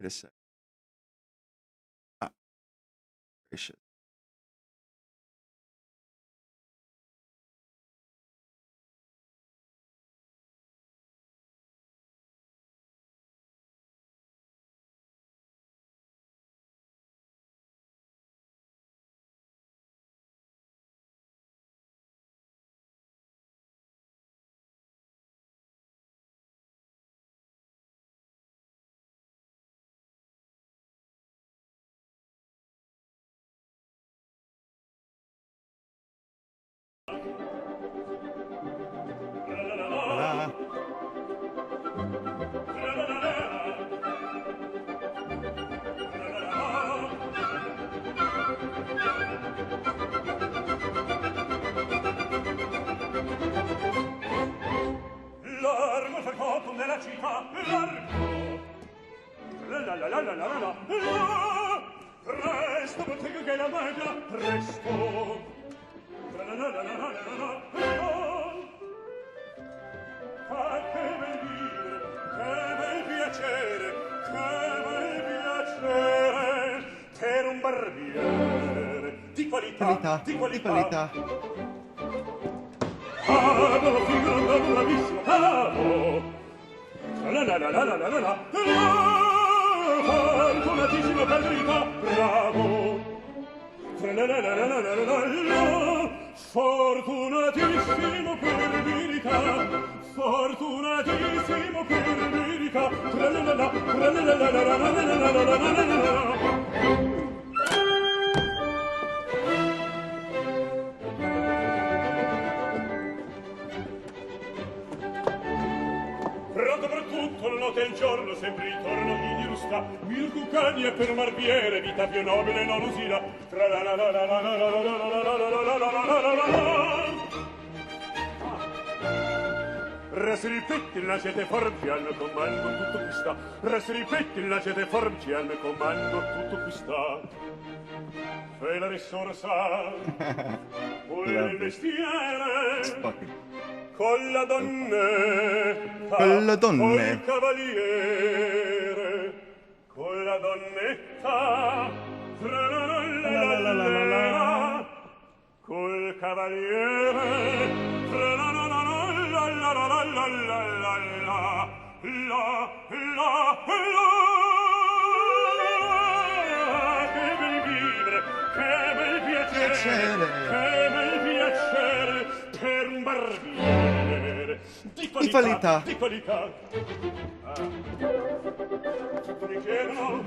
Wait a sec. Ah, gracious. Ah, Largo il corpo nella città, largo. La. Presto, bottega che la mangia, presto. La. Ah, che bel dire, che bel piacere, che bel piacere, per un barbiere di qualità, qualità, di di qualità. qualità. Ah, bravo figlio, bravo, bravissimo, bravo! La. Fortunatissimo per verità, bravo! La. Fortunatissimo per verità, fortunatissimo per verità. La. Pronto per tutto, la notte e il giorno, sempre intorno gli rusta. Mil cuccagni e per un barbiere, vita più nobile non usina. Resti ripetti, la gente forti al mio comando tutto qui sta. Resti ripetti, la gente forti al mio comando tutto qui sta. Fai la risorsa, poi Love il this. It's mestiere. fucking Con la so fun. Con donnetta, le col donne. cavaliere, con la donnetta, La la la la la la. col cavaliere, che bel vivere, che bel piacere, Piacere. che bel piacere per un barbiere di Di qualità, qualità. di qualità. Tutto mi chiedono,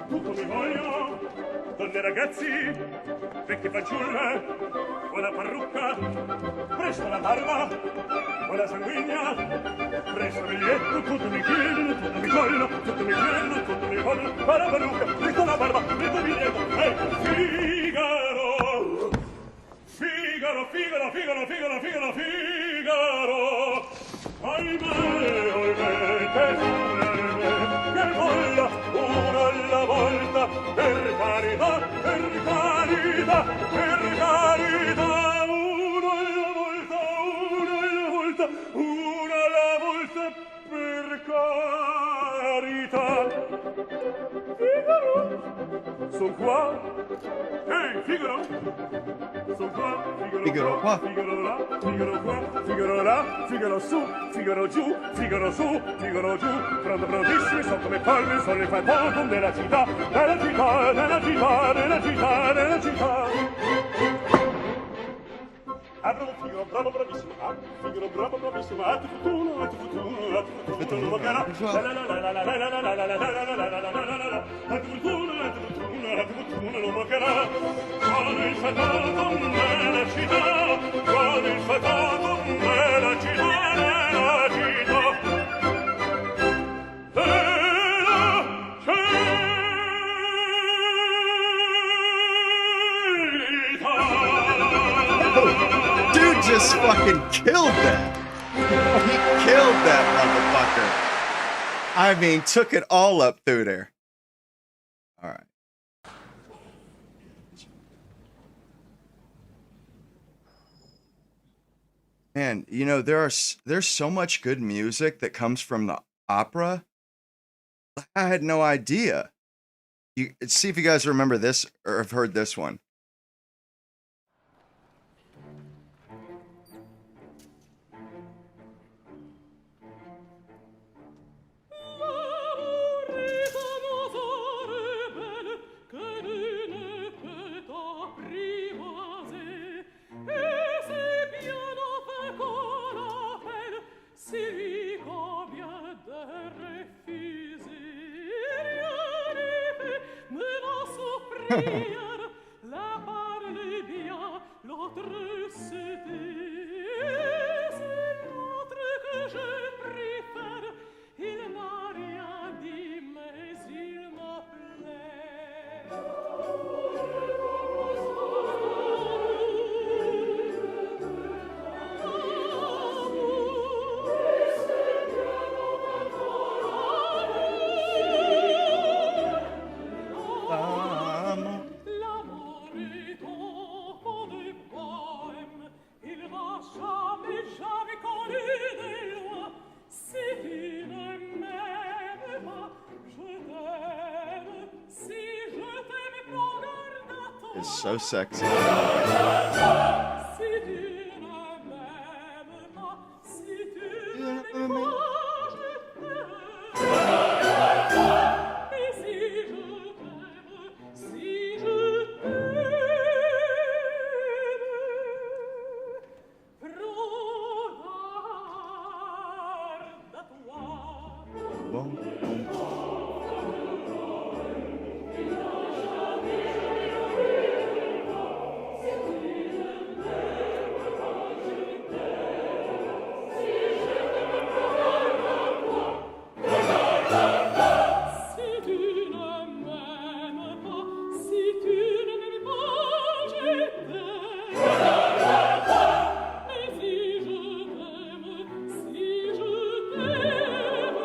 tutto mi vogliono, donne e ragazzi, vecchie fanciulle, buona parrucca, presto la barba, buona sanguigna, presto biglietto, tutto mi chiedono, tutto mi vogliono, tutto mi chiedono, tutto mi vogliono, buona parrucca, presto la barba, presto biglietto, Figaro! Figaro, Figaro, Figaro, Figaro, Figaro, Figaro! Ahimè, che funebre, che molla, uno alla volta, per carità, per carità, per carità, uno alla volta, uno alla volta, uno alla volta, per carità. Figaro, son qua. Ehi, Figaro! Son qua, Figaro Figaro qua, qua. Figaro là, Figaro qua, Figaro là, Figaro su, Figaro giù, Figaro su, Figaro giù, pronto prontissimi, sono come palme, sono le fantotum della città, della città, della città, della città, della città. Ah, bravo Figaro, bravo, bravissimo, ah, Figaro, bravo, bravissimo, ah, tu futuro, ah, tu futuro, ah, tu futuro, non mancherà, la la la la la la la la la la la la la la la la la la la, ah, tu futuro, ah, tu futuro, ah, tu futuro, non mancherà. Con il fatato nella città, con il fatato nella città, nella città, Oh, dude just fucking killed that. He killed that motherfucker. I mean, took it all up through there. All right. Man, you know, there's so much good music that comes from the opera I had no idea. You see if you guys remember this or have heard this one. La parle bien, l'autre c'était, c'est l'autre que je préfère. Il n'a rien dit, mais il m'appelait. L'amour est enfant de poème. Il n'a jamais, jamais connu de loi. Si tu ne m'aimes pas, je t'aime. Si je t'aime, prends garde à toi. It's so sexy. Si tu ne m'aimes pas, si tu ne m'aimes pas, je t'aime. Et si je t'aime, si je t'aime, prends garde à toi. Bon. Si tu ne m'aimes pas, si tu ne m'aimes pas, je t'aime. Mais si je t'aime, si je t'aime,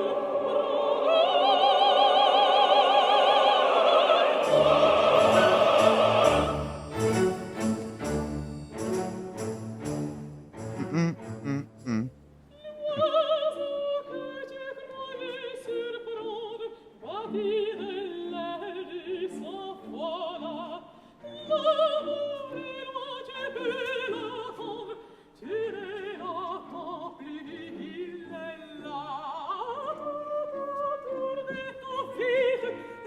l'oiseau que tu croyais surprendre battit de l'aile et s'envola. L'amour est loin, tu peux l'attendre, tu ne l'attends plus, il est là. Tourne vite,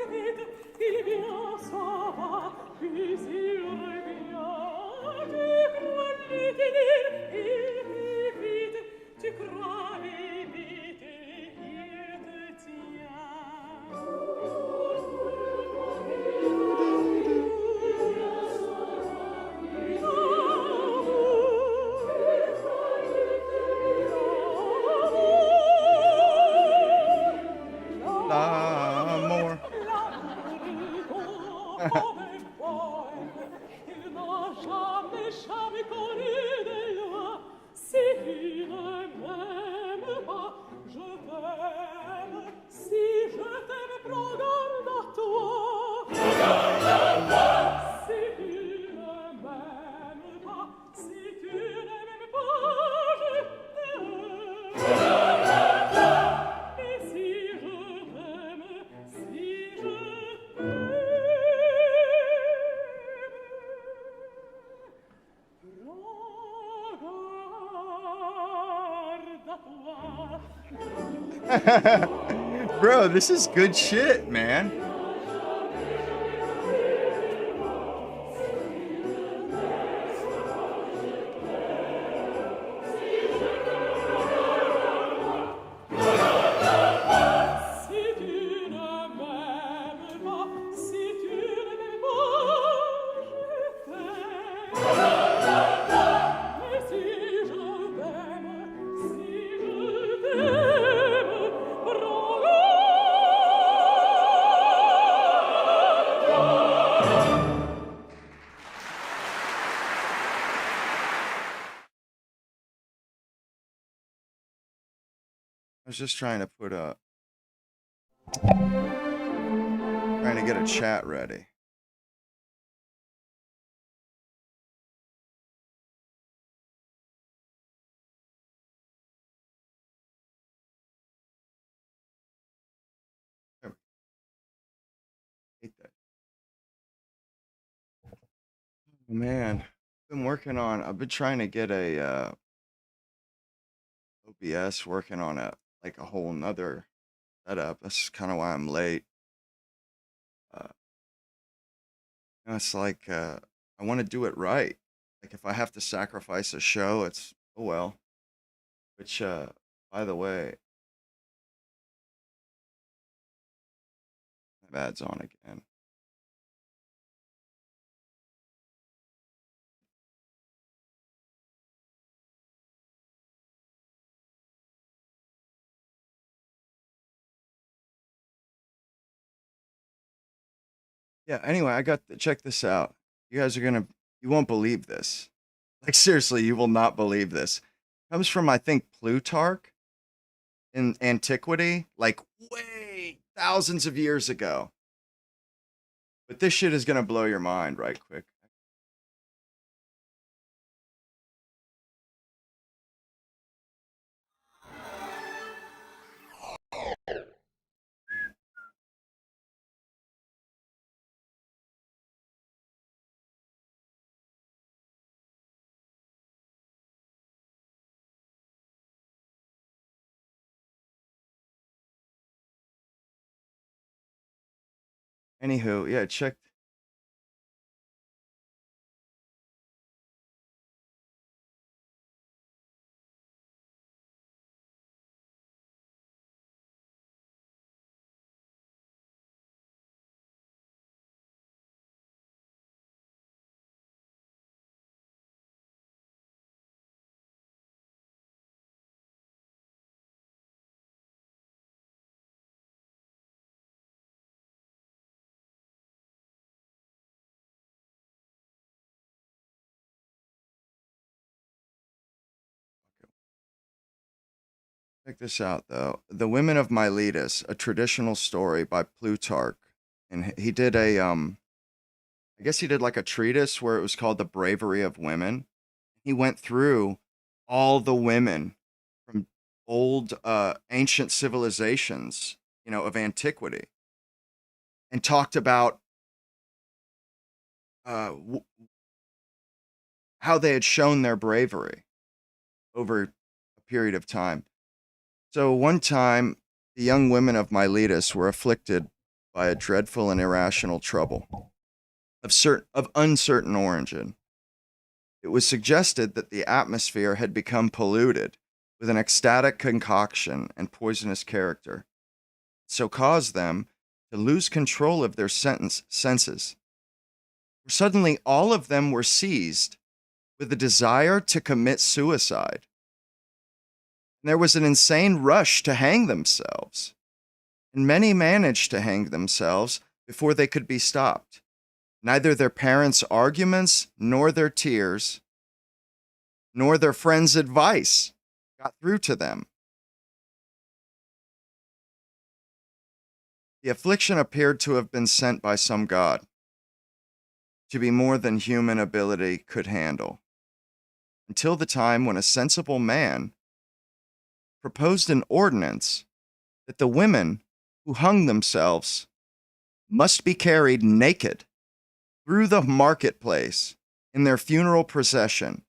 vite, il vient, s'en va, puis il revient. Tu crois lui tenir, il est vite, tu crois éviter, il te L'amour. Il n'a jamais, jamais connu de loi. Si tu ne m'aimes pas, je t'aime. Si je t'aime, prends garde à toi. Si tu ne m'aimes pas, si tu ne m'aimes pas, je t'aime. Et si je t'aime, si je t'aime, prends garde à toi. Bro, this is good shit, man. Si tu ne m'aimes pas, si tu ne m'aimes pas, je t'aime. Mais si je t'aime, prends I was just trying to trying to get a chat ready. There we Man, I've been trying to get a OBS working on a whole nother setup. That's kind of why I'm late. Uh, it's like I want to do it right. Like if I have to sacrifice a show, it's oh well. Which by the way, my ad's on again. Yeah, anyway, check this out. You guys are you won't believe this. Like seriously, you will not believe this. Comes from I think Plutarch in antiquity, like way thousands of years ago. But this shit is gonna blow your mind right quick. Anywho, yeah, check. Check this out, though. The Women of Miletus, a traditional story by Plutarch. And he did I guess he did like a treatise where it was called The Bravery of Women. He went through all the women from old, ancient civilizations, of antiquity and talked about w- how they had shown their bravery over a period of time. So one time, the young women of Miletus were afflicted by a dreadful and irrational trouble of uncertain origin. It was suggested that the atmosphere had become polluted with an ecstatic concoction and poisonous character, so caused them to lose control of their senses. Suddenly, all of them were seized with a desire to commit suicide. And there was an insane rush to hang themselves, and many managed to hang themselves before they could be stopped. Neither their parents' arguments, nor their tears, nor their friends' advice got through to them. The affliction appeared to have been sent by some god, to be more than human ability could handle, until the time when a sensible man proposed an ordinance that the women who hung themselves must be carried naked through the marketplace in their funeral procession.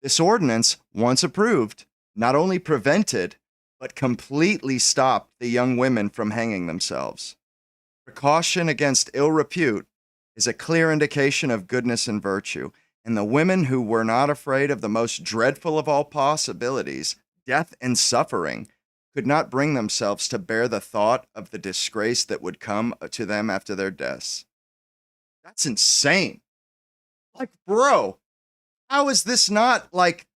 This ordinance, once approved, not only prevented, but completely stopped the young women from hanging themselves. Precaution against ill repute is a clear indication of goodness and virtue, and the women who were not afraid of the most dreadful of all possibilities, death and suffering, could not bring themselves to bear the thought of the disgrace that would come to them after their deaths. That's insane. Like, bro, how is this not like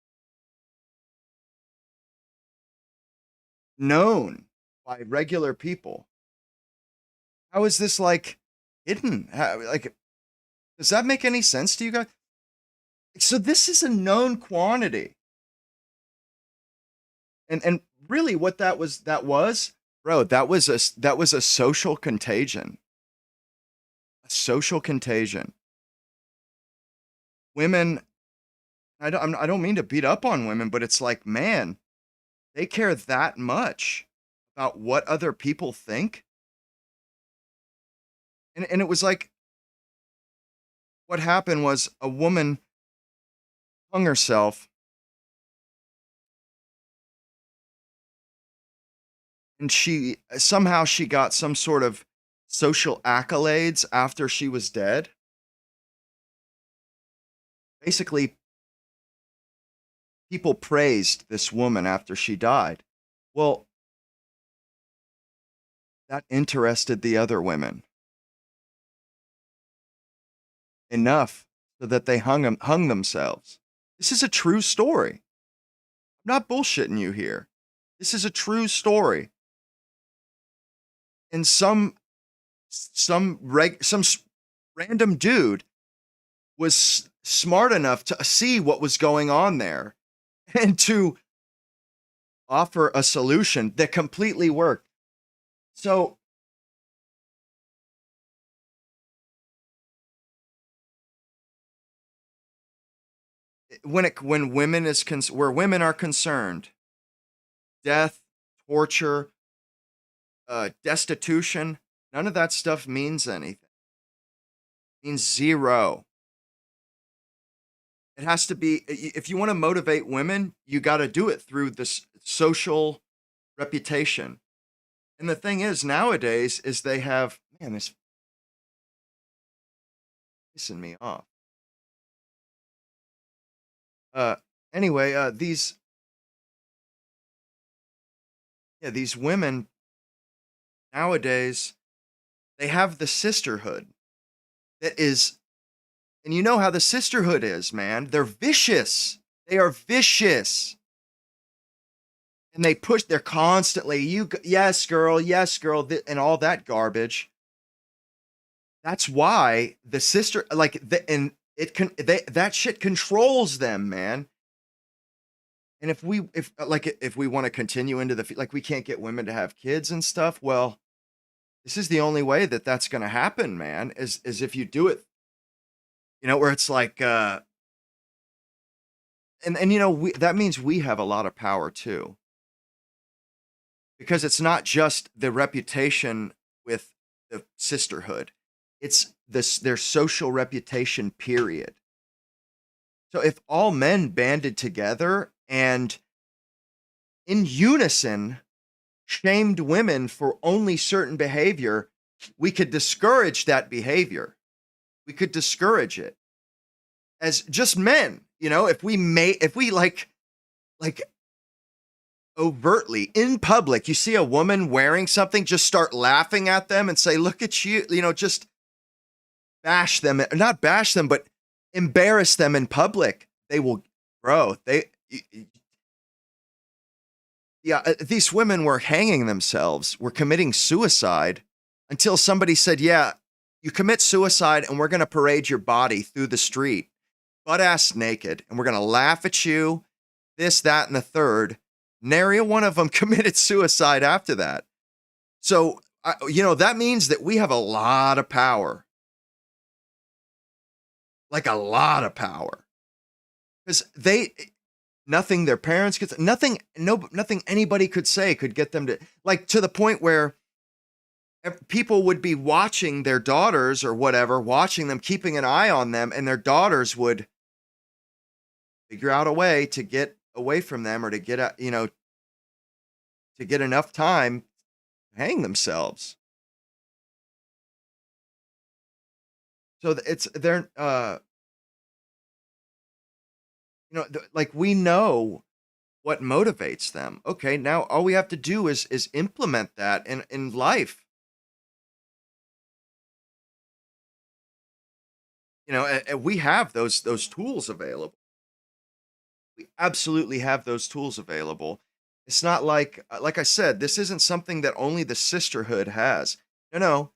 known by regular people? How is this like hidden? Like, does that make any sense to you guys? So this is a known quantity. And really what that was, bro, that was a social contagion. A social contagion. Women, I don't mean to beat up on women, but it's like, man, they care that much about what other people think. And it was like, what happened was a woman hung herself, and she got some sort of social accolades after she was dead. Basically, people praised this woman after she died. Well, that interested the other women enough so that they hung themselves. This is a true story. I'm not bullshitting you here. This is a true story. And some random dude was smart enough to see what was going on there and to offer a solution that completely worked. So when where women are concerned, death, torture, destitution, none of that stuff means anything. It means zero. It has to be, if you want to motivate women, you got to do it through this social reputation. And the thing is, nowadays, is they have, man, this pissing me off. Anyway, these women nowadays, they have the sisterhood that is, and you know how the sisterhood is, man. They're vicious. They are vicious. And they're constantly, yes, girl, and all that garbage. That's why the sister, that shit controls them, man. And if we want to continue into we can't get women to have kids and stuff, well, this is the only way that that's going to happen, man, is if you do it, where it's like, and that means we have a lot of power too. Because it's not just the reputation with the sisterhood. It's their social reputation, period. So if all men banded together and in unison shamed women for only certain behavior, we could discourage that behavior. We could discourage it as just men, if we like overtly in public, you see a woman wearing something, just start laughing at them and say, look at you, just bash them, not bash them, but embarrass them in public. They will, bro, these women were hanging themselves, were committing suicide until somebody said, yeah, you commit suicide and we're going to parade your body through the street, butt ass naked, and we're going to laugh at you, this, that, and the third. Nary one of them committed suicide after that. So, that means that we have a lot of power. Like a lot of power. Because nothing their parents could, nothing anybody could say could get them to, to the point where people would be watching their daughters or whatever, watching them, keeping an eye on them, and their daughters would figure out a way to get away from them or to get to get enough time to hang themselves. So they're we know what motivates them. Okay, now all we have to do is implement that in life. And we have those tools available. We absolutely have those tools available. It's not like I said, this isn't something that only the sisterhood has. No.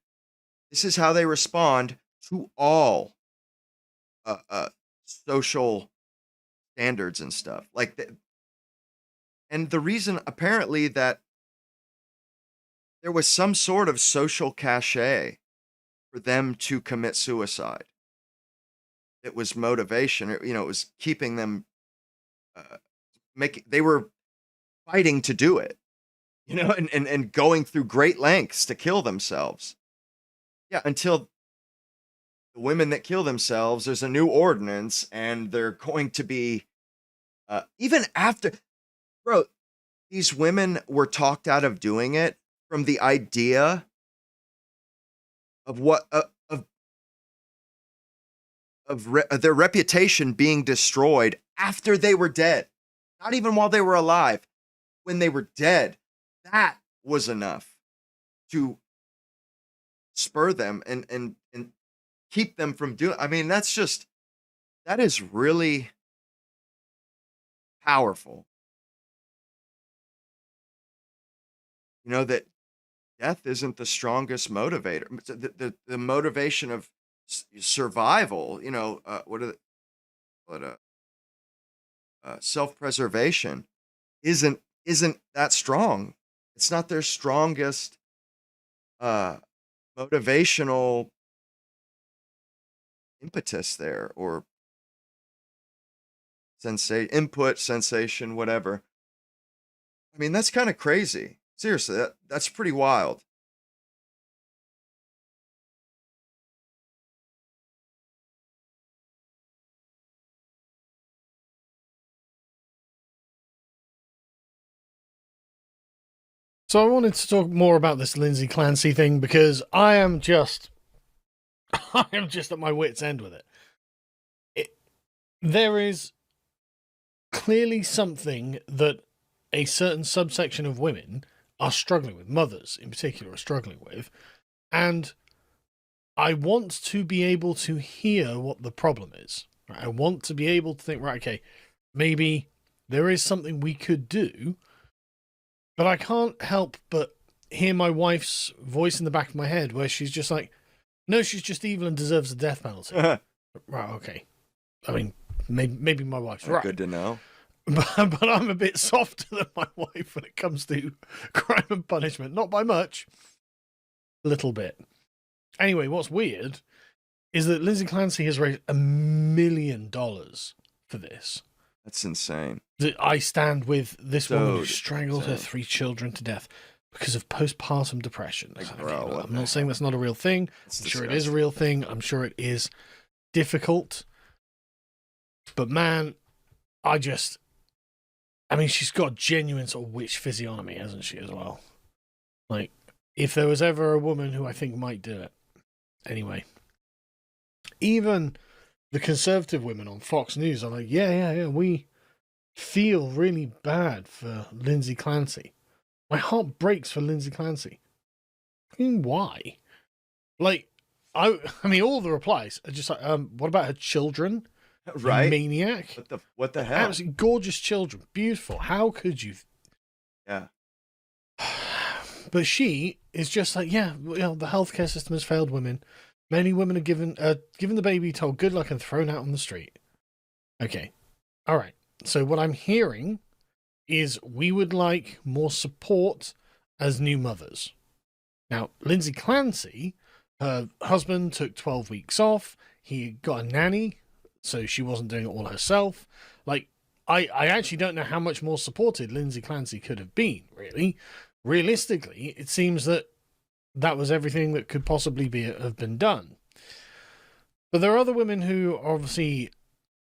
This is how they respond to all social standards and stuff. And the reason apparently that there was some sort of social cachet for them to commit suicide. It was motivation, it was keeping them they were fighting to do it, and going through great lengths to kill themselves. Yeah, until the women that kill themselves, there's a new ordinance, and they're going to be even after, bro. These women were talked out of doing it from the idea of what of their reputation being destroyed after they were dead, not even while they were alive. When they were dead, that was enough to spur them and keep them from doing. I mean, that is really powerful. You know, that death isn't the strongest motivator. The motivation of survival, you know, self-preservation isn't that strong. It's not their strongest motivational impetus there, or input, sensation, whatever. I mean, that's kind of crazy. Seriously, that's pretty wild. So I wanted to talk more about this Lindsay Clancy thing because I am just at my wit's end with it. There is clearly something that a certain subsection of women are struggling with, mothers in particular are struggling with, and I want to be able to hear what the problem is. Right? I want to be able to think, right, okay, maybe there is something we could do, but I can't help but hear my wife's voice in the back of my head where she's just like, no, she's just evil and deserves the death penalty. Right, okay. I mean, maybe my wife's right. Good to know. But I'm a bit softer than my wife when it comes to crime and punishment. Not by much. A little bit. Anyway, what's weird is that Lindsay Clancy has raised $1 million for this. That's insane. I stand with this woman who strangled her 3 children to death because of postpartum depression. Like, bro, I'm not saying that's not a real thing. I'm sure it is a real thing. I'm sure it is difficult. But man, I mean, she's got genuine sort of witch physiognomy, hasn't she, as well? Like, if there was ever a woman who I think might do it. Anyway. Even the conservative women on Fox News are like, yeah, we feel really bad for Lindsay Clancy. My heart breaks for Lindsay Clancy. I mean, why? Like, I mean, all the replies are just like, what about her children? Right? Maniac. What the hell? Absolutely gorgeous children. Beautiful. How could you? Yeah. But she is just like, yeah, you know, the healthcare system has failed women. Many women are given the baby, told good luck, and thrown out on the street. Okay. All right. So what I'm hearing is we would like more support as new mothers. Now, Lindsay Clancy, her husband took 12 weeks off. He got a nanny, so she wasn't doing it all herself. Like, I actually don't know how much more supported Lindsay Clancy could have been, really. Realistically, it seems that was everything that could possibly have been done. But there are other women who are obviously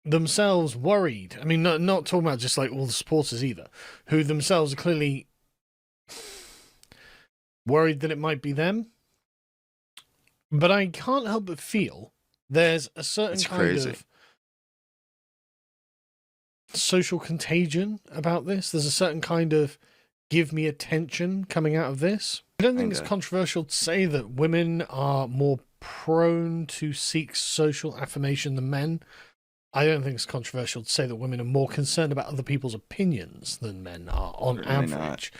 themselves worried. I mean, not talking about just like all the supporters either, who themselves are clearly worried that it might be them. But I can't help but feel there's a certain kind of social contagion about this. There's a certain kind of give me attention coming out of this. I don't think it's controversial to say that women are more prone to seek social affirmation than men. I don't think it's controversial to say that women are more concerned about other people's opinions than men are on Certainly average.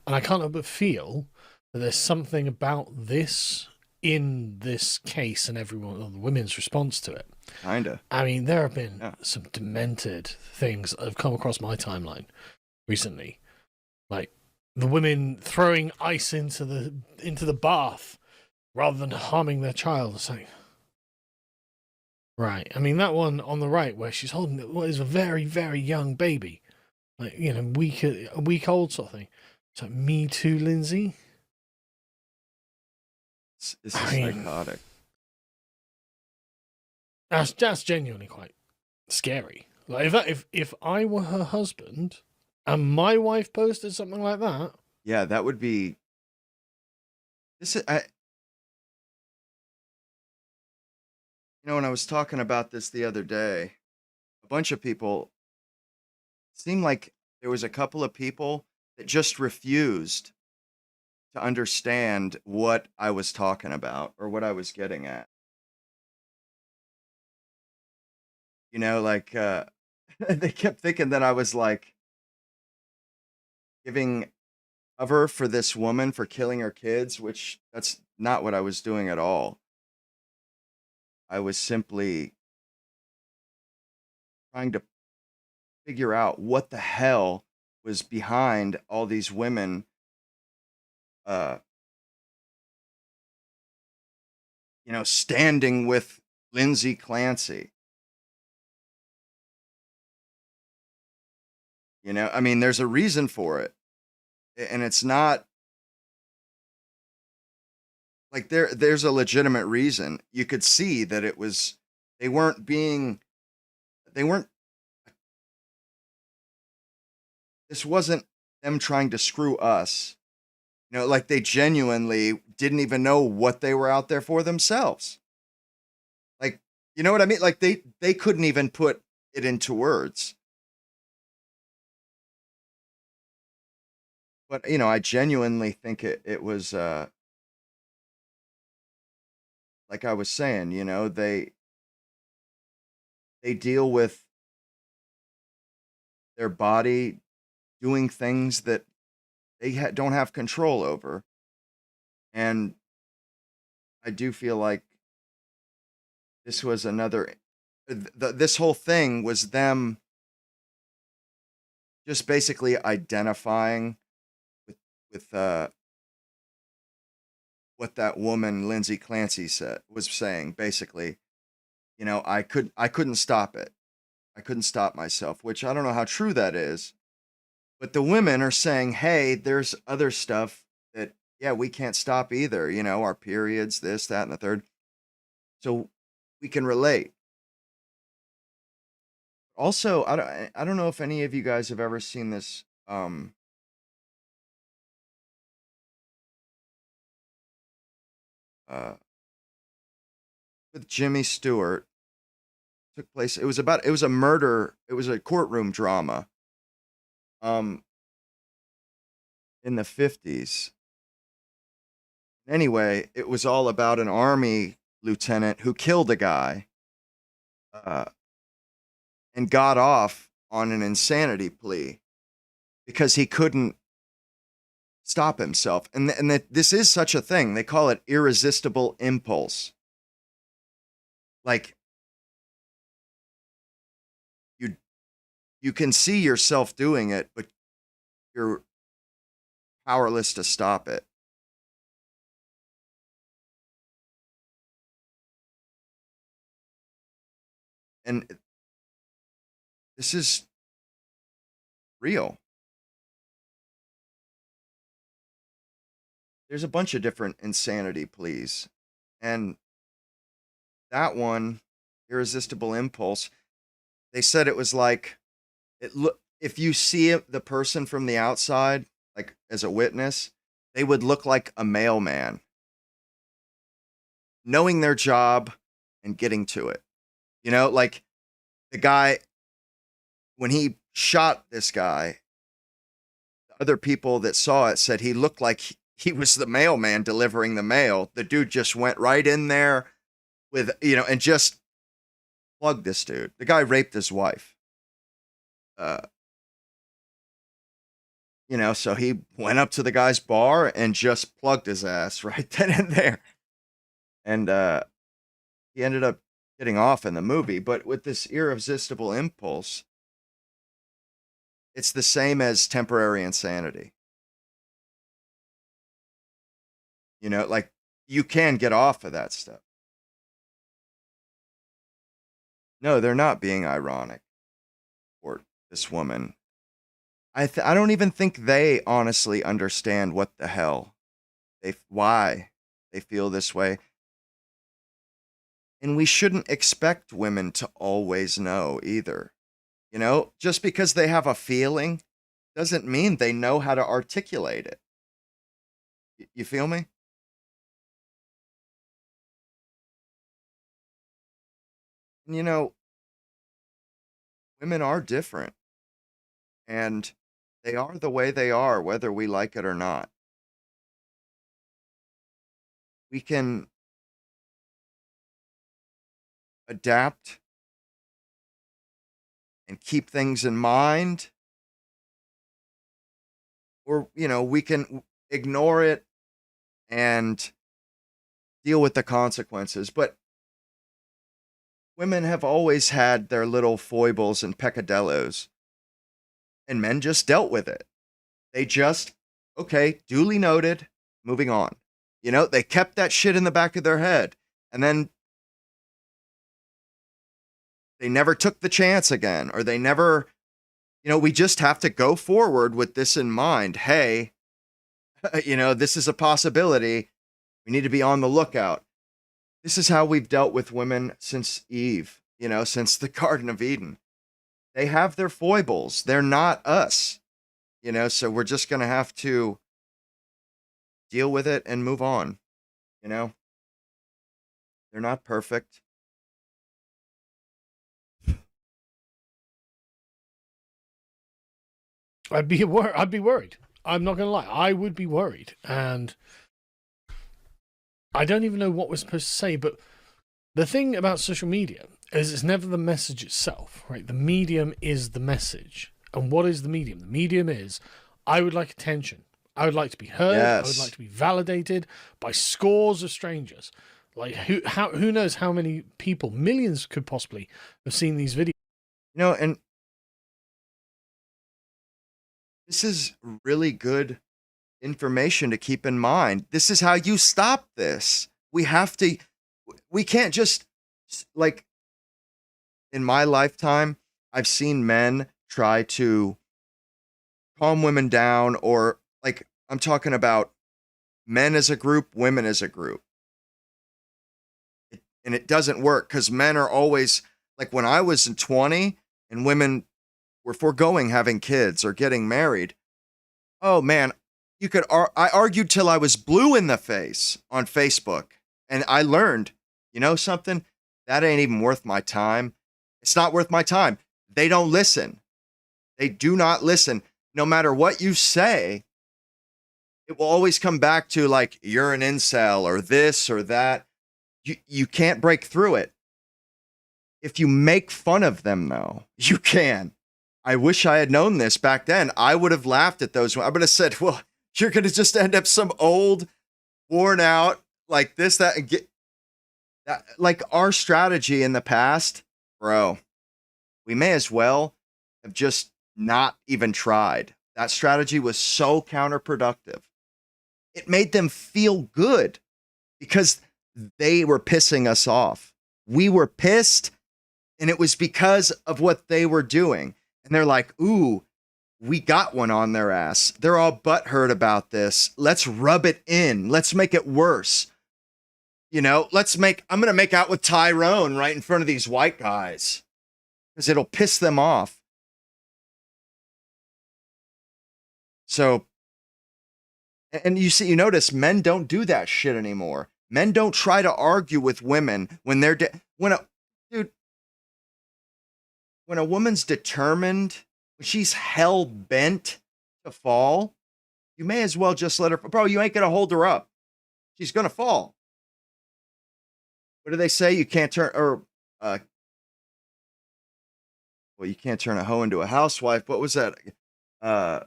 And I can't help but feel that there's something about this in this case and everyone, the women's response to it. Kinda. I mean, there have been some demented things that have come across my timeline recently. Like the women throwing ice into the bath rather than harming their child. It's like, right. I mean, that one on the right where she's holding what is a very, very young baby, like, you know, a week old sort of thing. It's like, me too, Lindsay. This is psychotic. That's genuinely quite scary. Like if I were her husband and my wife posted something like that, Yeah, that would be. This is, when I was talking about this the other day, a bunch of people seemed like there was a couple of people that just refused to understand what I was talking about or what I was getting at. Like they kept thinking that I was like giving cover for this woman for killing her kids, which that's not what I was doing at all. I was simply trying to figure out what the hell was behind all these women uh standing with Lindsay Clancy. I mean, there's a reason for it. And it's not like there's a legitimate reason. You could see that it was they weren't being they weren't this wasn't them trying to screw us. Like they genuinely didn't even know what they were out there for themselves. Like, you know what I mean? Like they couldn't even put it into words. But I genuinely think it was like I was saying, they deal with their body doing things that they don't have control over. And I do feel like this was another this whole thing was them just basically identifying with what that woman Lindsay Clancy was saying. Basically, I couldn't stop it. I couldn't stop myself, which I don't know how true that is. But the women are saying, hey, there's other stuff that, yeah, we can't stop either. Our periods, this, that, and the third. So we can relate. Also, I don't know if any of you guys have ever seen this with Jimmy Stewart. Took place. It was a murder. It was a courtroom drama. In the 50s. Anyway, it was all about an army lieutenant who killed a guy and got off on an insanity plea because he couldn't stop himself. And this is such a thing. They call it irresistible impulse. Like you can see yourself doing it, but you're powerless to stop it. And this is real. There's a bunch of different insanity pleas. And that one, irresistible impulse, they said it was like if you see the person from the outside, like as a witness, they would look like a mailman, knowing their job and getting to it. Like the guy, when he shot this guy, the other people that saw it said he looked like he was the mailman delivering the mail. The dude just went right in there with, and just plugged this dude. The guy raped his wife. So he went up to the guy's bar and just plugged his ass right then and there. And he ended up getting off in the movie. But with this irresistible impulse, it's the same as temporary insanity. Like you can get off of that stuff. No, they're not being ironic for this woman. I don't even think they honestly understand what the hell why they feel this way. And we shouldn't expect women to always know either. You know, just because they have a feeling doesn't mean they know how to articulate it. You feel me? And, you know, women are different, and they are the way they are, whether we like it or not. We can adapt and keep things in mind, or, you know, we can ignore it and deal with the consequences. But women have always had their little foibles and peccadillos, and men just dealt with it. They just, okay, duly noted, moving on. You know, they kept that shit in the back of their head, and then they never took the chance again, or they never, you know, we just have to go forward with this in mind. Hey, you know, this is a possibility. We need to be on the lookout. This is how we've dealt with women since Eve, you know, since the Garden of Eden. They have their foibles. They're not us, you know, so we're just going to have to deal with it and move on, you know. They're not perfect. I'd be worried. I'm not going to lie. I would be worried. And I don't even know what we're supposed to say, but the thing about social media is it's never the message itself, right? The medium is the message. And what is the medium? The medium is, I would like attention. I would like to be heard. Yes. I would like to be validated by scores of strangers. Like, who knows how many people, millions could possibly have seen these videos. You know, and this is really good information to keep in mind. This is how you stop this. We can't just, like, in my lifetime, I've seen men try to calm women down, or, like, I'm talking about men as a group, women as a group. And it doesn't work, because men are always, like, when I was in 20 and women were foregoing having kids or getting married, oh man, I argued till I was blue in the face on Facebook. And I learned, you know something? That ain't even worth my time. It's not worth my time. They don't listen. They do not listen. No matter what you say, it will always come back to, like, you're an incel or this or that. You can't break through it. If you make fun of them, though, you can. I wish I had known this back then. I would have laughed at those. I would have said, well, you're going to just end up some old, worn out, like this, that, and get that. Like, our strategy in the past, bro, we may as well have just not even tried. That strategy was so counterproductive. It made them feel good because they were pissing us off. We were pissed, and it was because of what they were doing. And they're like, ooh, we got one on their ass. They're all butthurt about this. Let's rub it in. Let's make it worse. You know, I'm going to make out with Tyrone right in front of these white guys because it'll piss them off. So, and you notice men don't do that shit anymore. Men don't try to argue with women when they're, when a woman's determined, when she's hell bent to fall, you may as well just let her, bro, you ain't going to hold her up. She's going to fall. What do they say? You can't turn, you can't turn a hoe into a housewife. What was that?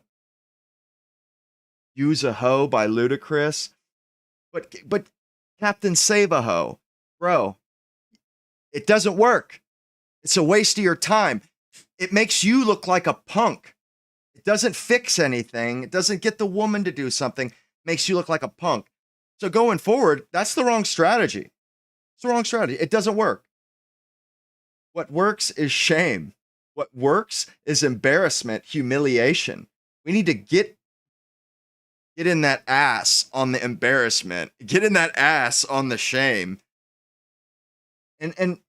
Use a Hoe by Ludacris. But Captain Save a Hoe, bro, it doesn't work. It's a waste of your time. It makes you look like a punk. It doesn't fix anything. It doesn't get the woman to do something. It makes you look like a punk. So going forward, that's the wrong strategy. It's the wrong strategy. It doesn't work. What works is shame. What works is embarrassment, humiliation. We need to get in that ass on the embarrassment. Get in that ass on the shame. And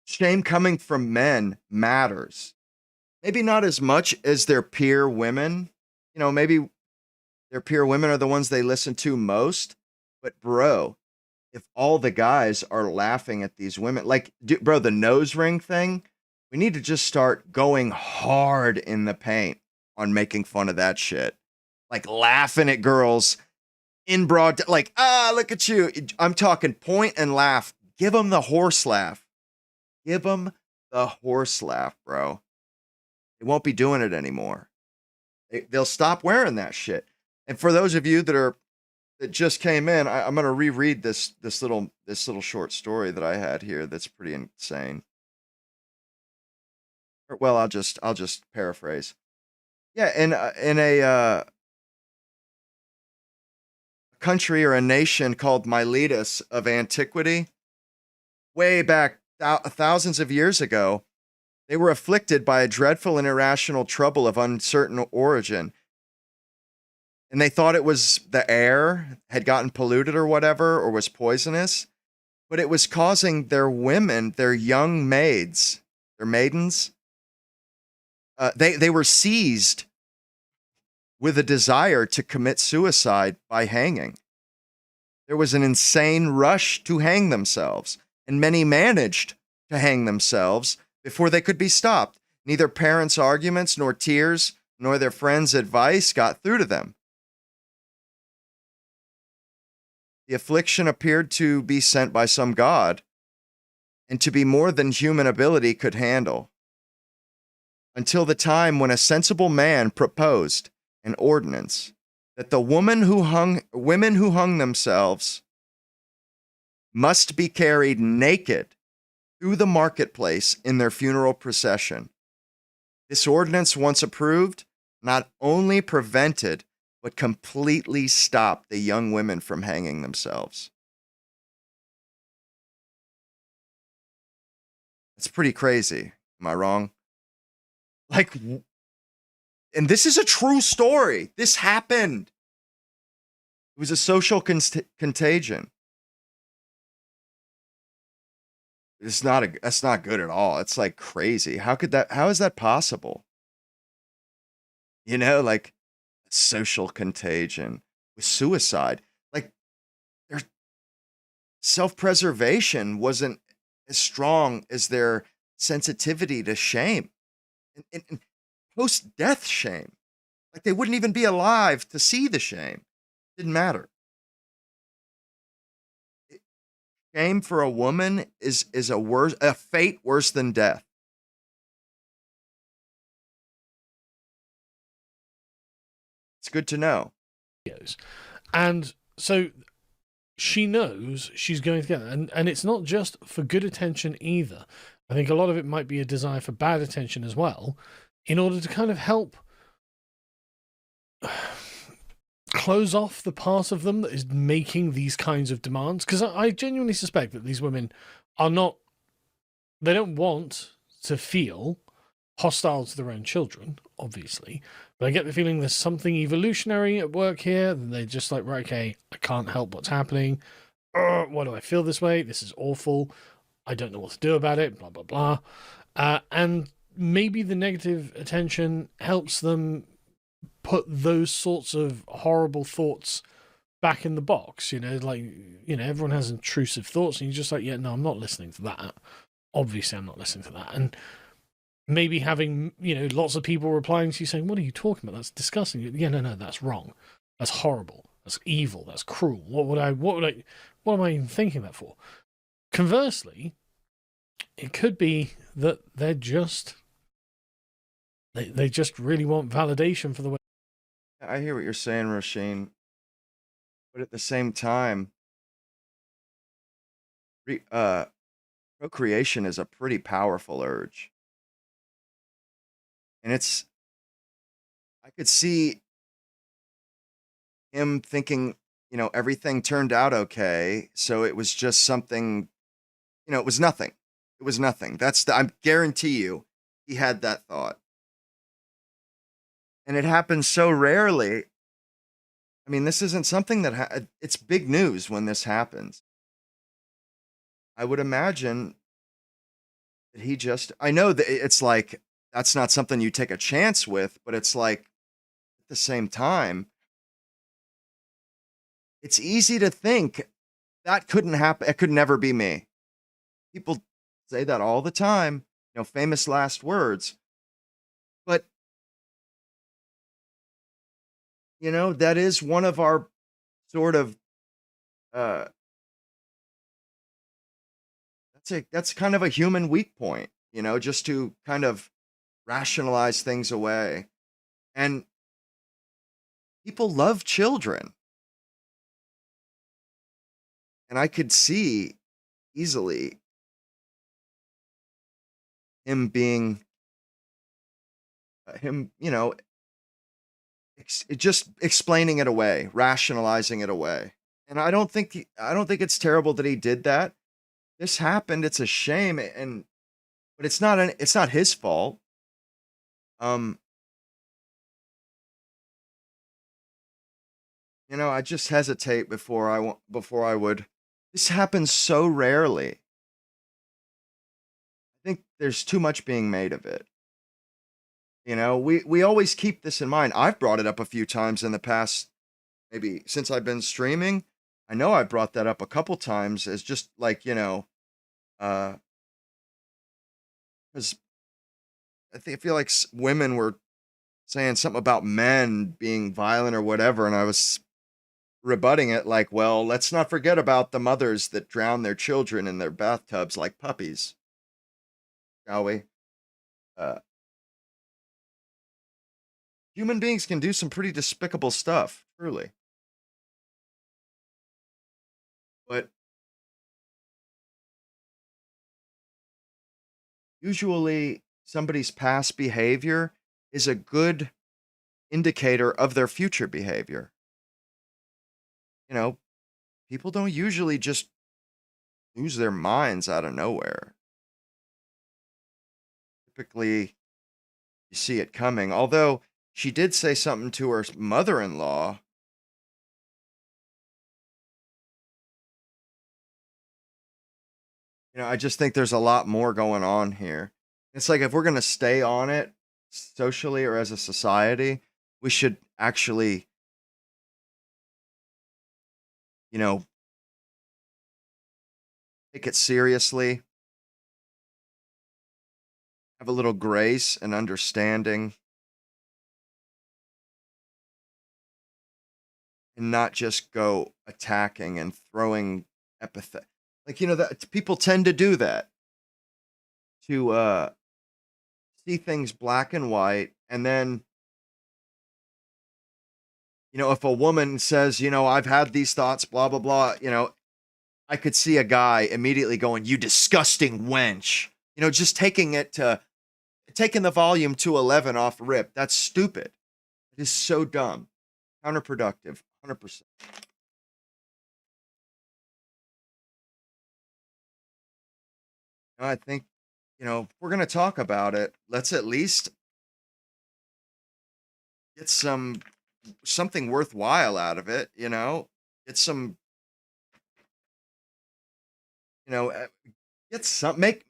shame coming from men matters. Maybe not as much as their peer women. Maybe their peer women are the ones they listen to most. But bro, if all the guys are laughing at these women, like, bro, the nose ring thing, we need to just start going hard in the paint on making fun of that shit. Like laughing at girls in broad, like, look at you. I'm talking point and laugh. Give them the horse laugh. Give them the horse laugh, bro. They won't be doing it anymore. They'll stop wearing that shit. And for those of you that just came in, I'm going to reread this little short story that I had here that's pretty insane. Well, I'll just paraphrase. Yeah, in a country or a nation called Miletus of antiquity, way back thousands of years ago, they were afflicted by a dreadful and irrational trouble of uncertain origin. And they thought it was the air had gotten polluted or whatever, or was poisonous. But it was causing their women, their young maids, their maidens, they were seized with a desire to commit suicide by hanging. There was an insane rush to hang themselves, and many managed to hang themselves before they could be stopped. Neither parents' arguments, nor tears, nor their friends' advice got through to them. The affliction appeared to be sent by some god, and to be more than human ability could handle, until the time when a sensible man proposed an ordinance that the women who hung themselves must be carried naked through the marketplace in their funeral procession. This ordinance, once approved, not only prevented, but completely stopped the young women from hanging themselves. It's pretty crazy. Am I wrong? Like, and this is a true story. This happened. It was a social contagion. That's not good at all. It's like crazy. How is that possible? Like social contagion with suicide. Like their self-preservation wasn't as strong as their sensitivity to shame and post-death shame. Like they wouldn't even be alive to see the shame. Didn't matter. Shame for a woman is a fate worse than death. It's good to know. And so she knows she's going to get that. And it's not just for good attention either. I think a lot of it might be a desire for bad attention as well, in order to kind of help close off the part of them that is making these kinds of demands. Because I genuinely suspect that these women they don't want to feel hostile to their own children, obviously. But I get the feeling there's something evolutionary at work here. They're just like, right, okay, I can't help what's happening. Why do I feel this way? This is awful. I don't know what to do about it, blah, blah, blah. And maybe the negative attention helps them put those sorts of horrible thoughts back in the box. Everyone has intrusive thoughts, and you're just like, yeah, no, I'm not listening to that. Obviously, I'm not listening to that. And maybe having, lots of people replying to you saying, what are you talking about? That's disgusting. Yeah, no, that's wrong. That's horrible. That's evil. That's cruel. What am I even thinking that for? Conversely, it could be that they're just, they just really want validation for the way. I hear what you're saying, Roisin. But at the same time, procreation is a pretty powerful urge. And I could see him thinking, everything turned out okay. So it was just something, it was nothing. It was nothing. I guarantee you, he had that thought. And it happens so rarely. I mean, this isn't something that it's big news when this happens. I would imagine that he just, I know that it's like, that's not something you take a chance with, but it's like, at the same time, it's easy to think that couldn't happen. It could never be me. People say that all the time, famous last words. But, that is one of our sort of, uh, that's kind of a human weak point, just to kind of rationalize things away. And people love children. And I could see easily him being, just explaining it away, rationalizing it away. And I don't think it's terrible that he did that. This happened. It's a shame, but it's not his fault. I just hesitate before I would. This happens so rarely. I think there's too much being made of it. We always keep this in mind. I've brought it up a few times in the past, maybe since I've been streaming. I know I brought that up a couple times as just like, because I feel like women were saying something about men being violent or whatever, and I was rebutting it like, well, let's not forget about the mothers that drown their children in their bathtubs like puppies, shall we? Human beings can do some pretty despicable stuff, truly. But usually somebody's past behavior is a good indicator of their future behavior. People don't usually just lose their minds out of nowhere. Typically, you see it coming. Although she did say something to her mother-in-law. I just think there's a lot more going on here. It's like if we're going to stay on it socially or as a society, we should actually, take it seriously, have a little grace and understanding, and not just go attacking and throwing epithet. Like, that people tend to do that, to see things black and white, and then, if a woman says, I've had these thoughts, blah blah blah, I could see a guy immediately going, "You disgusting wench," just taking the volume to 11 off rip. That's stupid. It is so dumb, counterproductive, 100%. I think, if we're going to talk about it, let's at least get something worthwhile out of it, get some, make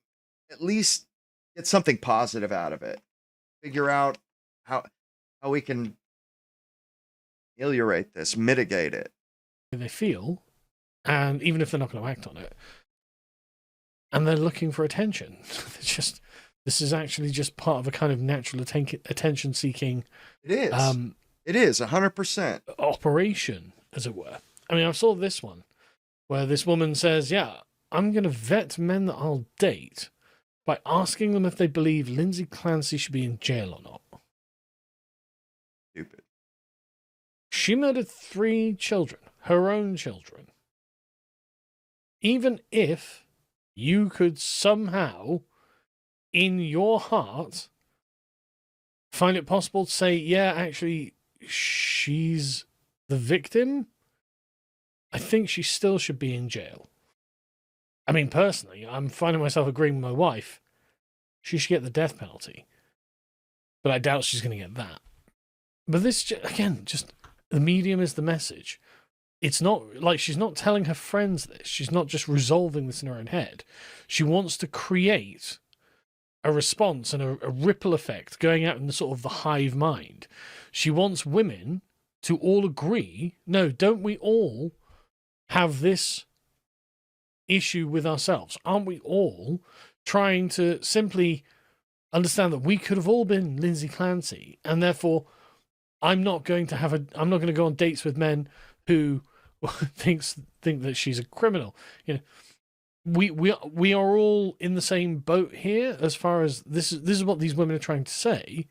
at least get something positive out of it. Figure out how we can ameliorate this, mitigate it. They feel, and even if they're not going to act on it, and they're looking for attention. This is actually just part of a kind of natural attention seeking. It is. It is 100% operation, as it were. I mean, I saw this one where this woman says, "Yeah, I'm going to vet men that I'll date by asking them if they believe Lindsay Clancy should be in jail or not." Stupid. She murdered 3 children, her own children. Even if you could somehow, in your heart, find it possible to say, yeah, actually, she's the victim, I think she still should be in jail. I mean, personally, I'm finding myself agreeing with my wife. She should get the death penalty. But I doubt she's going to get that. But this, again, just The medium is the message. It's not like she's not telling her friends this. She's not just resolving this in her own head. She wants to create a response and a ripple effect going out in the sort of the hive mind. She wants women to all agree, no, don't we all have this issue with ourselves? Aren't we all trying to simply understand that we could have all been Lindsay Clancy, and therefore I'm not going to go on dates with men who think that she's a criminal. You know, we are all in the same boat here as far as this is what these women are trying to say.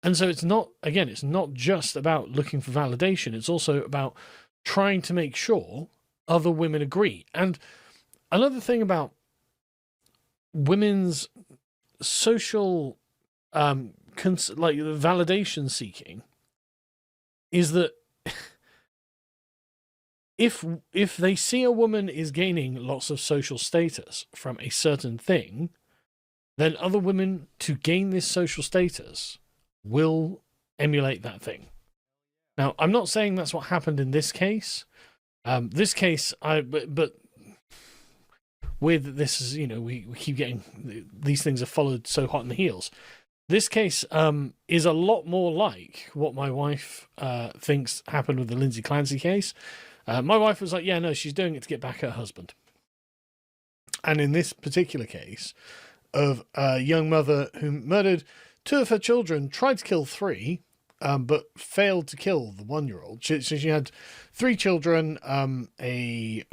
And so it's not just about looking for validation. It's also about trying to make sure other women agree. And another thing about women's social validation seeking is that if they see a woman is gaining lots of social status from a certain thing, then other women, to gain this social status, will emulate that thing. Now, I'm not saying that's what happened in this case. But with this is, we keep getting these things are followed so hot in the heels. This case is a lot more like what my wife thinks happened with the Lindsay Clancy case. My wife was like, yeah, no, she's doing it to get back at her husband. And in this particular case of a young mother who murdered 2 of her children, tried to kill 3, but failed to kill the 1-year-old. She had 3 children, a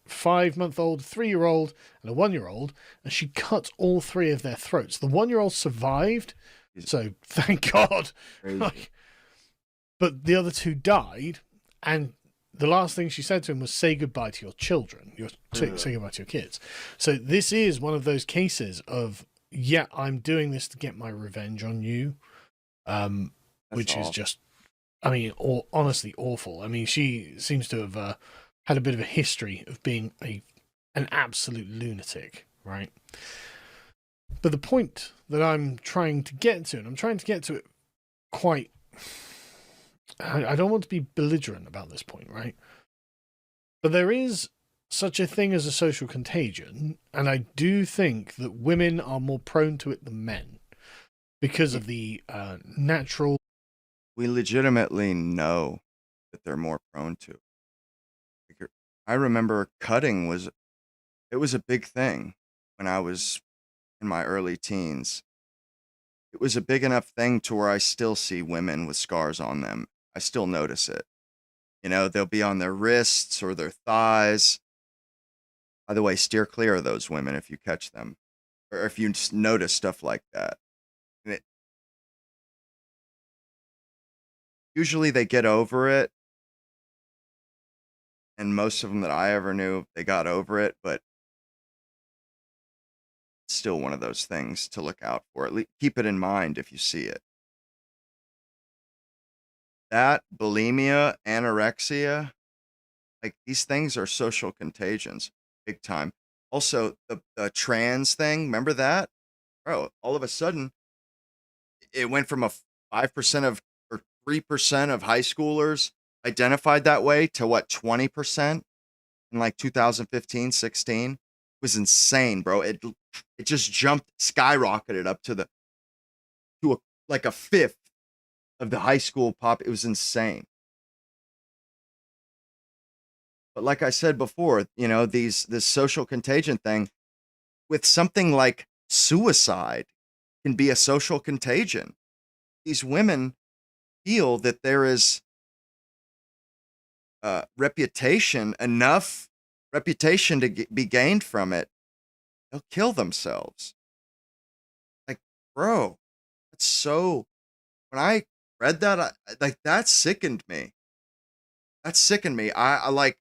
5-month-old, 3-year-old, and a 1-year-old, and she cut all 3 of their throats. The 1-year-old survived, so thank God. But the other 2 died, and the last thing she said to him was, say goodbye to your children. Say goodbye to your kids. So this is one of those cases of, yeah, I'm doing this to get my revenge on you. Which is just, honestly awful. I mean, she seems to have had a bit of a history of being an absolute lunatic, right? But the point that I'm trying to get to, and I'm trying to get to it quite... I don't want to be belligerent about this point, right? But there is such a thing as a social contagion, and I do think that women are more prone to it than men because of the natural... We legitimately know that they're more prone to it. I remember cutting was a big thing when I was in my early teens. It was a big enough thing to where I still see women with scars on them. I still notice it. They'll be on their wrists or their thighs. By the way, steer clear of those women if you catch them, or if you just notice stuff like that. Usually they get over it, and most of them that I ever knew, they got over it, but it's still one of those things to look out for. At least keep it in mind if you see it. That, bulimia, anorexia, like these things are social contagions, big time. Also, the trans thing, remember that? Bro, all of a sudden, it went from a 5% of 3% of high schoolers identified that way to 20% in like 2015, 16. It was insane, bro. It just skyrocketed up to a fifth of the high school pop. It was insane. But like I said before, this social contagion thing with something like suicide can be a social contagion. These women feel that there is enough reputation to be gained from it, they'll kill themselves. Like, bro, that's so... When I read that, that sickened me. That sickened me. I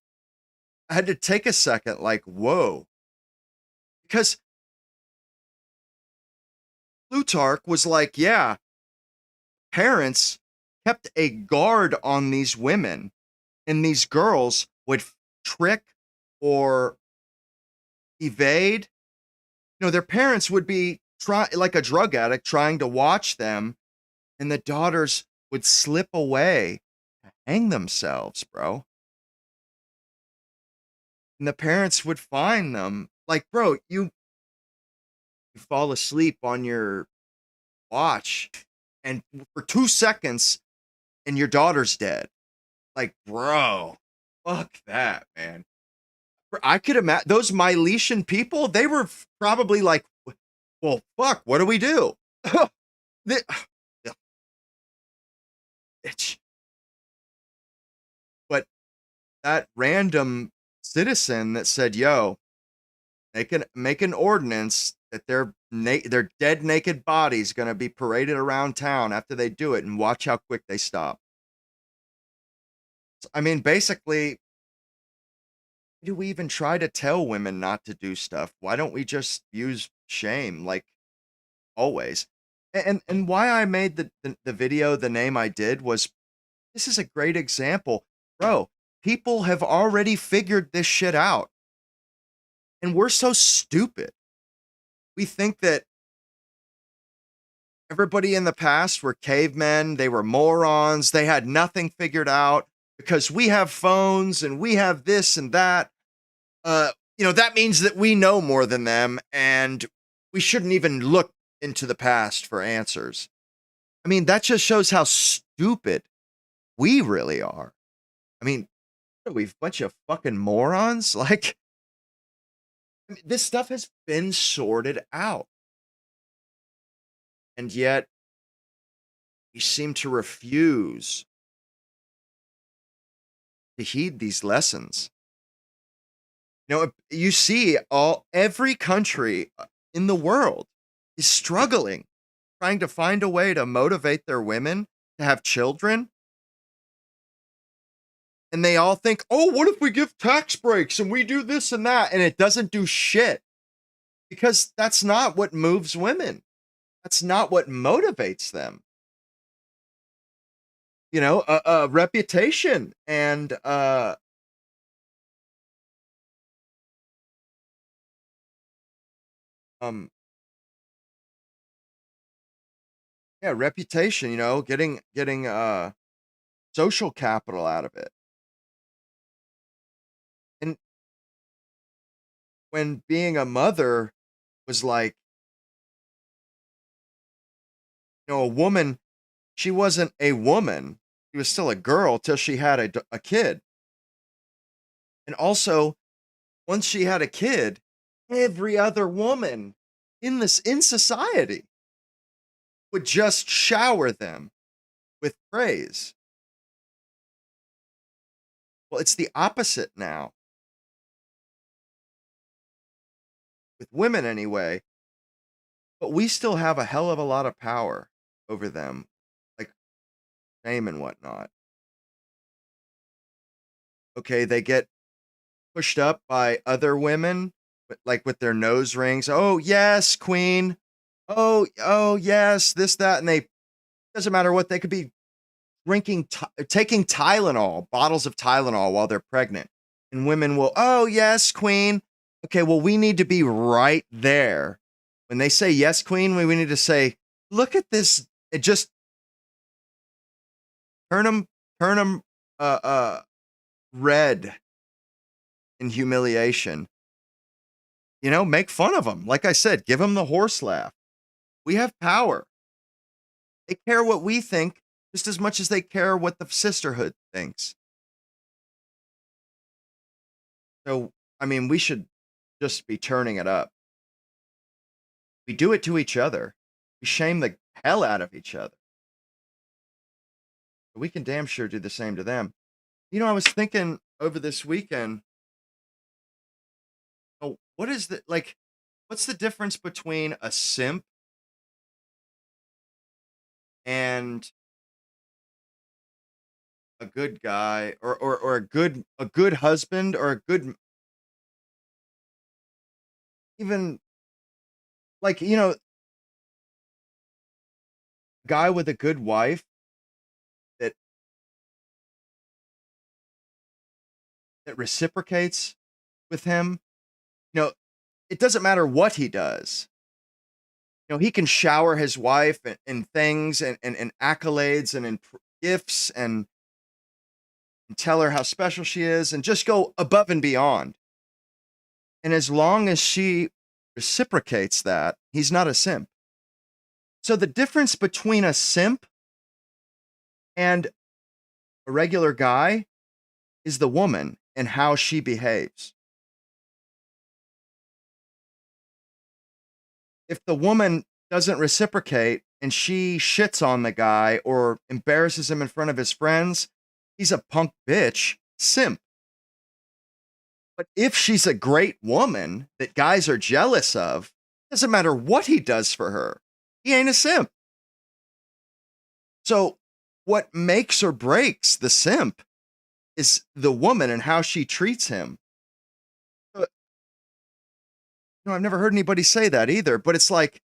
had to take a second, whoa. Because Plutarch was like, yeah, parents kept a guard on these women, and these girls would trick or evade. Their parents would be like a drug addict trying to watch them, and the daughters would slip away hang themselves, bro. And the parents would find them. Like, bro, you fall asleep on your watch and for 2 seconds and your daughter's dead. Like, bro, fuck that, man. I could imagine those Miletian people, they were probably like, well, fuck, what do we do? They- It's- but that random citizen that said, yo, they can make an ordinance that their dead naked bodies going to be paraded around town after they do it, and watch how quick they stop. I mean, basically, do we even try to tell women not to do stuff? Why don't we just use shame like always? And why I made the video the name I did was, this is a great example. Bro, people have already figured this shit out. And we're so stupid. We think that everybody in the past were cavemen, they were morons, they had nothing figured out because we have phones and we have this and that. That means that we know more than them and we shouldn't even look into the past for answers. I mean, that just shows how stupid we really are. I mean, what are we, a bunch of fucking morons? Like, I mean, this stuff has been sorted out. And yet, we seem to refuse to heed these lessons. You see every country in the world is struggling, trying to find a way to motivate their women to have children. And they all think, oh, what if we give tax breaks and we do this and that? And it doesn't do shit. Because that's not what moves women. That's not what motivates them. A reputation and reputation, getting social capital out of it. And when being a mother was like, a woman, she wasn't a woman. She was still a girl till she had a kid. And also, once she had a kid, every other woman in society would just shower them with praise. Well, it's the opposite now. With women anyway. But we still have a hell of a lot of power over them, like shame and whatnot. Okay, they get pushed up by other women, like with their nose rings. Oh, yes, queen. Oh, yes, this, that. And doesn't matter what, they could be taking Tylenol, bottles of Tylenol while they're pregnant. And women will, oh, yes, queen. Okay, well, we need to be right there. When they say, yes, queen, we need to say, look at this. It just turn them red in humiliation. Make fun of them. Like I said, give them the horse laugh. We have power. They care what we think just as much as they care what the sisterhood thinks. So, I mean, we should just be turning it up. We do it to each other. We shame the hell out of each other. We can damn sure do the same to them. I was thinking over this weekend, what's the difference between a simp and a good guy or a good husband or a good, even like, guy with a good wife that reciprocates with him. It doesn't matter what he does. He can shower his wife in things and accolades and in gifts and and tell her how special she is and just go above and beyond. And as long as she reciprocates that, he's not a simp. So the difference between a simp and a regular guy is the woman and how she behaves. If the woman doesn't reciprocate and she shits on the guy or embarrasses him in front of his friends, he's a punk bitch, simp. But if she's a great woman that guys are jealous of, doesn't matter what he does for her, he ain't a simp. So what makes or breaks the simp is the woman and how she treats him. I've never heard anybody say that either, but it's like,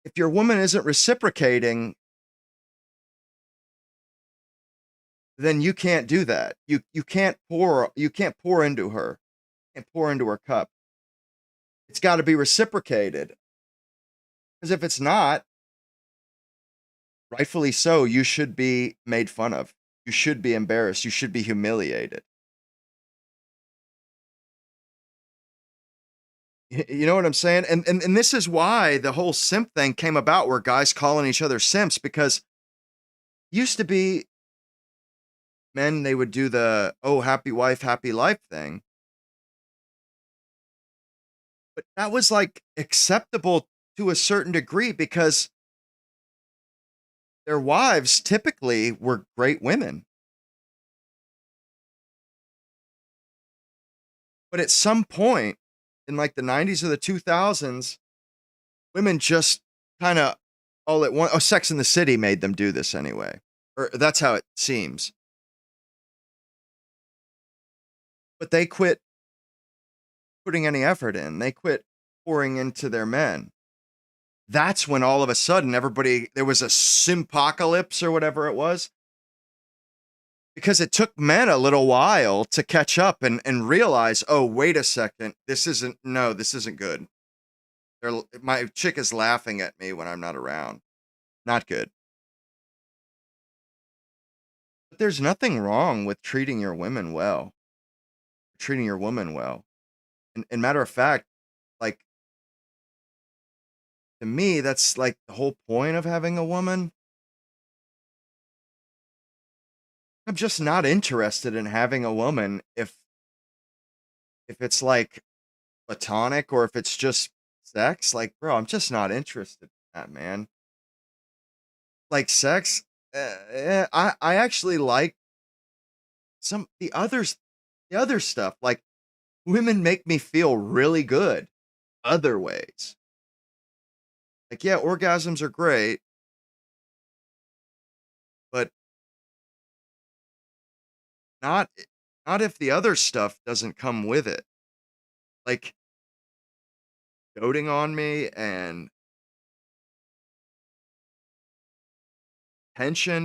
if your woman isn't reciprocating, then you can't do that. You can't pour into her. You can't pour into her cup. It's got to be reciprocated. Because if it's not, rightfully so, you should be made fun of. You should be embarrassed. You should be humiliated. You know what I'm saying? And this is why the whole simp thing came about, where guys calling each other simps, because used to be men, they would do the, oh, happy wife, happy life thing. But that was like acceptable to a certain degree because their wives typically were great women. But at some point in like the 90s or the 2000s, women just kind of all at once, Sex and the City made them do this anyway. Or that's how it seems. But they quit putting any effort in. They quit pouring into their men. That's when all of a sudden there was a simpocalypse or whatever it was. Because it took men a little while to catch up and realize, oh, wait a second, this isn't good. My chick is laughing at me when I'm not around. Not good. But there's nothing wrong with treating your women well. Treating your woman well. And matter of fact, like, to me, that's like the whole point of having a woman. I'm just not interested in having a woman if it's like platonic or if it's just sex. Like, bro, I'm just not interested in that, man. Like sex, I actually like the other stuff. Like, women make me feel really good other ways. Like, yeah, orgasms are great, but not if the other stuff doesn't come with it. Like, doting on me and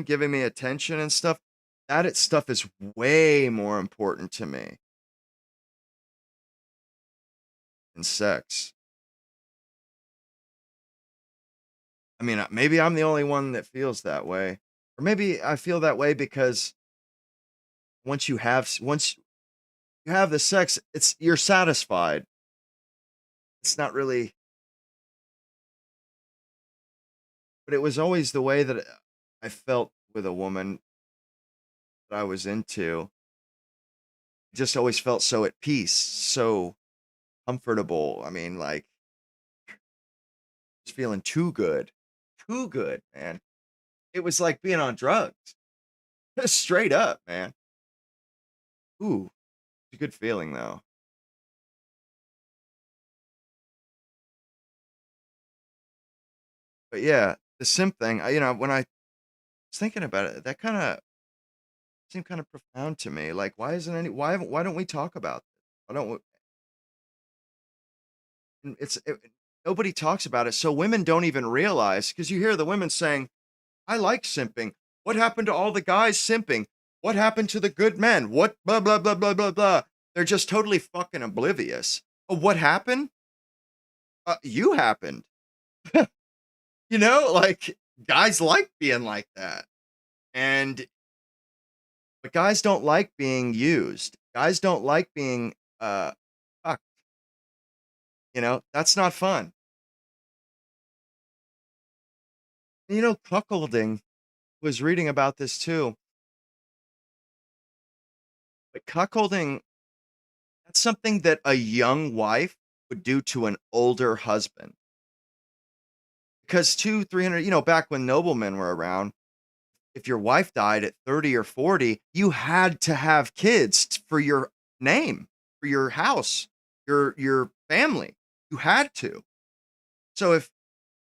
giving me attention and stuff. That stuff is way more important to me than sex. I mean, maybe I'm the only one that feels that way. Or maybe I feel that way because once you have the sex, you're satisfied. It's not really, but it was always the way that I felt with a woman that I was into. I just always felt so at peace, so comfortable. I mean, like, just feeling too good, man. It was like being on drugs. Straight up, man. Ooh, it's a good feeling though. But yeah, the simp thing, when I was thinking about it, that kind of seemed kind of profound to me. Like, why don't we talk about this? Why don't we, and nobody talks about it. So women don't even realize, because you hear the women saying, I like simping. What happened to all the guys simping? What happened to the good men? What blah, blah, blah, blah, blah, blah. They're just totally fucking oblivious. Oh, what happened? You happened. Like, guys like being like that. And but guys don't like being used. Guys don't like being fucked. That's not fun. Cuckolding, was reading about this too. But cuckolding, that's something that a young wife would do to an older husband. Because 300, back when noblemen were around, if your wife died at 30 or 40, you had to have kids for your name, for your house, your family. You had to. So if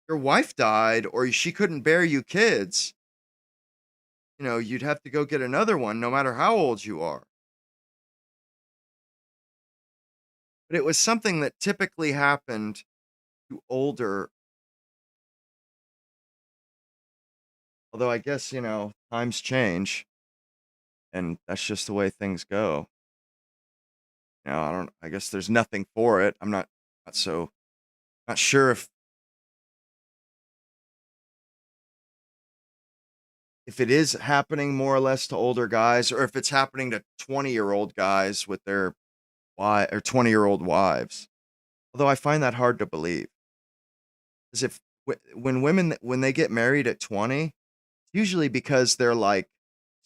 your wife died or she couldn't bear you kids, you'd have to go get another one no matter how old you are. But it was something that typically happened to older. Although I guess, times change and that's just the way things go. I guess there's nothing for it. I'm not sure if it is happening more or less to older guys or if it's happening to 20-year-old guys with their wife or 20-year-old wives. Although I find that hard to believe. Because when they get married at 20, it's usually because they're like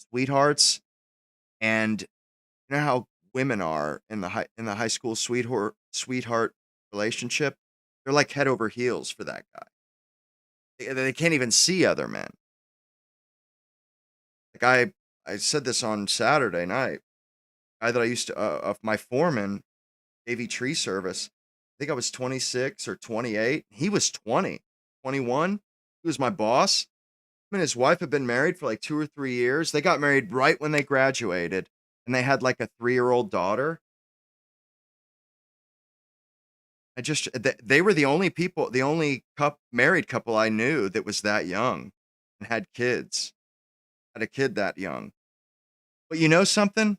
sweethearts, and you know how women are in the high school sweetheart relationship. They're like head over heels for that guy. They can't even see other men. Like I said this on Saturday night. Guy that I used to of my foreman, AV tree service. I think I was 26 or 28. He was 20, 21. He was my boss. Him and his wife have been married for like 2 or 3 years. They got married right when they graduated, and they had like a 3-year-old daughter. They were the only married couple I knew that was that young and had kids. Had a kid that young. But you know something?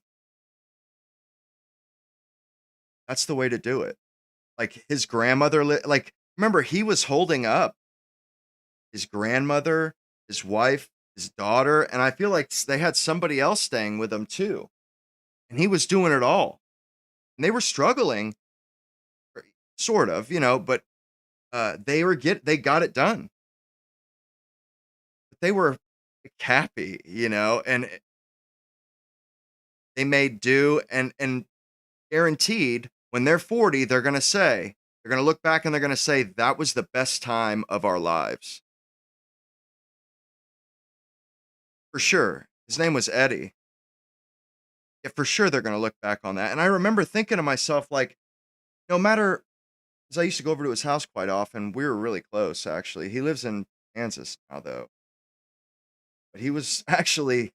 That's the way to do it. Like his grandmother, remember he was holding up his grandmother, his wife, his daughter, and I feel like they had somebody else staying with them too. And he was doing it all. And they were struggling, sort of, but they got it done. But they were happy, and they made do and guaranteed when they're 40, they're going to look back and they're going to say that was the best time of our lives. For sure. His name was Eddie. Yeah, for sure they're going to look back on that. And I remember thinking to myself, like, no matter, because I used to go over to his house quite often. We were really close, actually. He lives in Kansas now, though. But he was actually the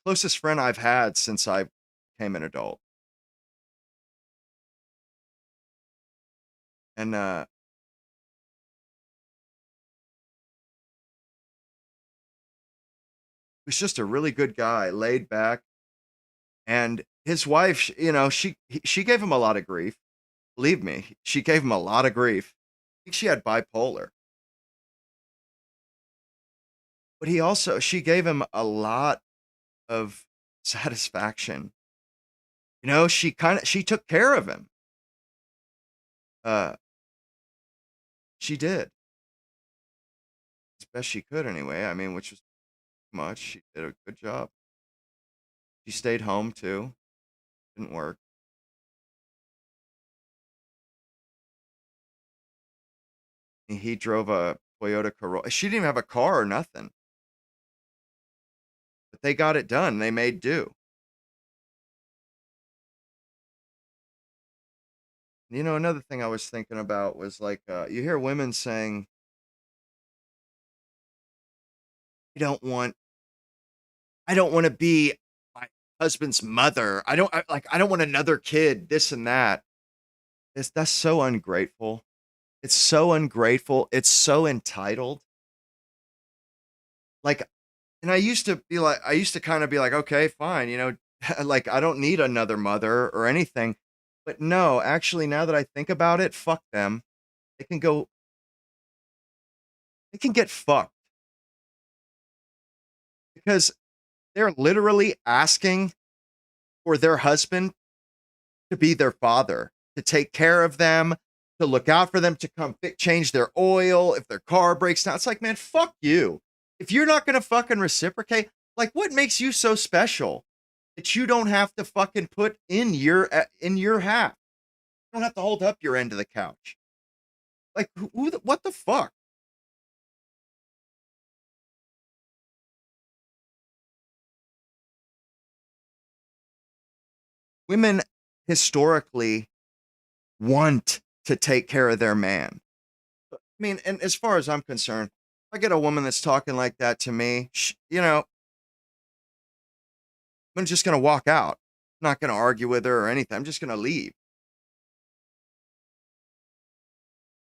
closest friend I've had since I became an adult. And he was just a really good guy, laid back. And his wife, she gave him a lot of grief. Believe me, she gave him a lot of grief. I think she had bipolar. But she gave him a lot of satisfaction. She took care of him. She did. As best she could anyway. I mean, which was much. She did a good job. She stayed home too. Didn't work. He drove a Toyota Corolla. She didn't even have a car or nothing. But they got it done. They made do. Another thing I was thinking about was like, you hear women saying, I don't want to be my husband's mother. I don't want another kid, this and that. That's so ungrateful. It's so ungrateful. It's so entitled. Like, and I used to kind of be like, okay, fine, like I don't need another mother or anything. But no, actually, now that I think about it, fuck them. They can get fucked. because they're literally asking for their husband to be their father, to take care of them, to look out for them, to come change their oil if their car breaks down. It's like, man, fuck you. If you're not going to fucking reciprocate, like, what makes you so special that you don't have to fucking put in your half? You don't have to hold up your end of the couch. Like, what the fuck? Women historically want to take care of their man. I mean, and as far as I'm concerned, if I get a woman that's talking like that to me, I'm just going to walk out. I'm not going to argue with her or anything. I'm just going to leave.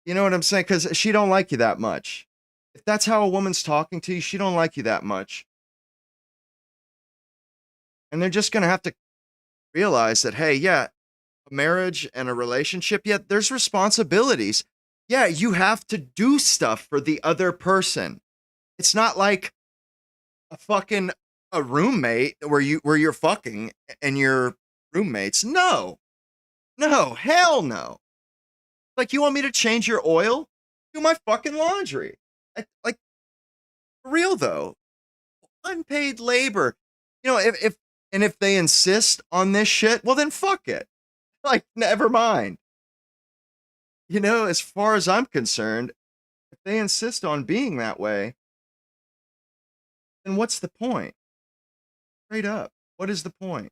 You know what I'm saying? Because she don't like you that much. If that's how a woman's talking to you, she don't like you that much. And they're just going to have to realize that, hey, yeah, a marriage and a relationship, yeah, there's responsibilities. Yeah, you have to do stuff for the other person. It's not like a roommate where you're fucking and you're roommates. No, hell no. Like, you want me to change your oil? Do my fucking laundry. Like, for real though, unpaid labor. You know, if they insist on this shit, well then fuck it. Like, never mind. You know, as far as I'm concerned, if they insist on being that way, then what's the point? Straight up, what is the point?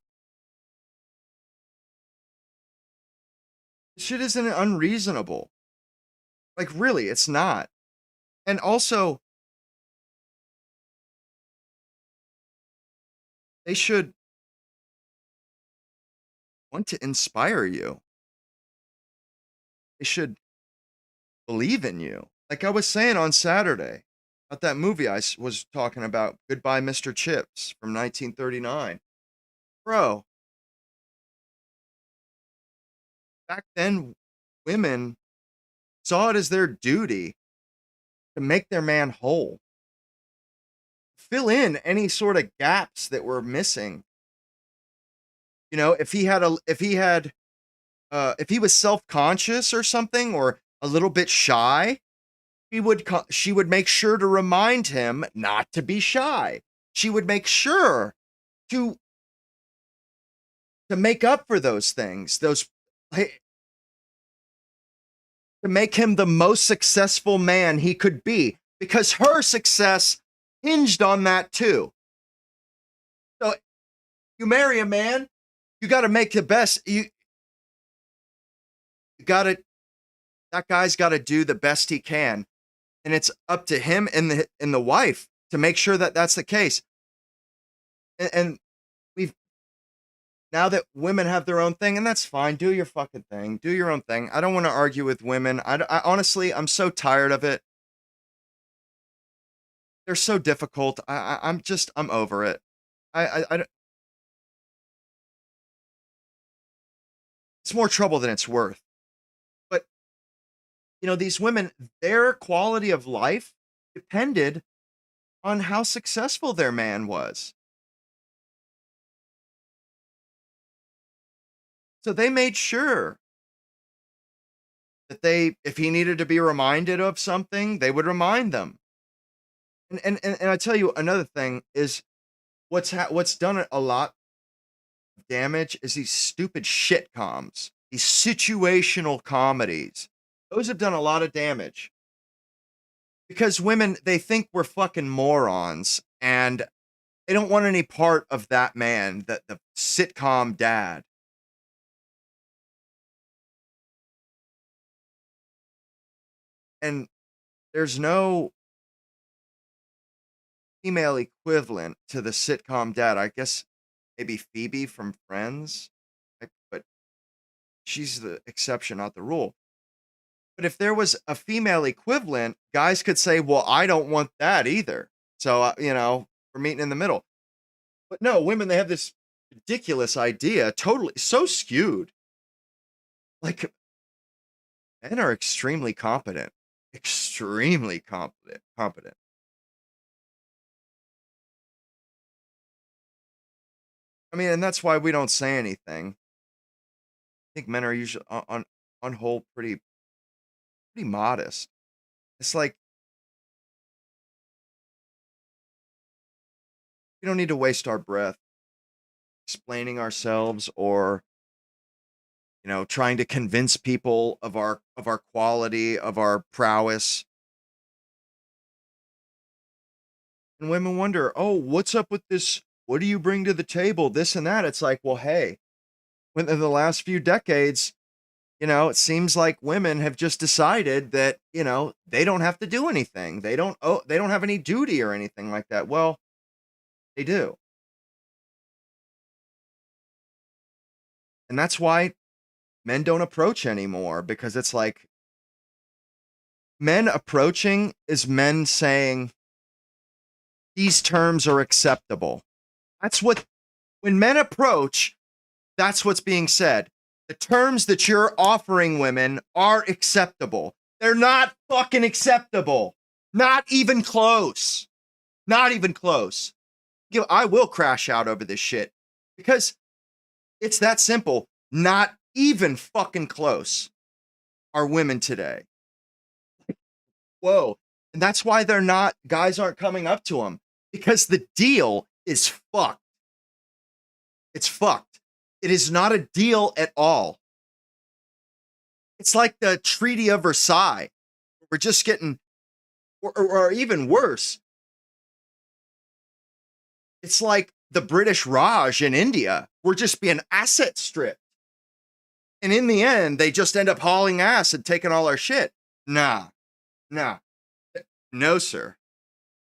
This shit isn't unreasonable. Like, really, it's not. And also, they should want to inspire you. They should believe in you. Like I was saying on Saturday about that movie I was talking about, Goodbye, Mr. Chips from 1939. Bro, back then, women saw it as their duty to make their man whole, fill in any sort of gaps that were missing. You know, if he was self-conscious or something, or a little bit shy, she would make sure to remind him not to be shy. She would make sure to make up for those things, to make him the most successful man he could be, because her success hinged on that too. So you marry a man, you got to make the best. That guy's got to do the best he can. And it's up to him and the wife to make sure that that's the case. And now that women have their own thing, and that's fine. Do your fucking thing. Do your own thing. I don't want to argue with women. I honestly, I'm so tired of it. They're so difficult. I'm over it. It's more trouble than it's worth. But, you know, these women, their quality of life depended on how successful their man was. So they made sure that if he needed to be reminded of something, they would remind them. And I tell you, another thing is what's done a lot of damage is these stupid shitcoms, these situational comedies. Those have done a lot of damage because women, they think we're fucking morons, and they don't want any part of that man, the sitcom dad. And there's no female equivalent to the sitcom dad. I guess maybe Phoebe from Friends, but she's the exception, not the rule. But if there was a female equivalent, guys could say, well, I don't want that either. So, we're meeting in the middle. But no, women, they have this ridiculous idea, totally so skewed. Like, men are extremely competent. Extremely competent. I mean, and that's why we don't say anything. I think men are usually on whole pretty modest. It's like we don't need to waste our breath explaining ourselves or trying to convince people of our quality, of our prowess. And women wonder, oh, what's up with this? What do you bring to the table? This and that. It's like, well, hey, within the last few decades, it seems like women have just decided that, they don't have to do anything. They don't have any duty or anything like that. Well, they do. And that's why men don't approach anymore, because it's like men approaching is men saying these terms are acceptable. That's what, when men approach, that's what's being said. The terms that you're offering women are acceptable. They're not fucking acceptable. Not even close. Not even close. I will crash out over this shit because it's that simple. Not even fucking close are women today. Whoa. And that's why guys aren't coming up to them, because the deal is fucked. It's fucked. It is not a deal at all. It's like the Treaty of Versailles. We're just getting, or even worse. It's like the British Raj in India. We're just being asset stripped. And in the end, they just end up hauling ass and taking all our shit. Nah. No, sir.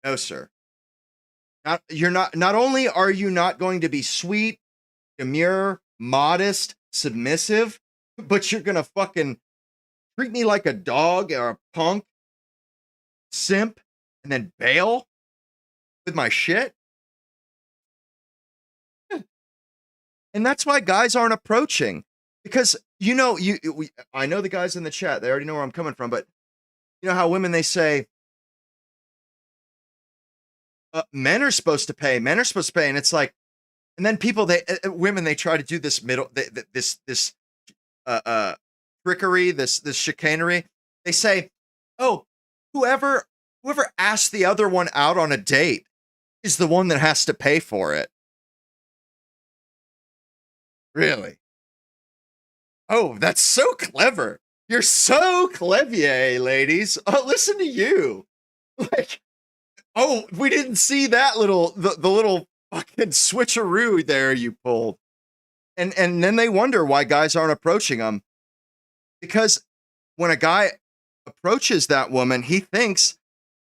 No, sir. Not only are you not going to be sweet, demure, modest, submissive, but you're going to fucking treat me like a dog or a punk, simp, and then bail with my shit. And that's why guys aren't approaching, because I know the guys in the chat, they already know where I'm coming from, but you know how women, they say men are supposed to pay, and it's like, and then women, they try to do this this trickery, this chicanery. They say, oh, whoever asked the other one out on a date is the one that has to pay for it. Really? Oh, that's so clever. You're so clever, ladies. Oh, listen to you. Like, oh, we didn't see that the little fucking switcheroo there you pulled. And then they wonder why guys aren't approaching them. Because when a guy approaches that woman, he thinks,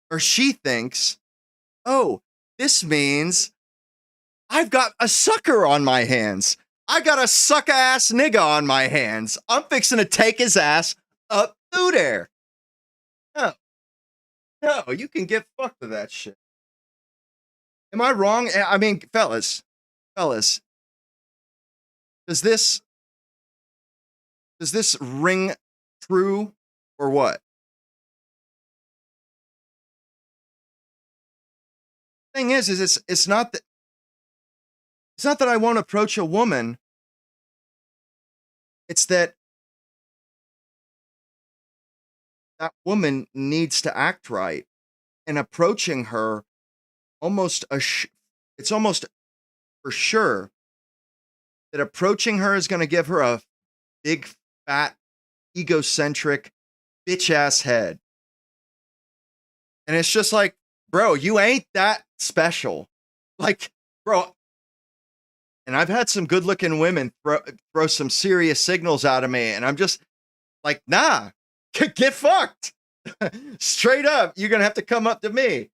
or she thinks, oh, this means I've got a sucker on my hands. I got a suck-ass nigga on my hands. I'm fixing to take his ass up through there. No, you can get fucked with that shit. Am I wrong? I mean, fellas, does this ring true or what? Thing is it's not that I won't approach a woman. It's that woman needs to act right, and approaching her it's almost for sure that approaching her is going to give her a big, fat, egocentric, bitch ass head. And it's just like, bro, you ain't that special. Like, bro. And I've had some good looking women throw some serious signals out of me. And I'm just like, nah, get fucked. Straight up. You're going to have to come up to me.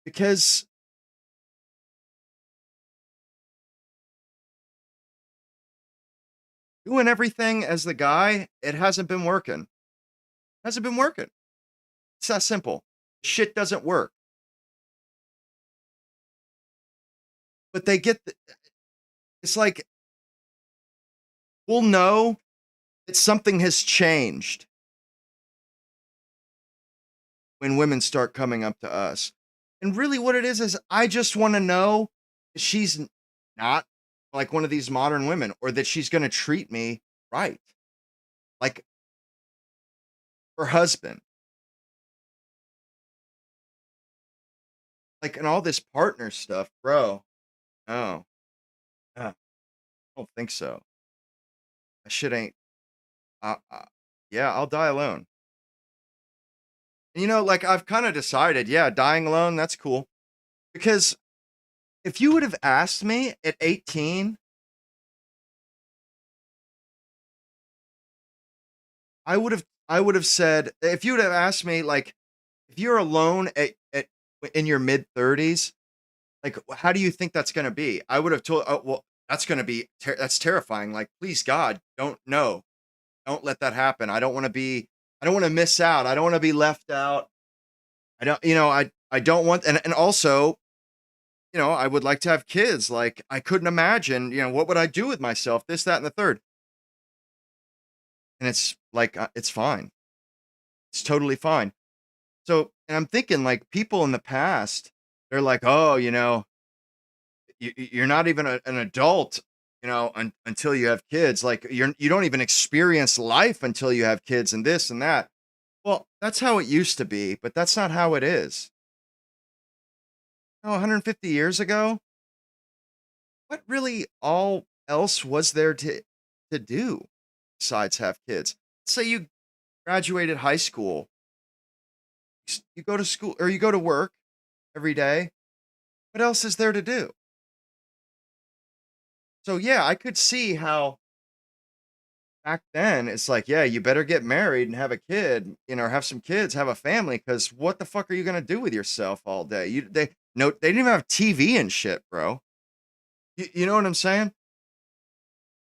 Because doing everything as the guy, it hasn't been working. It's that simple. Shit doesn't work. But it's like, we'll know that something has changed when women start coming up to us. And really what it is I just want to know that she's not like one of these modern women, or that she's going to treat me right. Like her husband. Like, and all this partner stuff, bro. No. I don't think so. That shit ain't. Yeah, I'll die alone. And, you know, like I've kind of decided, yeah, dying alone, that's cool. Because if you would have asked me at 18, I would have said, if you would have asked me, like, if you're alone at in your mid 30s, like, how do you think that's gonna be? I would have told, oh, well, that's gonna be that's terrifying. Like, please God, don't no, don't let that happen. I don't want to miss out. I don't want to be left out. I don't, I don't want, and also, I would like to have kids. Like, I couldn't imagine, what would I do with myself? This, that, and the third. And it's like, it's fine. It's totally fine. So, and I'm thinking, like, people in the past, they're like, oh, you're not even an adult, until you have kids. Like, you don't even experience life until you have kids, and this and that. Well, that's how it used to be, but that's not how it is. 150 years ago, what really all else was there to do besides have kids? Say you graduated high school, you go to school or you go to work every day. What else is there to do? So yeah, I could see how back then it's like, yeah, you better get married and have a kid, or have some kids, have a family, because what the fuck are you gonna do with yourself all day? They didn't even have TV and shit, bro. You know what I'm saying?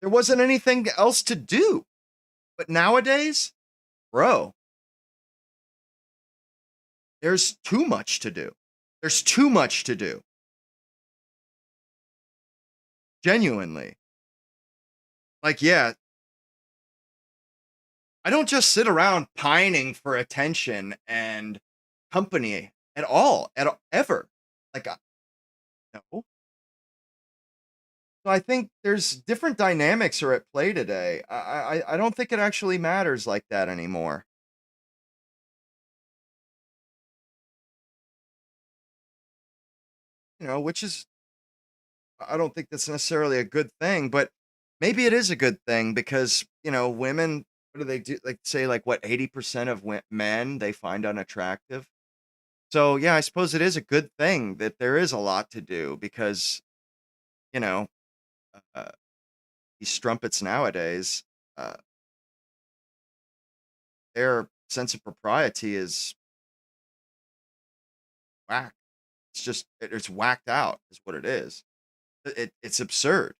There wasn't anything else to do. But nowadays, bro, there's too much to do. There's too much to do. Genuinely. Like, yeah, I don't just sit around pining for attention and company at all, ever. Like, no. So I think there's different dynamics are at play today. I don't think it actually matters like that anymore. Which is, I don't think that's necessarily a good thing, but maybe it is a good thing because, women, what do they do? Like, say, like, what, 80% of men they find unattractive. So, yeah, I suppose it is a good thing that there is a lot to do because, you know, uh, these strumpets nowadays, uh, their sense of propriety is whack. It's just, it's whacked out, is what it is. It's absurd.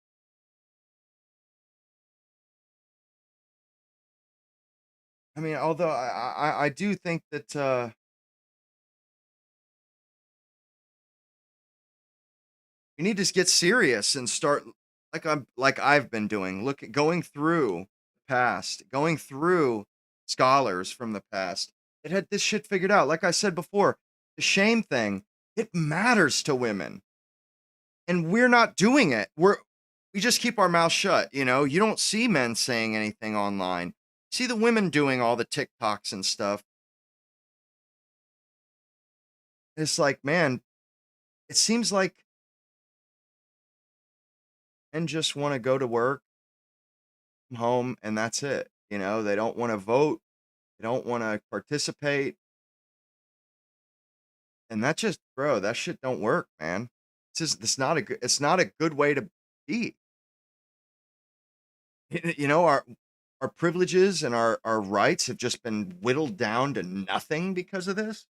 I mean, although I do think that you need to get serious and start like I've been doing. Look at going through past, going through scholars from the past that had this shit figured out. Like I said before, the shame thing, it matters to women. And we're not doing it. We just keep our mouth shut, You don't see men saying anything online. See the women doing all the TikToks and stuff. It's like, man, it seems like men just want to go to work, come home, and that's it. They don't want to vote, they don't want to participate. And that just, bro, that shit don't work, man. It's not a good way to be. Our privileges and our rights have just been whittled down to nothing because of this.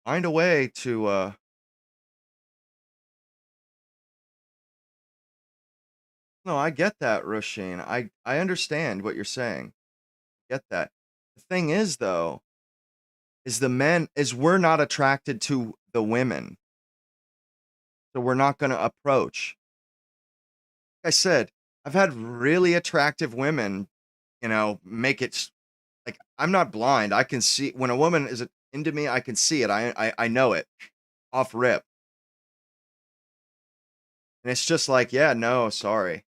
Find a way to no, I get that, Roshin. I understand what you're saying. Get that. The thing is, though, is the men is we're not attracted to the women, so we're not going to approach. Like I said, I've had really attractive women, make it like I'm not blind. I can see when a woman is into me, I can see it. I know it off rip. And it's just like, yeah, no, sorry.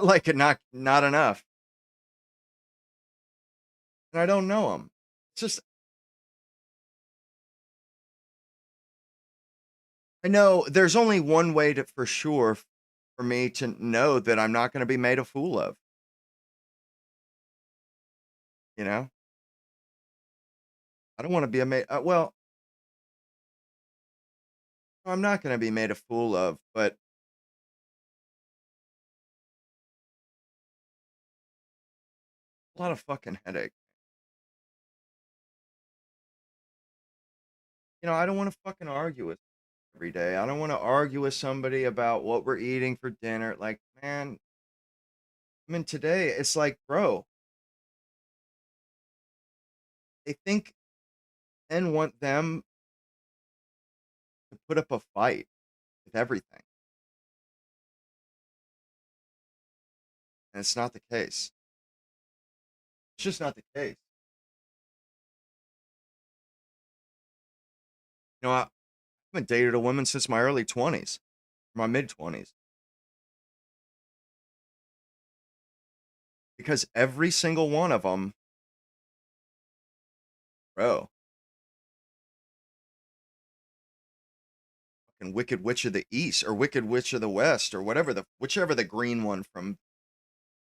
Like not enough. And I don't know him. It's just I know there's only one way to for sure for me to know that I'm not gonna be made a fool of, you know? I don't wanna be a made well, I'm not gonna be made a fool of, but a lot of fucking headache. I don't wanna fucking argue with every day. I don't wanna argue with somebody about what we're eating for dinner. Like, man, I mean, today it's like, bro, they think men want them to put up a fight with everything, and it's not the case. It's just not the case. I haven't dated a woman since my early 20s, my mid 20s, because every single one of them, bro, fucking Wicked Witch of the East or Wicked Witch of the West or whichever the green one from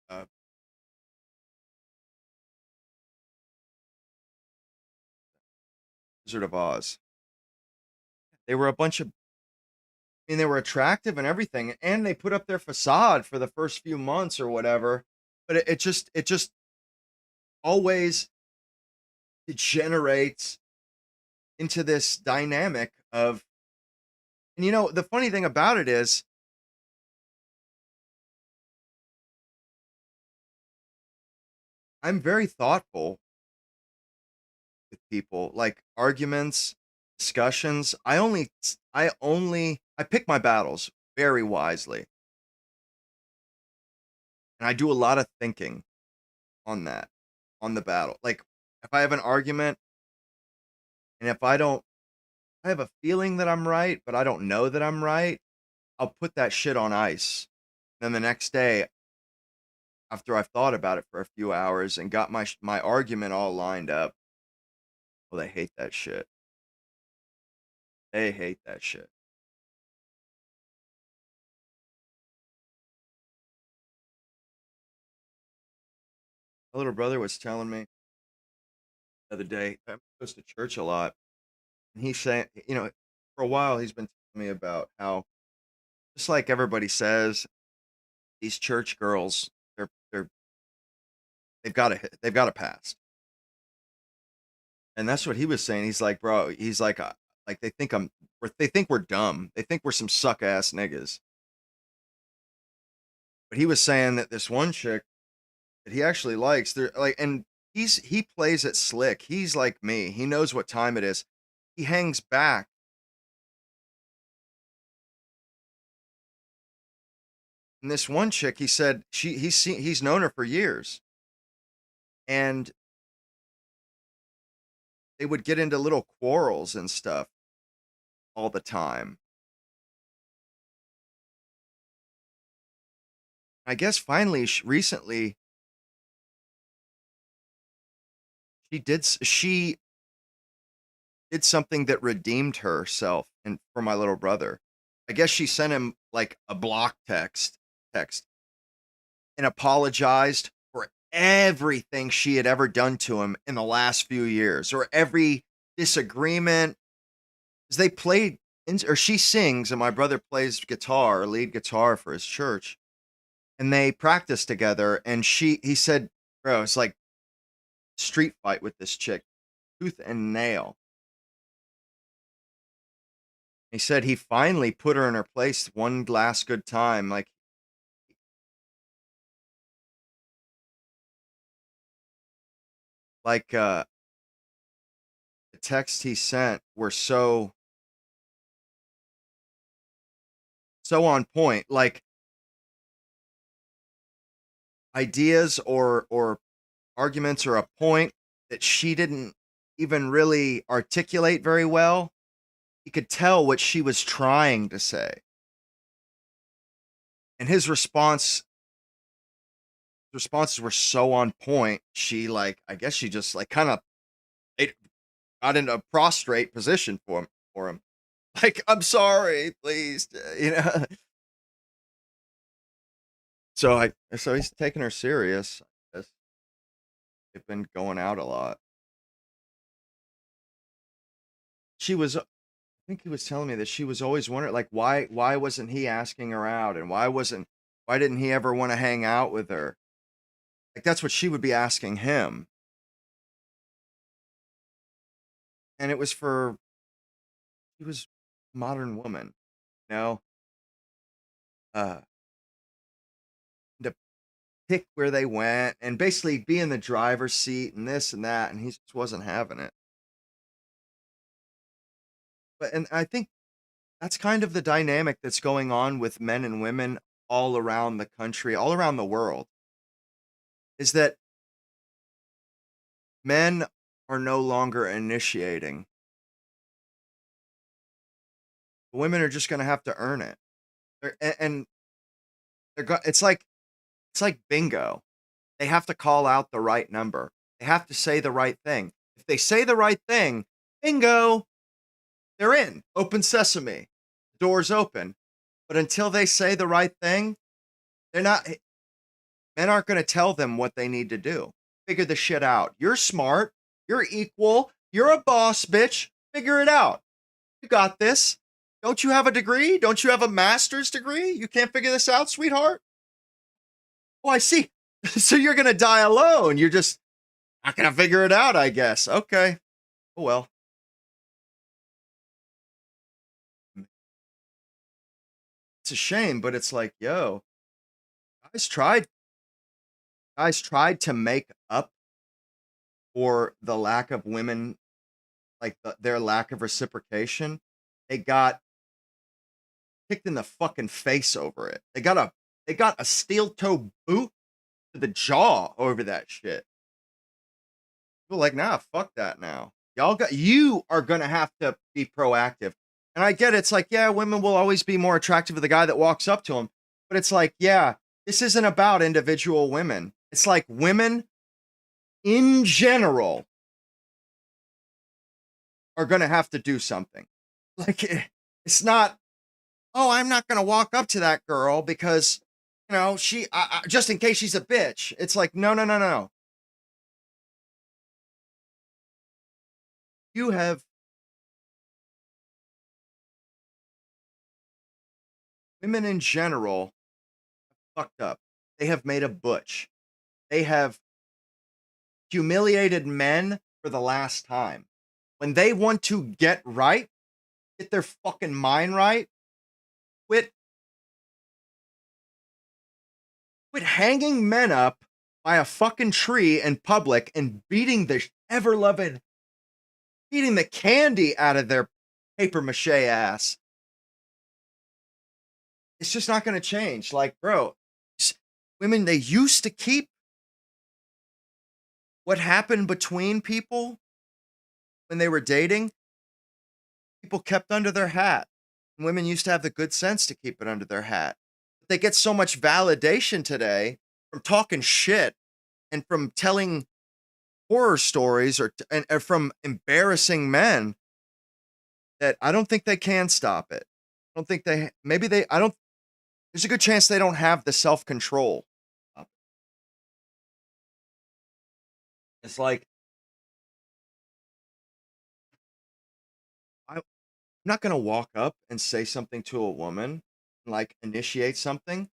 uh, Wizard of Oz. They were a bunch of, I mean, they were attractive and everything, and they put up their facade for the first few months or whatever, but it just always degenerates into this dynamic of, and the funny thing about it is, I'm very thoughtful with people, like arguments, discussions. I pick my battles very wisely, and I do a lot of thinking on that, on the battle. Like if I have an argument and if I have a feeling that I'm right, but I don't know that I'm right, I'll put that shit on ice. Then the next day, after I've thought about it for a few hours and got my argument all lined up, well, they hate that shit. They hate that shit. My little brother was telling me the other day, I goes to church a lot, and he's saying, for a while he's been telling me about how, just like everybody says, these church girls, they're they've got a past. And that's what he was saying. He's like, bro, like they think we're dumb. They think we're some suck ass niggas. But he was saying that this one chick that he actually likes, they're like, and he plays it slick. He's like me. He knows what time it is. He hangs back. And this one chick, he said he's known her for years. And they would get into little quarrels and stuff all the time. I guess finally, recently, she did something that redeemed herself and for my little brother. I guess she sent him like a block text and apologized for everything she had ever done to him in the last few years, or every disagreement. As they played, or she sings, and my brother plays guitar, lead guitar for his church, and they practice together. And he said, "Bro, it's like street fight with this chick, tooth and nail." He said he finally put her in her place one last good time. Like the texts he sent were so on point. Like ideas or arguments or a point that she didn't even really articulate very well. He could tell what she was trying to say. And his responses were so on point. She I guess she just kind of got into a prostrate position for him. Like, I'm sorry, please, you know. So he's taking her serious. I guess. They've been going out a lot. I think he was telling me that she was always wondering, why wasn't he asking her out, and why didn't he ever want to hang out with her? Like, that's what she would be asking him. And it was she was a modern woman, you know? To pick where they went and basically be in the driver's seat and this and that, and he just wasn't having it. And I think that's kind of the dynamic that's going on with men and women all around the country, all around the world, is that men are no longer initiating. Women are just going to have to earn it. And it's like bingo. They have to call out the right number. They have to say the right thing. If they say the right thing, bingo, they're in. Open sesame. Doors open. But until they say the right thing, men aren't going to tell them what they need to do. Figure the shit out. You're smart. You're equal. You're a boss, bitch. Figure it out. You got this. Don't you have a degree? Don't you have a master's degree? You can't figure this out, sweetheart? Oh, I see. So you're going to die alone. You're just not going to figure it out, I guess. Okay. Oh, well. It's a shame, but it's like, yo, guys tried to make up for the lack of women, their lack of reciprocation. They got kicked in the fucking face over it. They got a steel toe boot to the jaw over that shit. People like, nah, fuck that now. You are gonna have to be proactive. And I get it. It's like, yeah, women will always be more attractive to the guy that walks up to them. But it's like, yeah, this isn't about individual women. It's like women in general are gonna have to do something. Like, it's not, oh, I'm not gonna walk up to that girl because, she just in case she's a bitch. It's like, no. You have women in general fucked up. They have made a butch. They have humiliated men for the last time. When they want to get their fucking mind right, quit hanging men up by a fucking tree in public and beating the candy out of their paper mache ass. It's just not going to change. Like, bro, women, they used to keep what happened between people when they were dating. People kept under their hat. Women used to have the good sense to keep it under their hat. But they get so much validation today from talking shit and from telling horror stories or from embarrassing men that I don't think they can stop it. I don't think there's a good chance they don't have the self-control. It's like, I'm not going to walk up and say something to a woman, initiate something.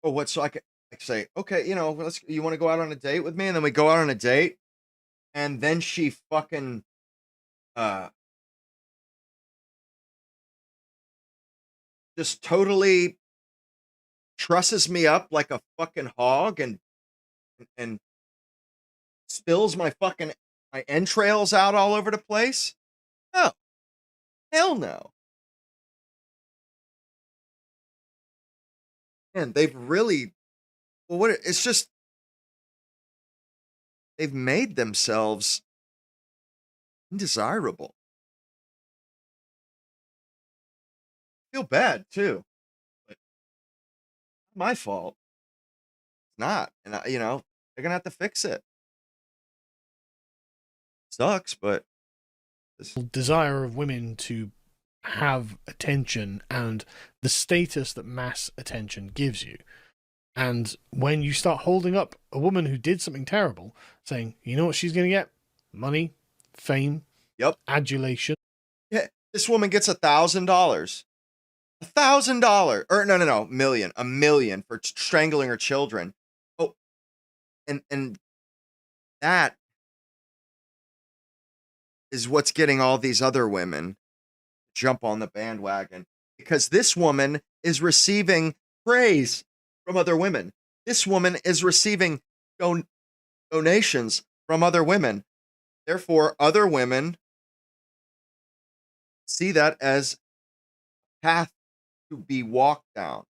Or what? So I could say, okay, you want to go out on a date with me? And then we go out on a date. And then she fucking, just totally trusses me up like a fucking hog and spills my entrails out all over the place. No, hell no. And they've really, it's just, they've made themselves undesirable. Feel bad too. But my fault. It's not. And they're gonna have to fix it. Sucks, but Desire of women to have attention and the status that mass attention gives you. And when you start holding up a woman who did something terrible, saying, you know what she's going to get? Money, fame, Yep. adulation. yeah, this woman gets $1,000. $1,000 or no, million, a million for strangling her children. Oh, and that is what's getting all these other women to jump on the bandwagon, because this woman is receiving praise from other women. This woman is receiving donations from other women. Therefore, other women see that as a path to be walked down.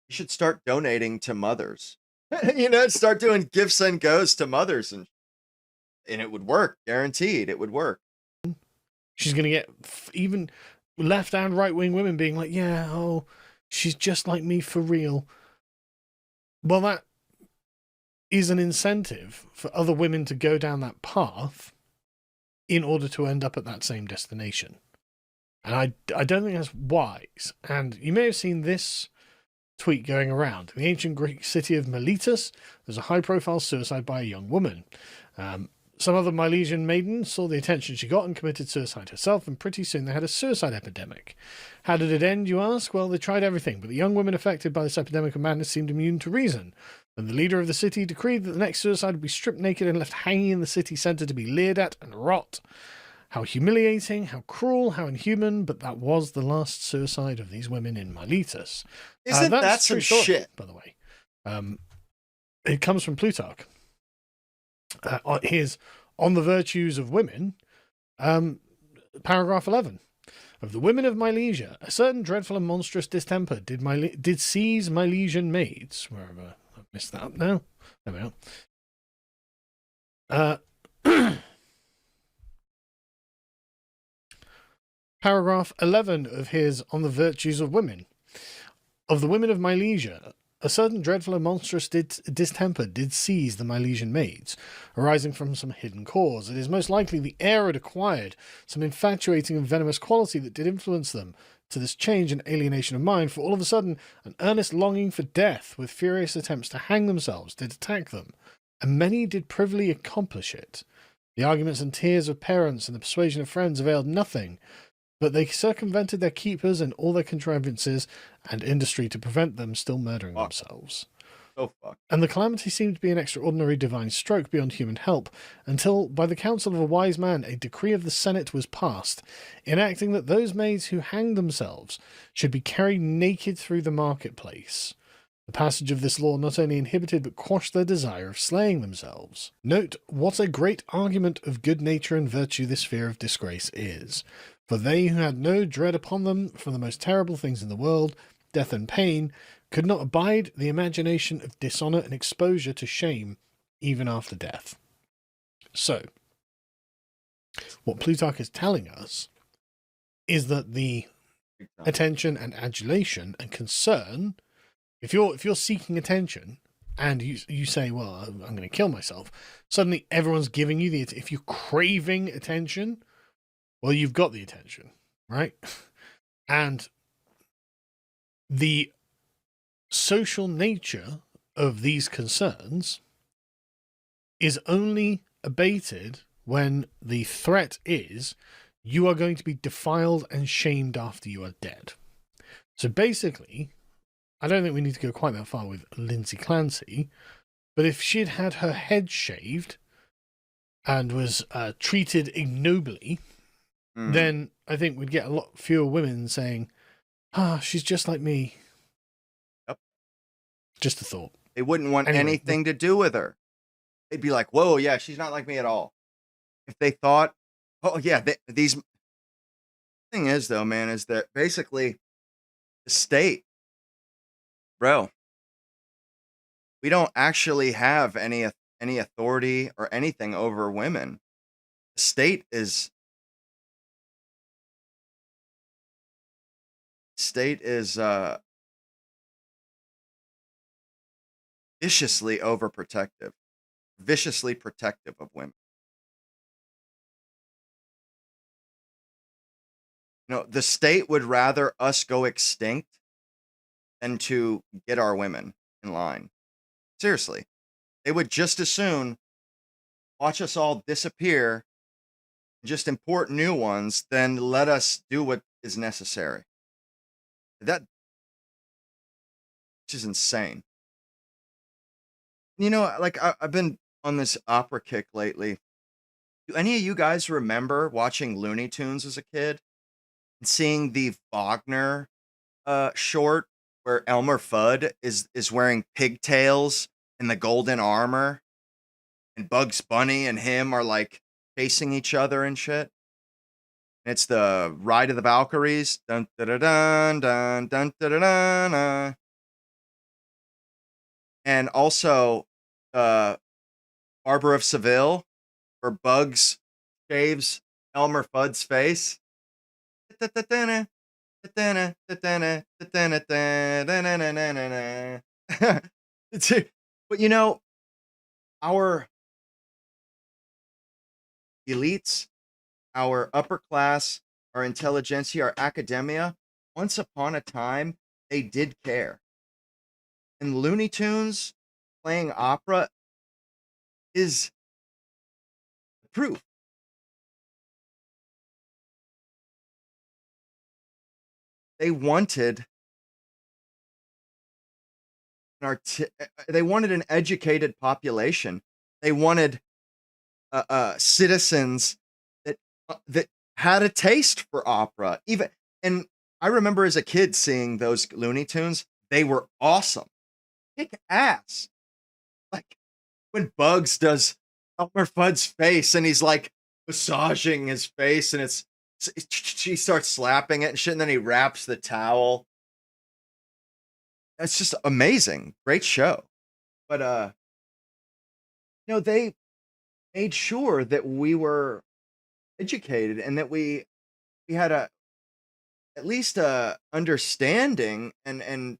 You should start donating to mothers. Start doing gifts and goes to mothers, and it would work. Guaranteed, it would work. She's going to get even left and right wing women being like, yeah, oh, she's just like me for real. Well, that is an incentive for other women to go down that path in order to end up at that same destination. And I don't think that's wise. And you may have seen this tweet going around. In the ancient Greek city of Miletus, there's a high-profile suicide by a young woman. Some other Milesian maiden saw the attention she got and committed suicide herself, and pretty soon they had a suicide epidemic. How did it end, you ask? Well, they tried everything, but the young women affected by this epidemic of madness seemed immune to reason. And the leader of the city decreed that the next suicide would be stripped naked and left hanging in the city centre to be leered at and rot. How humiliating, how cruel, how inhuman, but that was the last suicide of these women in Miletus. Isn't That's that a true some story, shit? by the way. It comes from Plutarch. Here's On the Virtues of Women, paragraph 11. Of the women of Milesia, a certain dreadful and monstrous distemper did seize Milesian maids. Wherever I've missed that up now. There we are. Paragraph 11 of his On the Virtues of Women. Of the women of Milesia, a certain dreadful and monstrous distemper did seize the Milesian maids, arising from some hidden cause. It is most likely the air had acquired some infatuating and venomous quality that did influence them to this change and alienation of mind, for all of a sudden an earnest longing for death, with furious attempts to hang themselves, did attack them, and many did privily accomplish it. The arguments and tears of parents and the persuasion of friends availed nothing, but they circumvented their keepers and all their contrivances and industry to prevent them still murdering themselves. Oh, fuck. And the calamity seemed to be an extraordinary divine stroke beyond human help, until, by the counsel of a wise man, a decree of the Senate was passed, enacting that those maids who hanged themselves should be carried naked through the marketplace. The passage of this law not only inhibited but quashed their desire of slaying themselves. Note what a great argument of good nature and virtue this fear of disgrace is. For they who had no dread upon them from the most terrible things in the world, death and pain, could not abide the imagination of dishonour and exposure to shame, even after death. So, what Plutarch is telling us is that the attention and adulation and concern, if you're seeking attention and you say, well, I'm going to kill myself, suddenly everyone's giving you if you're craving attention, well, you've got the attention, right? And the social nature of these concerns is only abated when the threat is you are going to be defiled and shamed after you are dead. So basically, I don't think we need to go quite that far with Lindsay Clancy, but if she'd had her head shaved and was treated ignobly, then I think we'd get a lot fewer women saying, she's just like me. Yep. Just a thought. They wouldn't want anything to do with her. They'd be like, whoa, yeah, she's not like me at all. If they thought, oh, yeah, these... thing is, though, man, is that basically the state, bro, We don't actually have any authority or anything over women. The state is viciously overprotective, viciously protective of women. The state would rather us go extinct than to get our women in line. Seriously. They would just as soon watch us all disappear, just import new ones, than let us do what is necessary. That which is insane. Like I've been on this opera kick lately. Do any of you guys remember watching Looney Tunes as a kid and seeing the Wagner short where Elmer Fudd is wearing pigtails and the golden armor, and Bugs Bunny and him are like chasing each other and shit? And it's the Ride of the Valkyries. Dun dun dun dun dun dun dun dun dun. Dun. And also Harbor of Seville, where Bugs shaves Elmer Fudd's face. But our elites, our upper class, our intelligentsia, our academia, once upon a time, they did care. And Looney Tunes playing opera is proof. They wanted an educated population. They wanted citizens that had a taste for opera. And I remember as a kid seeing those Looney Tunes. They were awesome. Kick ass. Like when Bugs does Elmer Fudd's face and he's like massaging his face, and she starts slapping it and shit, and then he wraps the towel. That's just amazing. Great show. But they made sure that we were educated and that we had at least a understanding, and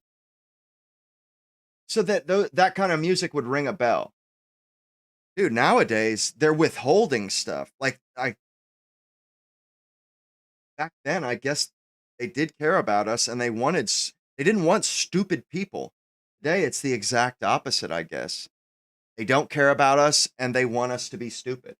so that that kind of music would ring a bell. Dude, nowadays they're withholding stuff. Like back then, I guess they did care about us, and they didn't want stupid people. Today, it's the exact opposite, I guess. They don't care about us, and they want us to be stupid.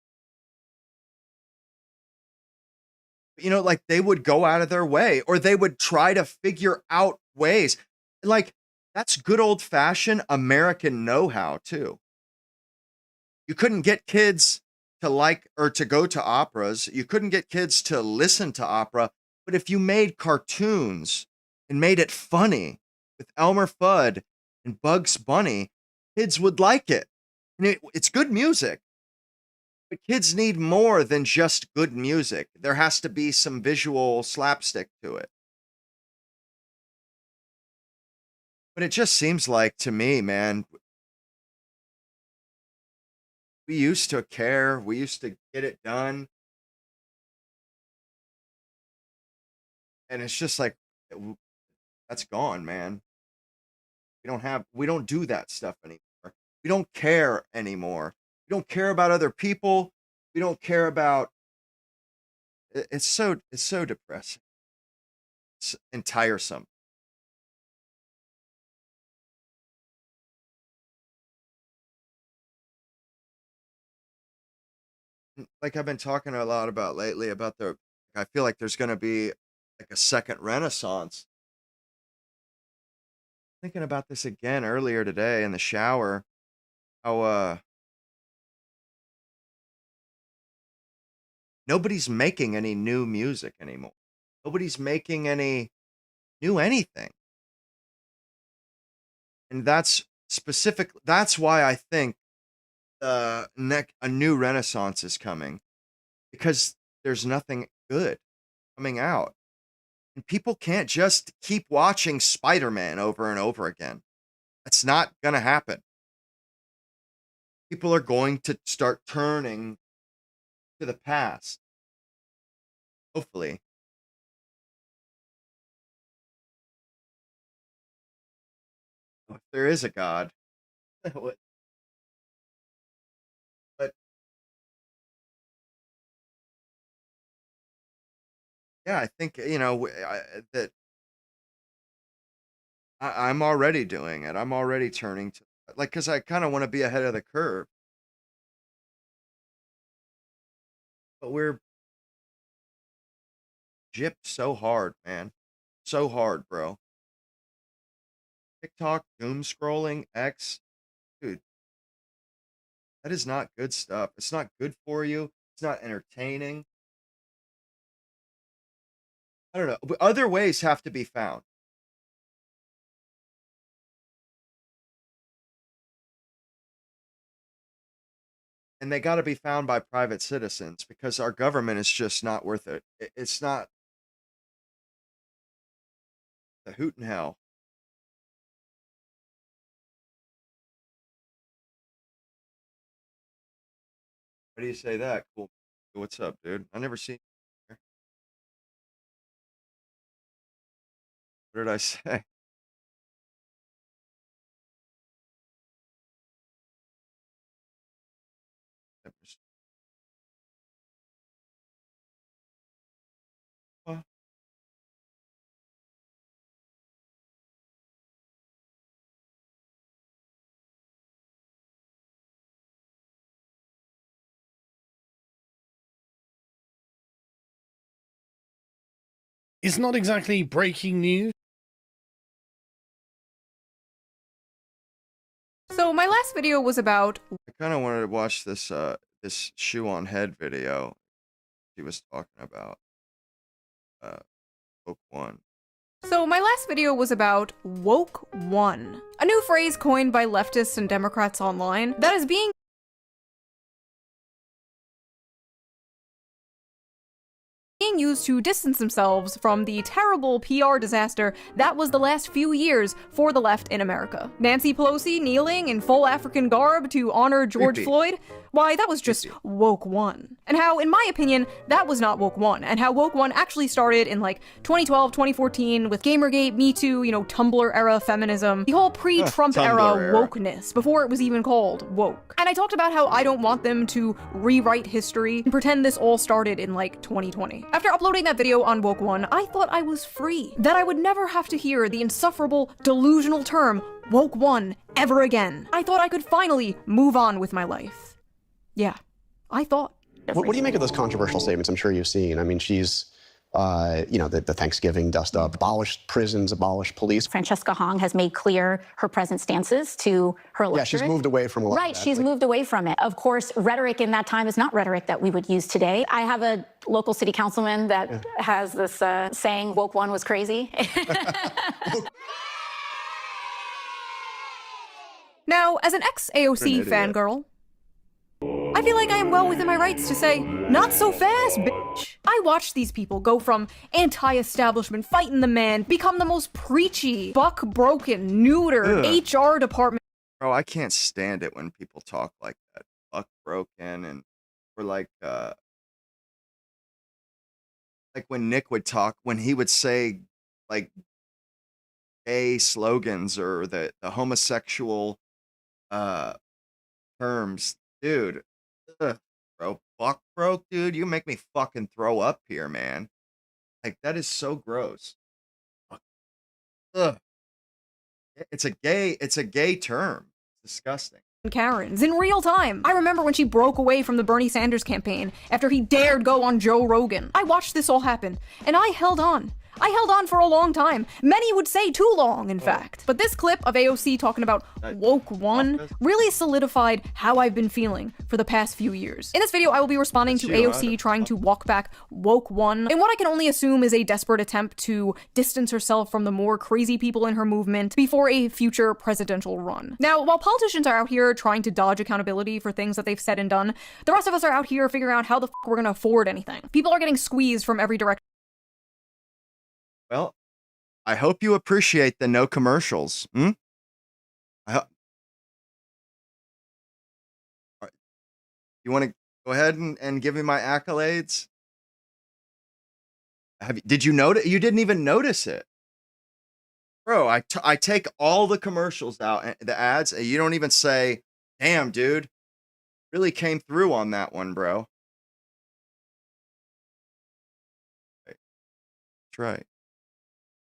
Like they would go out of their way, or they would try to figure out ways. Like, that's good old-fashioned American know-how, too. You couldn't get kids to like or to go to operas. You couldn't get kids to listen to opera. But if you made cartoons and made it funny with Elmer Fudd and Bugs Bunny, kids would like it. And it's good music. But kids need more than just good music. There has to be some visual slapstick to it. But it just seems like, to me, man, we used to care. We used to get it done. And it's just like, that's gone, man. We don't do that stuff anymore. We don't care anymore. We don't care about other people. We don't care about, it's so depressing. It's and tiresome. Like I've been talking a lot about lately about I feel like there's going to be like a second renaissance. Thinking about this again earlier today in the shower, how nobody's making any new music anymore. Nobody's making any new anything. And that's why I think a new renaissance is coming, because there's nothing good coming out. And people can't just keep watching Spider-Man over and over again. That's not going to happen. people are going to start turning to the past. Hopefully. If there is a God. But yeah, I think, that I'm already doing it. I'm already turning to, like, because I kind of want to be ahead of the curve. But we're gypped so hard, man. So hard, bro. TikTok, doom scrolling, X, dude, that is not good stuff. It's not good for you. It's not entertaining. I don't know. But other ways have to be found. And they got to be found by private citizens because our government is just not worth it. It's not the hoot in hell. Why do you say that? Cool. What's up, dude? I never seen you here. What did I say? What? It's not exactly breaking news. So my last video was about I kind of wanted to watch this this shoe on head video he was talking about. Book one. woke one, a new phrase coined by leftists and Democrats online that is being used to distance themselves from the terrible PR disaster that was the last few years for the left in America. Nancy Pelosi kneeling in full African garb to honor George Creepy. Floyd? Why, that was just woke one. And how, in my opinion, that was not woke one, and how woke one actually started in like 2012, 2014 with Gamergate, Me Too, Tumblr era feminism, the whole pre-Trump Tumblr era era. wokeness, before it was even called woke. And I talked about how I don't want them to rewrite history and pretend this all started in like 2020. After uploading that video on Woke One, I thought I was free, that I would never have to hear the insufferable, delusional term Woke One ever again. I thought I could finally move on with my life. Yeah, I thought. What do you make of those controversial statements I'm sure you've seen? I mean, she's, the Thanksgiving dust up, abolished prisons, abolished police. Francesca Hong has made clear her present stances to her electorate. Yeah, she's moved away from a lot Right, of that. she's moved away from it. Of course, rhetoric in that time is not rhetoric that we would use today. I have a local city councilman that has this saying, woke one was crazy. Now, as an ex-AOC fangirl, I feel like I am well within my rights to say, not so fast, bitch. I watched these people go from anti-establishment, fighting the man, become the most preachy, buck-broken, neuter, HR department. Bro, I can't stand it when people talk like that. Buck broken and or like when Nick would talk, when he would say like gay slogans or the homosexual terms, dude. Bro, buck broke, dude. You make me fucking throw up here, man. Like that is so gross. Ugh. It's a gay term. It's disgusting. Karens in real time. I remember when she broke away from the Bernie Sanders campaign after he dared go on Joe Rogan. I watched this all happen, and I held on. I held on for a long time. Many would say too long, in fact. But this clip of AOC talking about woke one really solidified how I've been feeling for the past few years. In this video, I will be responding to AOC trying to walk back woke one in what I can only assume is a desperate attempt to distance herself from the more crazy people in her movement before a future presidential run. Now, while politicians are out here trying to dodge accountability for things that they've said and done, the rest of us are out here figuring out how the fuck we're gonna afford anything. People are getting squeezed from every direction. Well, I hope you appreciate the no commercials. You want to go ahead and give me my accolades? Did you notice? You didn't even notice it. Bro, I take all the commercials out, and the ads, and you don't even say, damn, dude. Really came through on that one, bro. That's right.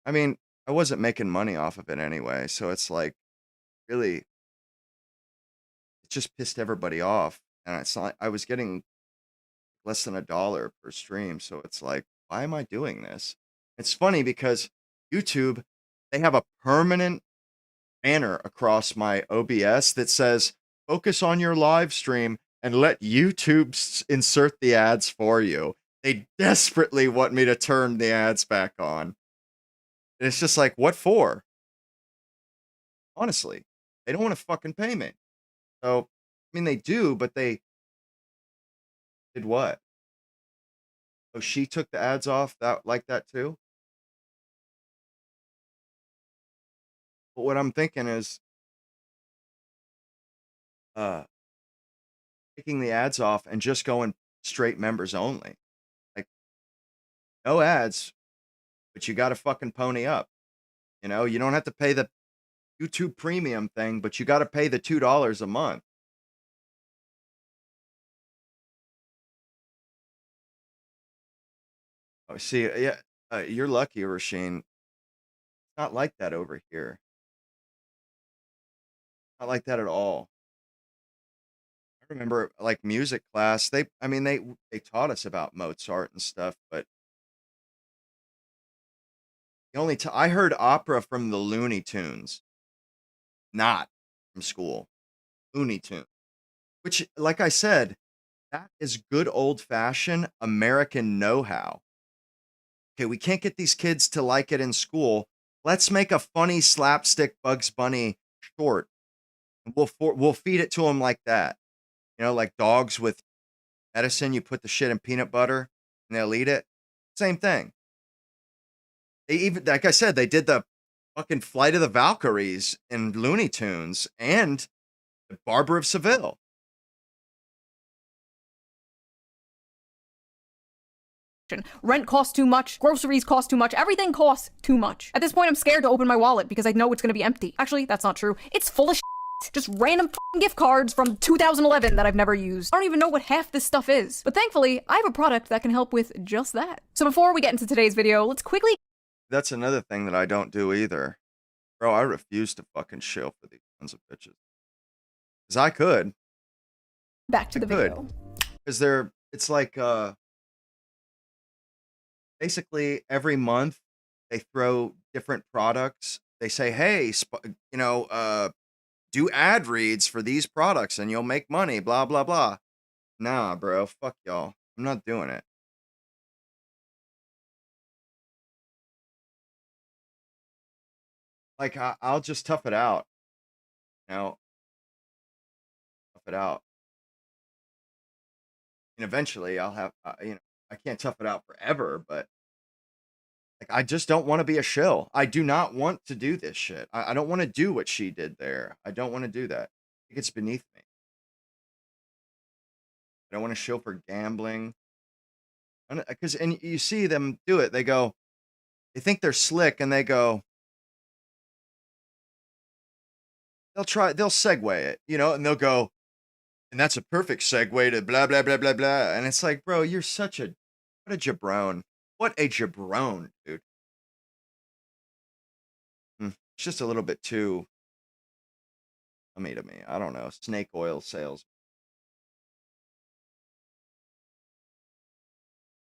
I mean, I wasn't making money off of it anyway, so it's like, really, it just pissed everybody off. And it's not, I was getting less than $1 per stream, so it's like, why am I doing this? It's funny because YouTube, they have a permanent banner across my OBS that says, focus on your live stream and let YouTube insert the ads for you. They desperately want me to turn the ads back on. And it's just like, what for? Honestly, they don't want to fucking pay me. So, I mean, they do, but they did what? Oh, she took the ads off like that too? But what I'm thinking is, uh, taking the ads off and just going straight members only. Like, no ads, but you got to fucking pony up. You know, you don't have to pay the YouTube premium thing, but you got to pay the $2 a month. Oh, see, yeah, you're lucky, Rasheen. It's not like that over here. Not like that at all. I remember like music class, I mean, they taught us about Mozart and stuff, but the only I heard opera from the Looney Tunes, not from school. Looney Tunes, which, like I said, that is good old fashioned American know-how. Okay, we can't get these kids to like it in school. Let's make a funny slapstick Bugs Bunny short. We'll feed it to them like that. You know, like dogs with medicine. You put the shit in peanut butter and they'll eat it. Same thing. They even, like I said, they did the fucking Flight of the Valkyries in Looney Tunes and the Barber of Seville. Rent costs too much, groceries cost too much, everything costs too much. At this point, I'm scared to open my wallet because I know it's gonna be empty. Actually, that's not true. It's full of shit. Just random gift cards from 2011 that I've never used. I don't even know what half this stuff is. But thankfully, I have a product that can help with just that. So before we get into today's video, let's quickly... That's another thing that I don't do either. Bro, I refuse to fucking shill for these tons of bitches. Because I could. Back to the video. Because it's like, basically every month they throw different products. They say, hey, do ad reads for these products and you'll make money, blah, blah, blah. Nah, bro, fuck y'all. I'm not doing it. Like, I'll just tough it out. You know, tough it out. And eventually I'll have, I can't tough it out forever, but like, I just don't want to be a shill. I do not want to do this shit. I don't want to do what she did there. I don't want to do that. I think it's beneath me. I don't want to shill for gambling. Because, and you see them do it. They think they're slick and they go, they'll segue it, and they'll go, and that's a perfect segue to blah, blah, blah, blah, blah. And it's like, bro, you're what a jabron. What a jabron, dude. It's just a little bit too yummy to me. I don't know. Snake oil sales.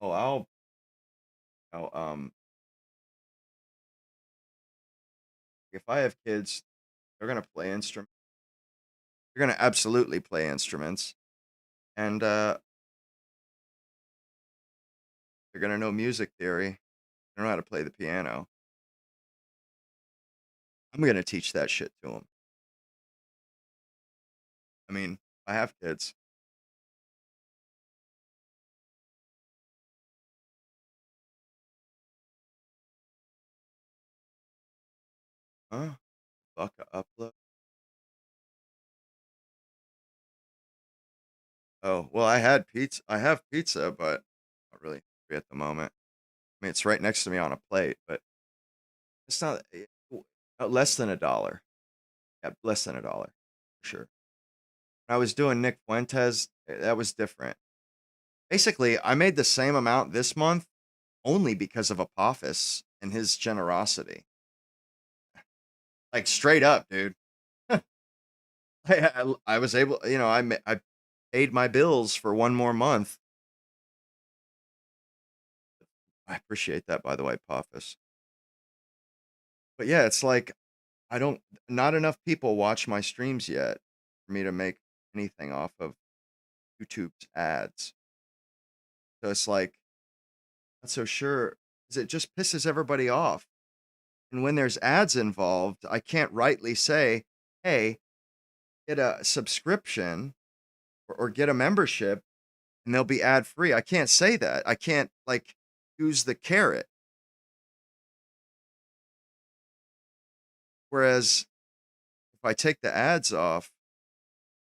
Oh, if I have kids, they're gonna play instruments. They're gonna absolutely play instruments, and they're gonna know music theory. They know how to play the piano. I'm gonna teach that shit to them. I mean, I have kids. Huh? Fuck a upload. Oh, well, I had pizza. I have pizza, but not really hungry at the moment. I mean, it's right next to me on a plate, but it's not less than $1. Yeah, less than $1 for sure. When I was doing Nick Fuentes, that was different. Basically, I made the same amount this month only because of Apophis and his generosity. Like straight up, dude. I was able, I paid my bills for one more month. I appreciate that, by the way, Apophis. But yeah, it's like not enough people watch my streams yet for me to make anything off of YouTube's ads. So it's like, not so sure, because it just pisses everybody off. And when there's ads involved, I can't rightly say, hey, get a subscription or get a membership and they'll be ad free. I can't say that. I can't like use the carrot. Whereas if I take the ads off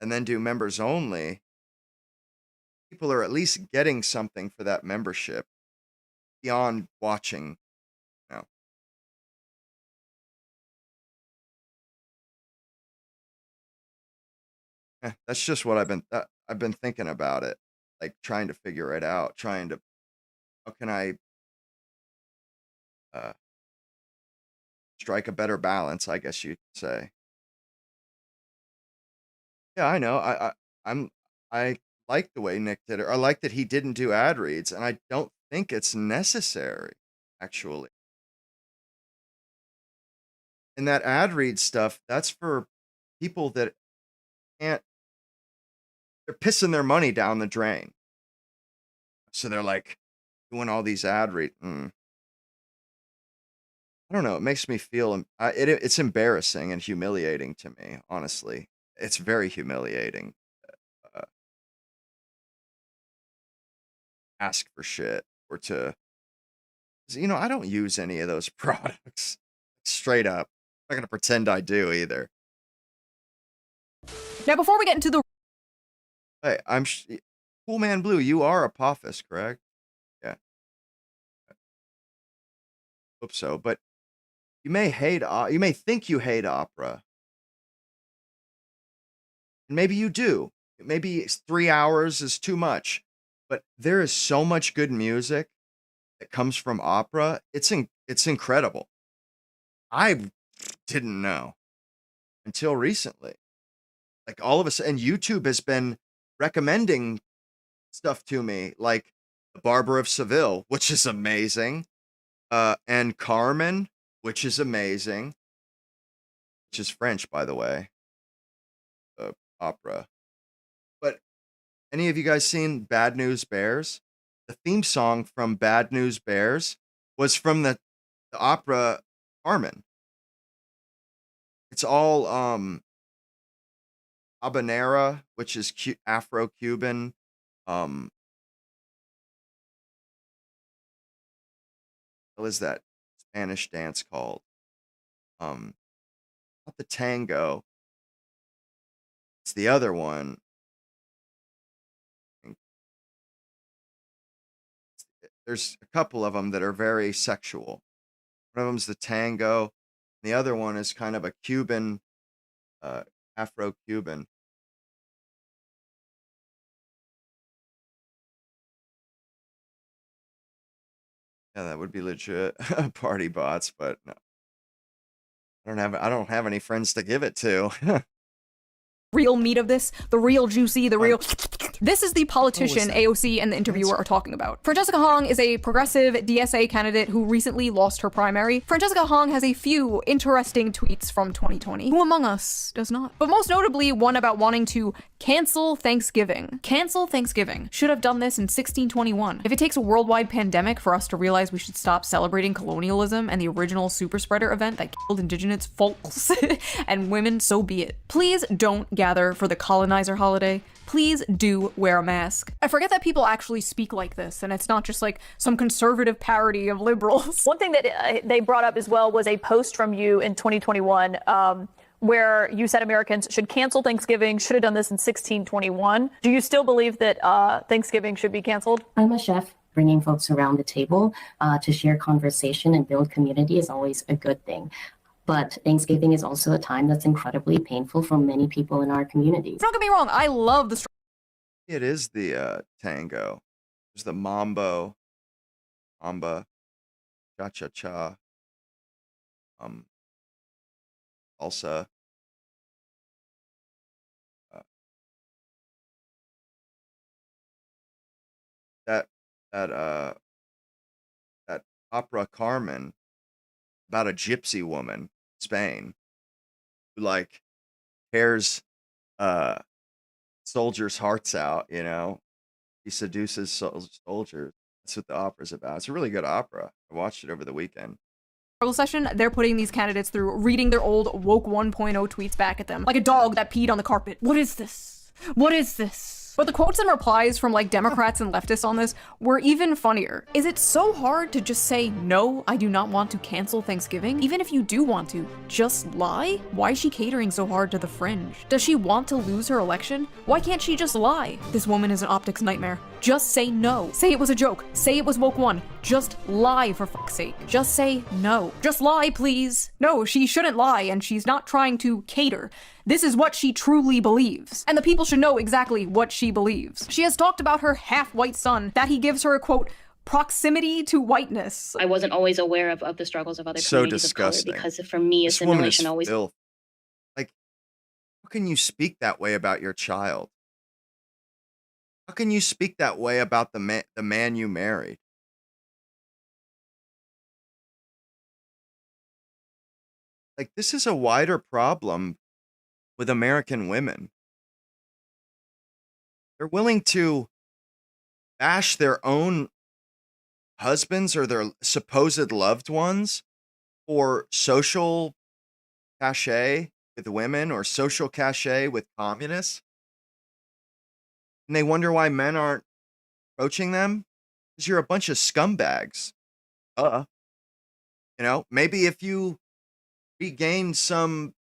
and then do members only, people are at least getting something for that membership beyond watching. That's just what I've been thinking about it, like trying to figure it out, how can I strike a better balance, I guess you'd say. Yeah, I know. I like the way Nick did it. I like that he didn't do ad reads, and I don't think it's necessary, actually. And that ad read stuff, that's for people that can't, they're pissing their money down the drain. So they're like doing all these ad read. I don't know. It makes me feel, it's embarrassing and humiliating to me, honestly. It's very humiliating. Ask for shit or to, I don't use any of those products. Straight up. I'm not going to pretend I do either. Now, before we get into the Hey, Cool Man Blue, you are Apophis, correct? Yeah. Hope so, but you may think you hate opera. And maybe you do. Maybe 3 hours is too much. But there is so much good music that comes from opera. It's incredible. I didn't know until recently. Like all of a sudden, YouTube has been recommending stuff to me, like The Barber of Seville, which is amazing, and Carmen, which is amazing, which is French, by the way, opera. But any of you guys seen Bad News Bears? The theme song from Bad News Bears was from the opera Carmen. It's all habanera, which is Afro-Cuban. What is that Spanish dance called? Not the tango. It's the other one. There's a couple of them that are very sexual. One of them's the tango. The other one is kind of a Cuban, Afro-Cuban. Yeah, that would be legit party bots, but no. I don't have any friends to give it to. real meat of this, the real juicy, the real... This is the politician AOC and the interviewer are talking about. Francesca Hong is a progressive DSA candidate who recently lost her primary. Francesca Hong has a few interesting tweets from 2020. Who among us does not? But most notably, one about wanting to cancel Thanksgiving. Cancel Thanksgiving. Should have done this in 1621. If it takes a worldwide pandemic for us to realize we should stop celebrating colonialism and the original super spreader event that killed indigenous folks and women, so be it. Please don't gather for the colonizer holiday. Please do wear a mask. I forget that people actually speak like this, and it's not just like some conservative parody of liberals. One thing that they brought up as well was a post from you in 2021 where you said Americans should cancel Thanksgiving, should have done this in 1621. Do you still believe that Thanksgiving should be canceled? I'm a chef. Bringing folks around the table to share conversation and build community is always a good thing. But Thanksgiving is also a time that's incredibly painful for many people in our communities. Don't get me wrong, I love the It is the tango. There's the mambo, samba, cha-cha-cha, salsa. That that opera Carmen about a gypsy woman in Spain who like tears soldiers' hearts out, you know. He seduces soldiers. That's what the opera's about. It's a really good opera. I watched it over the weekend. session, they're putting these candidates through reading their old woke 1.0 tweets back at them, like a dog that peed on the carpet. What is this? What is this? But the quotes and replies from like Democrats and leftists on this were even funnier. Is it so hard to just say, no, I do not want to cancel Thanksgiving? Even if you do want to, just lie? Why is she catering so hard to the fringe? Does she want to lose her election? Why can't she just lie? This woman is an optics nightmare. Just say no. Say it was a joke. Say it was woke one. Just lie, for fuck's sake. Just say no. Just lie, please. No, she shouldn't lie, and she's not trying to cater. This is what she truly believes. And the people should know exactly what she believes. She has talked about her half-white son, that he gives her a, quote, proximity to whiteness. I wasn't always aware of the struggles of other So communities disgusting. of color because for me, This woman is assimilation always. filth. Like, how can you speak that way about your child? How can you speak that way about the man you married? Like, this is a wider problem with American women. They're willing to bash their own husbands or their supposed loved ones for social cachet with women or social cachet with communists. And they wonder why men aren't approaching them because you're a bunch of scumbags. You know, maybe if you regain some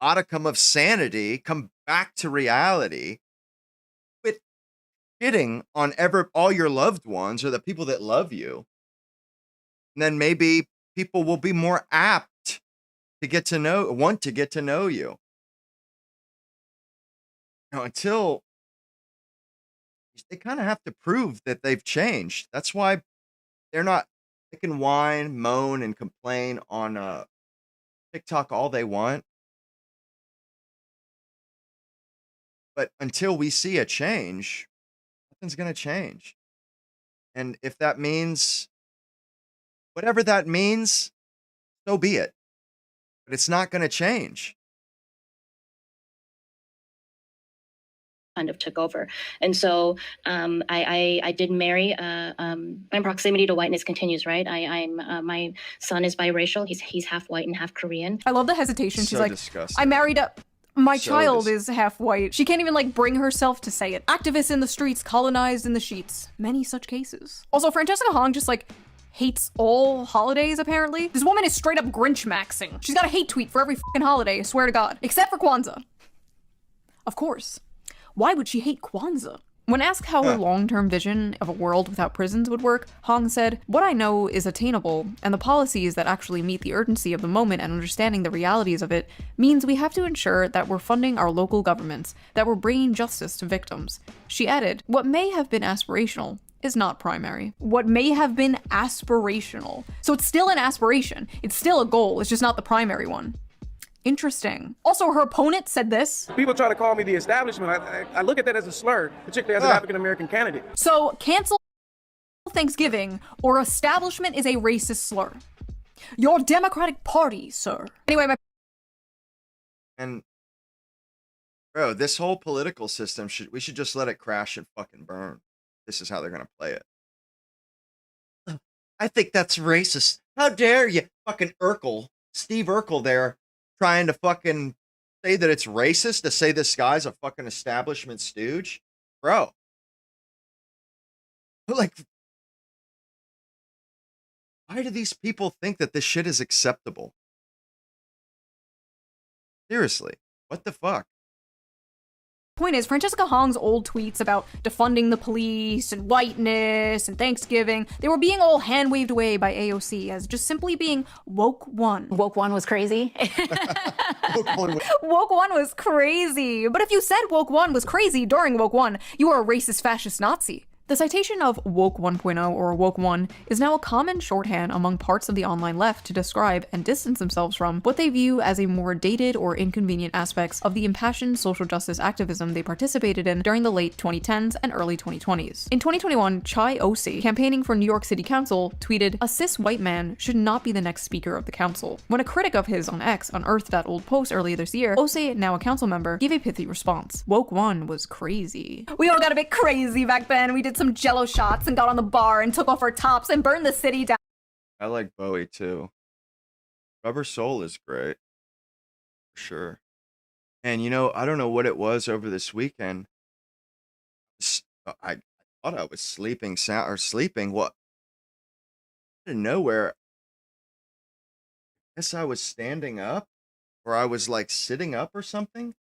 modicum of sanity, come back to reality, quit shitting on all your loved ones or the people that love you, and then maybe people will be more apt to want to get to know you. Now, until they kind of have to prove that they've changed. That's why they can whine, moan, and complain on TikTok all they want. But until we see a change, nothing's going to change. And if that means, whatever that means, so be it. But it's not going to change. Kind of took over. And so I did marry. My proximity to whiteness continues, right? My son is biracial. He's half white and half Korean. I love the hesitation. She's So like, disgusting. I married a... My So child is half white. She can't even like bring herself to say it. Activists in the streets, colonized in the sheets. Many such cases. Also, Francesca Hong just like hates all holidays, apparently. This woman is straight up Grinch maxing. She's got a hate tweet for every fucking holiday, I swear to God. Except for Kwanzaa. Of course. Why would she hate Kwanzaa? When asked how her long-term vision of a world without prisons would work, Hong said, "What I know is attainable, and the policies that actually meet the urgency of the moment and understanding the realities of it means we have to ensure that we're funding our local governments, that we're bringing justice to victims." She added, "What may have been aspirational is not primary." What may have been aspirational. So it's still an aspiration. It's still a goal. It's just not the primary one. Interesting. Also, her opponent said this. People try to call me the establishment. I look at that as a slur, particularly as an African-American candidate. So, cancel Thanksgiving or establishment is a racist slur. Your Democratic Party, sir. Anyway, And bro, this whole political system we should just let it crash and fucking burn. This is how they're gonna play it. I think that's racist. How dare you, fucking Urkel, Steve Urkel there, trying to fucking say that it's racist to say this guy's a fucking establishment stooge? Bro. Like, why do these people think that this shit is acceptable? Seriously, what the fuck? Point is, Francesca Hong's old tweets about defunding the police and whiteness and Thanksgiving, they were being all hand-waved away by AOC as just simply being woke one. Woke one was crazy. Woke one was crazy. But if you said woke one was crazy during woke one, you were a racist fascist Nazi. The citation of woke 1.0 or woke 1 is now a common shorthand among parts of the online left to describe and distance themselves from what they view as a more dated or inconvenient aspects of the impassioned social justice activism they participated in during the late 2010s and early 2020s. In 2021, Chai Osi, campaigning for New York City Council, tweeted, "A cis white man should not be the next speaker of the council." When a critic of his on X unearthed that old post earlier this year, Osi, now a council member, gave a pithy response. Woke 1 was crazy. We all got a bit crazy back then. We did some jello shots and got on the bar and took off our tops and burned the city down. I like Bowie too. Rubber Soul is great. For sure. And you know, I don't know what it was over this weekend. I thought I was sleeping what? Out of nowhere. I guess I was standing up or I was like sitting up or something.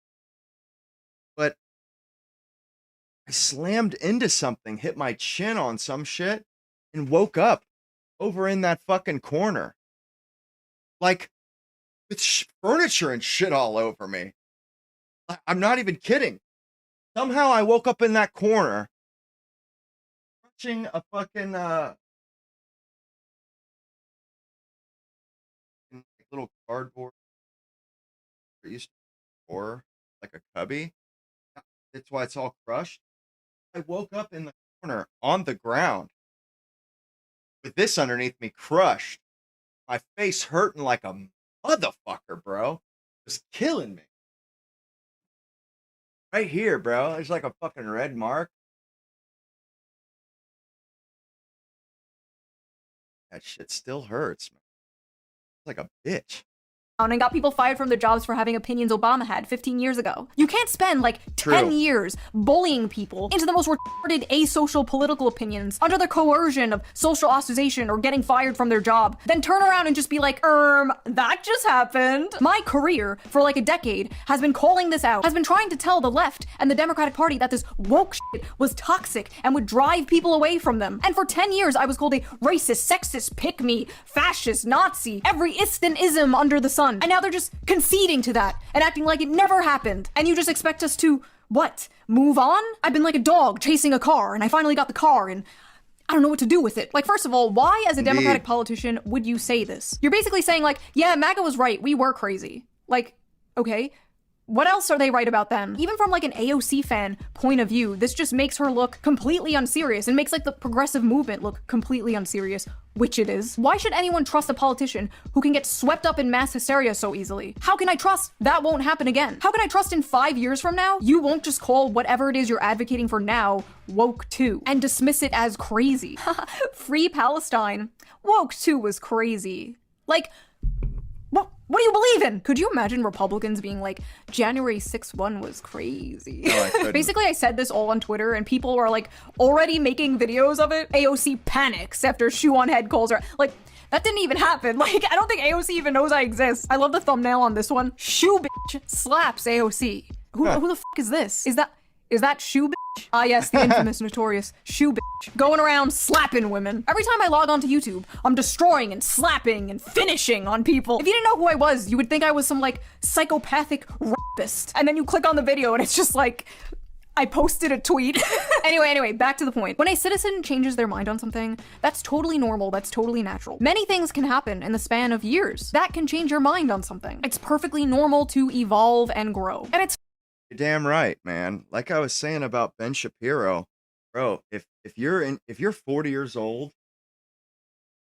But I slammed into something, hit my chin on some shit, and woke up over in that fucking corner. Like, with furniture and shit all over me. I'm not even kidding. Somehow I woke up in that corner, touching a fucking, little cardboard. It used to be for, like a cubby. That's why it's all crushed. I woke up in the corner on the ground with this underneath me crushed. My face hurting like a motherfucker, bro. It was killing me. Right here, bro. There's like a fucking red mark. That shit still hurts, man. It's like a bitch. And got people fired from their jobs for having opinions Obama had 15 years ago. You can't spend like 10 True. years bullying people into the most retarded asocial political opinions under the coercion of social ostracization or getting fired from their job, then turn around and just be like, that just happened. My career for like a decade has been calling this out, has been trying to tell the left and the Democratic Party that this woke shit was toxic and would drive people away from them. And for 10 years, I was called a racist, sexist, pick-me, fascist, Nazi, every ism under the sun. And now they're just conceding to that and acting like it never happened. And you just expect us to, what, move on? I've been like a dog chasing a car, and I finally got the car, and I don't know what to do with it. Like, first of all, why as a Democratic politician would you say this? You're basically saying like, yeah, MAGA was right, we were crazy. Like, okay, what else are they right about then? Even from like an AOC fan point of view, this just makes her look completely unserious and makes like the progressive movement look completely unserious, which it is. Why should anyone trust a politician who can get swept up in mass hysteria so easily? How can I trust that won't happen again? How can I trust in 5 years from now, you won't just call whatever it is you're advocating for now woke 2 and dismiss it as crazy? Free Palestine. Woke 2 was crazy. Like, what do you believe in? Could you imagine Republicans being like, January 6th one was crazy? No, I couldn't. Basically, I said this all on Twitter and people were like already making videos of it. AOC panics after Shoe on Head calls her. Like, that didn't even happen. Like, I don't think AOC even knows I exist. I love the thumbnail on this one. Shoe bitch slaps AOC. Who the fuck is this? Is that Shoe bitch? Ah yes, the infamous, notorious Shoe bitch. Going around slapping women. Every time I log onto YouTube, I'm destroying and slapping and finishing on people. If you didn't know who I was, you would think I was some like psychopathic rapist. And then you click on the video and it's just like, I posted a tweet. Anyway, back to the point. When a citizen changes their mind on something, that's totally normal, that's totally natural. Many things can happen in the span of years that can change your mind on something. It's perfectly normal to evolve and grow. And it's You're damn right, man. Like I was saying about Ben Shapiro, bro, if you're 40 years old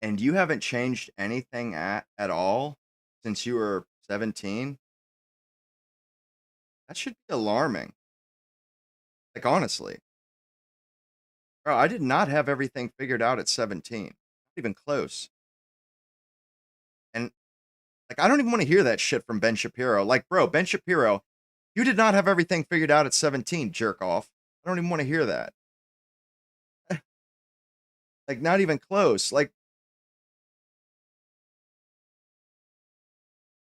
and you haven't changed anything at all since you were 17, that should be alarming. Like honestly. Bro, I did not have everything figured out at 17. Not even close. And like I don't even want to hear that shit from Ben Shapiro. Like, bro, Ben Shapiro, you did not have everything figured out at 17, jerk off. I don't even want to hear that. Like, not even close. Like,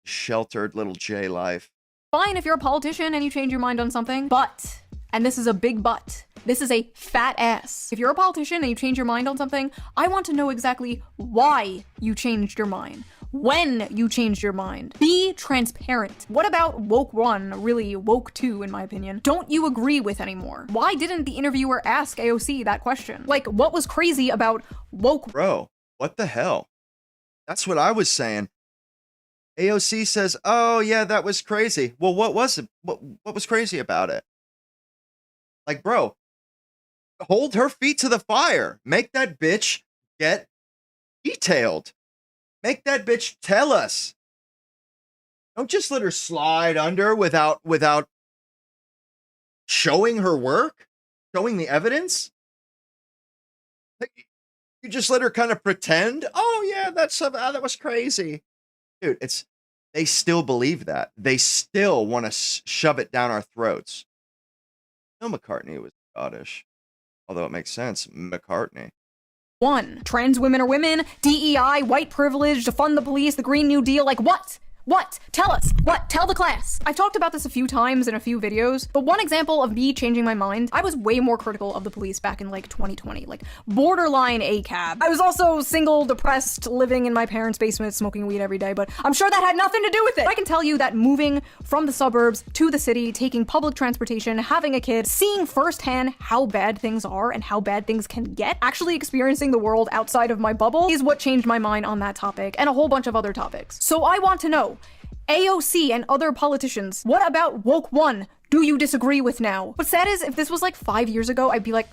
sheltered little J life. Fine if you're a politician and you change your mind on something, but, and this is a big but, this is a fat ass. If you're a politician and you change your mind on something, I want to know exactly why you changed your mind. When you changed your mind. Be transparent. What about woke 1, really woke 2 in my opinion, don't you agree with anymore? Why didn't the interviewer ask AOC that question? Like, what was crazy about woke? Bro, what the hell? That's what I was saying. AOC says, oh yeah, that was crazy. Well, what was it? What was crazy about it? Like, bro, hold her feet to the fire. Make that bitch get detailed. Make that bitch tell us. Don't just let her slide under without showing her work, showing the evidence. You just let her kind of pretend. Oh yeah, that was crazy, dude. They still believe that. They still want to shove it down our throats. No, McCartney was Scottish, although it makes sense. McCartney. 1. Trans women are women, DEI, white privilege, defund the police, the Green New Deal, like what? What? Tell us. What? Tell the class. I've talked about this a few times in a few videos, but one example of me changing my mind, I was way more critical of the police back in like 2020, like borderline ACAB. I was also single, depressed, living in my parents' basement, smoking weed every day, but I'm sure that had nothing to do with it. I can tell you that moving from the suburbs to the city, taking public transportation, having a kid, seeing firsthand how bad things are and how bad things can get, actually experiencing the world outside of my bubble is what changed my mind on that topic and a whole bunch of other topics. So I want to know, AOC and other politicians, what about woke 1 do you disagree with now? What's sad is, if this was like 5 years ago, I'd be like,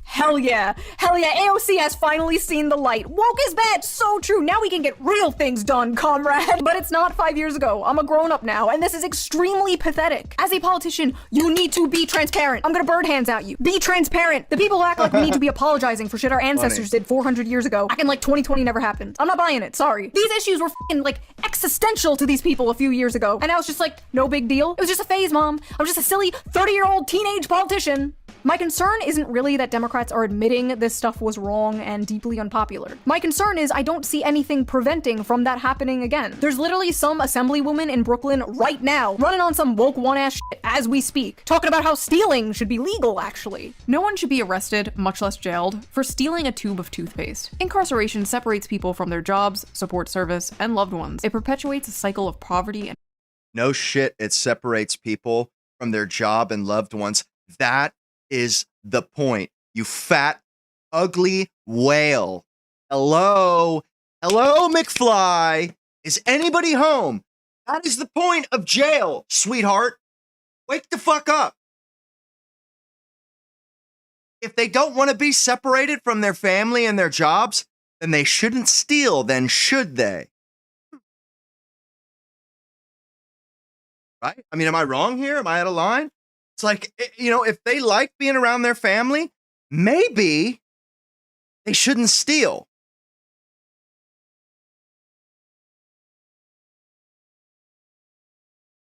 hell yeah, AOC has finally seen the light. Woke is bad, so true. Now we can get real things done, comrade. But it's not 5 years ago. I'm a grown up now, and this is extremely pathetic. As a politician, you need to be transparent. I'm gonna bird hands at you. Be transparent. The people who act like we need to be apologizing for shit our ancestors did 400 years ago, back in like 2020 never happened. I'm not buying it, sorry. These issues were f***ing like existential to these people a few years ago, and I was just like, no big deal. It was just a phase, mom. I'm just a silly 30-year-old teenage politician. My concern isn't really that Democrats are admitting this stuff was wrong and deeply unpopular. My concern is I don't see anything preventing from that happening again. There's literally some assemblywoman in Brooklyn right now running on some woke 1-ass shit as we speak, talking about how stealing should be legal, actually. No one should be arrested, much less jailed, for stealing a tube of toothpaste. Incarceration separates people from their jobs, support service, and loved ones. It perpetuates a cycle of poverty and No shit, it separates people from their job and loved ones. That is the point, you fat, ugly whale. Hello, McFly. Is anybody home? That is the point of jail, sweetheart. Wake the fuck up. If they don't want to be separated from their family and their jobs, then they shouldn't steal, then should they? Right? I mean, am I wrong here? Am I out of line? It's like, if they like being around their family, maybe they shouldn't steal.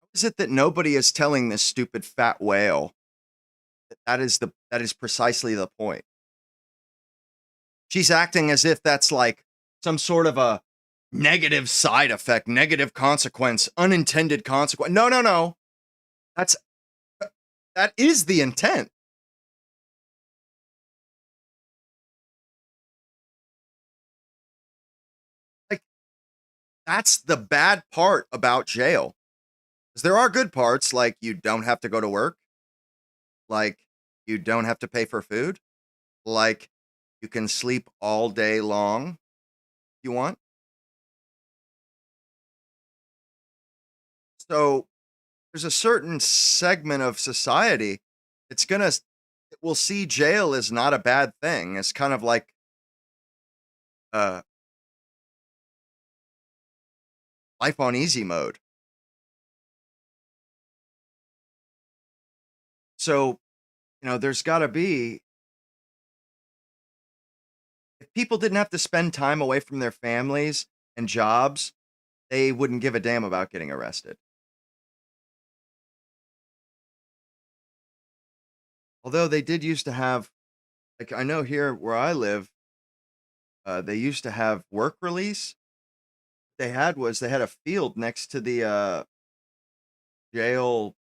How is it that nobody is telling this stupid fat whale that is precisely the point? She's acting as if that's like some sort of a negative side effect, negative consequence, unintended consequence. No. That is the intent. Like, that's the bad part about jail. Because there are good parts, like you don't have to go to work, like you don't have to pay for food, like you can sleep all day long if you want. So there's a certain segment of society it will see jail as not a bad thing. It's kind of like life on easy mode. So, there's got to be, if people didn't have to spend time away from their families and jobs, they wouldn't give a damn about getting arrested. Although they did used to have, like, I know here where I live, they used to have work release. They had a field next to the jail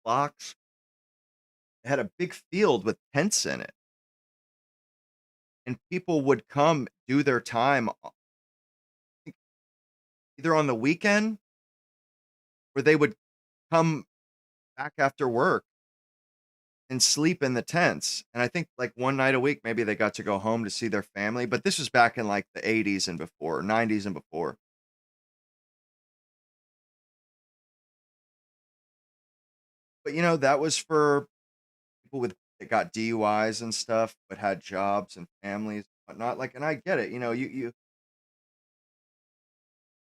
blocks. It had a big field with tents in it. And people would come do their time either on the weekend or they would come back after work and sleep in the tents. And I think like one night a week, maybe they got to go home to see their family. But this was back in like the 80s and before, 90s and before. But you know, that was for people with that got DUIs and stuff, but had jobs and families, whatnot. Like, and I get it. You know, you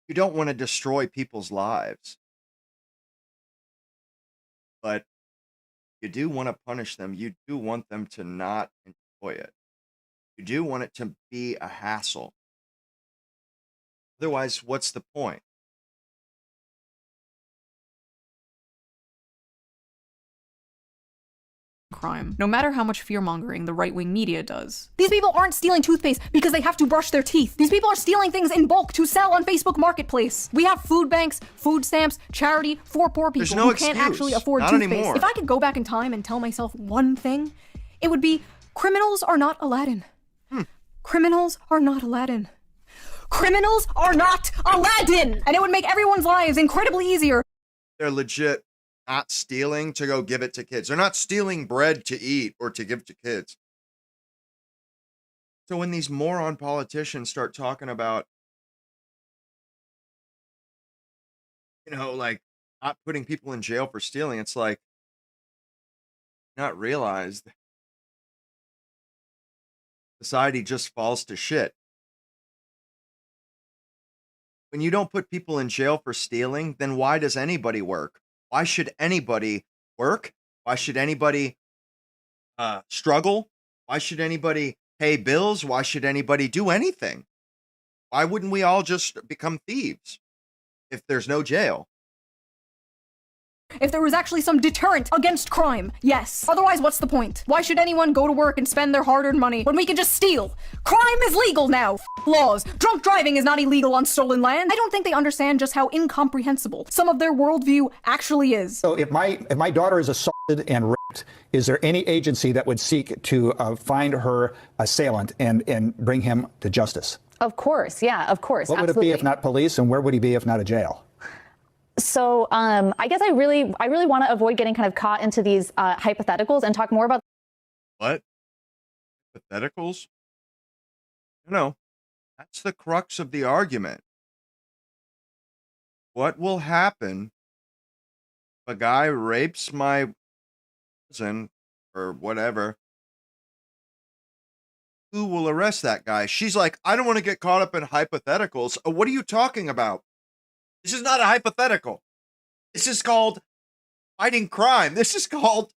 don't want to destroy people's lives, but you do want to punish them. You do want them to not enjoy it. You do want it to be a hassle. Otherwise, what's the point? Crime, no matter how much fear-mongering the right-wing media does. These people aren't stealing toothpaste because they have to brush their teeth. These people are stealing things in bulk to sell on Facebook Marketplace. We have food banks, food stamps, charity for poor people There's no who can't excuse. actually afford Not toothpaste. anymore. If I could go back in time and tell myself one thing, it would be criminals are not Aladdin. Criminals are not Aladdin. Criminals are not Aladdin! And it would make everyone's lives incredibly easier. They're legit not stealing to go give it to kids. They're not stealing bread to eat or to give to kids. So when these moron politicians start talking about, you know, like not putting people in jail for stealing, it's like not realized society just falls to shit. When you don't put people in jail for stealing, then why does anybody work? Why should anybody work? Why should anybody struggle? Why should anybody pay bills? Why should anybody do anything? Why wouldn't we all just become thieves if there's no jail? If there was actually some deterrent against crime, yes. Otherwise, what's the point? Why should anyone go to work and spend their hard-earned money when we can just steal? Crime is legal now. Laws. Drunk driving is not illegal on stolen land. I don't think they understand just how incomprehensible some of their worldview actually is. So if my daughter is assaulted and raped, is there any agency that would seek to find her assailant and bring him to justice? Of course, yeah, of course. What would it be if not police, and where would he be if not a jail? So I guess I really want to avoid getting kind of caught into these hypotheticals and talk more about What? Hypotheticals? No, that's the crux of the argument. What will happen if a guy rapes my cousin or whatever? Who will arrest that guy? She's like, I don't want to get caught up in hypotheticals. What are you talking about? This is not a hypothetical. This is called fighting crime. This is called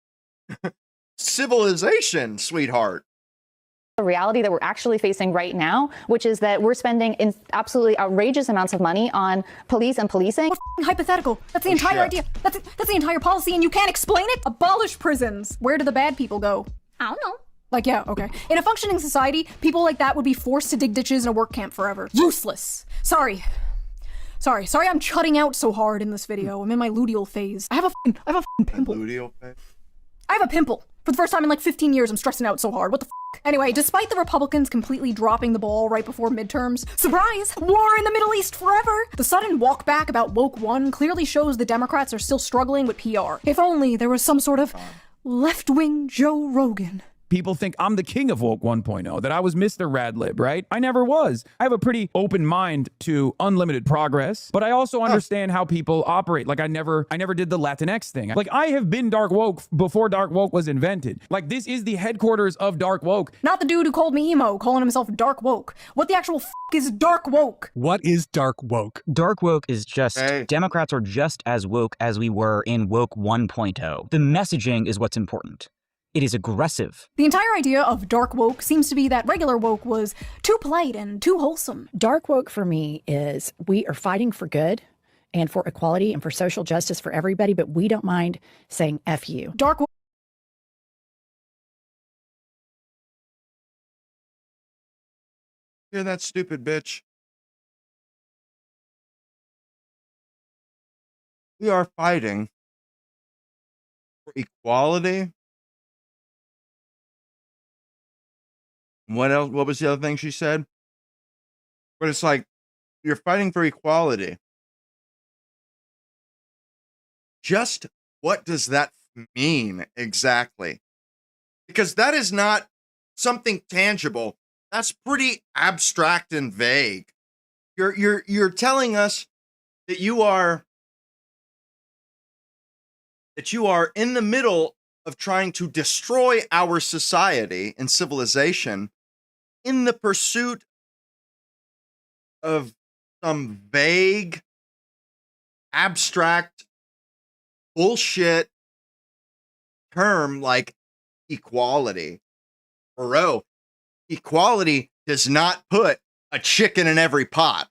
civilization, sweetheart. the reality that we're actually facing right now, which is that we're spending absolutely outrageous amounts of money on police and policing. Hypothetical. That's the entire idea. That's the entire policy, and you can't explain it? Abolish prisons. Where do the bad people go? I don't know. Like, yeah, okay. In a functioning society, people like that would be forced to dig ditches in a work camp forever. Useless. Sorry, I'm chutting out so hard in this video. I'm in my luteal phase. I have a fucking pimple. Luteal phase? I have a pimple. For the first time in like 15 years, I'm stressing out so hard. What the f? Anyway, despite the Republicans completely dropping the ball right before midterms, surprise! War in the Middle East forever! The sudden walk back about Woke One clearly shows the Democrats are still struggling with PR. If only there was some sort of left-wing Joe Rogan. People think I'm the king of Woke 1.0, that I was Mr. Radlib, right? I never was. I have a pretty open mind to unlimited progress, but I also understand how people operate. Like I never did the Latinx thing. Like I have been dark woke before dark woke was invented. Like this is the headquarters of dark woke. Not the dude who called me emo, calling himself dark woke. What the actual f is dark woke? What is dark woke? Dark woke is just, Democrats are just as woke as we were in Woke 1.0. The messaging is what's important. It is aggressive. The entire idea of dark woke seems to be that regular woke was too polite and too wholesome. Dark woke for me is we are fighting for good and for equality and for social justice for everybody, but we don't mind saying F you. Dark woke. Hear that, stupid bitch? We are fighting for equality. What else? What was the other thing she said? But it's like, you're fighting for equality. Just what does that mean exactly? Because that is not something tangible. That's pretty abstract and vague. You're telling us that you are in the middle of trying to destroy our society and civilization in the pursuit of some vague, abstract bullshit term like equality. Bro, equality does not put a chicken in every pot.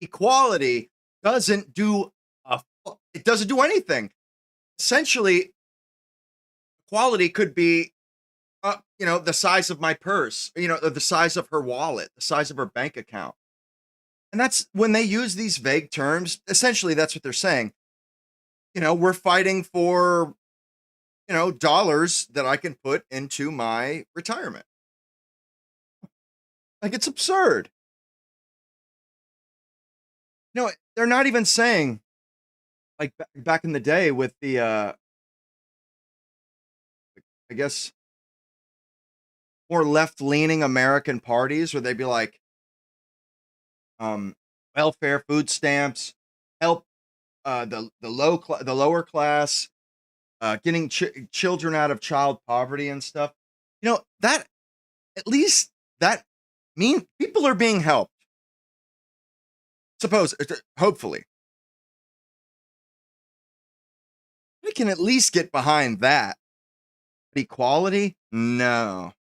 Equality doesn't do anything. Essentially, equality could be the size of my purse, the size of her wallet, the size of her bank account. And that's when they use these vague terms, essentially that's what they're saying. We're fighting for, dollars that I can put into my retirement. Like, it's absurd. They're not even saying, like back in the day with the, I guess, more left-leaning American parties where they'd be like, welfare, food stamps, help the lower class, getting children out of child poverty and stuff. That at least that mean people are being helped. Hopefully. We can at least get behind that. Equality? No.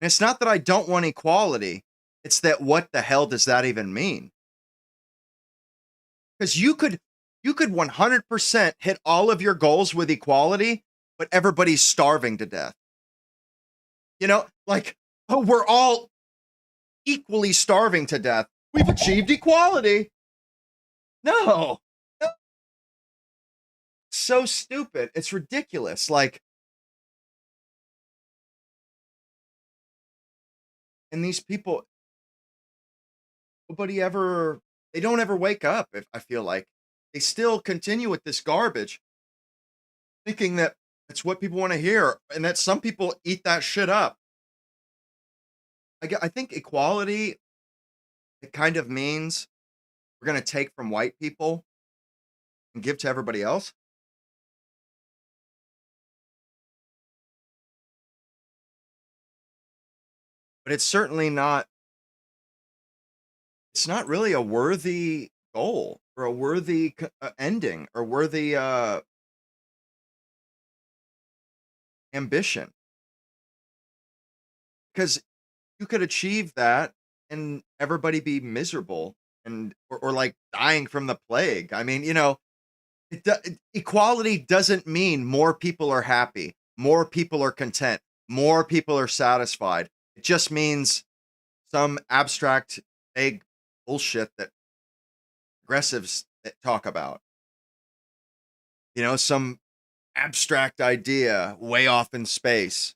And it's not that I don't want equality. It's that what the hell does that even mean? Because you could 100% hit all of your goals with equality, but everybody's starving to death. We're all equally starving to death. We've achieved equality. No. So stupid. It's ridiculous. And these people, they don't ever wake up, I feel like. They still continue with this garbage, thinking that it's what people want to hear, and that some people eat that shit up. I think equality, it kind of means we're going to take from white people and give to everybody else. But it's certainly not, it's not really a worthy goal or a worthy ending or worthy ambition. Because you could achieve that and everybody be miserable and or like dying from the plague. I mean, equality doesn't mean more people are happy, more people are content, more people are satisfied. It just means some abstract, vague bullshit that progressives talk about. Some abstract idea way off in space.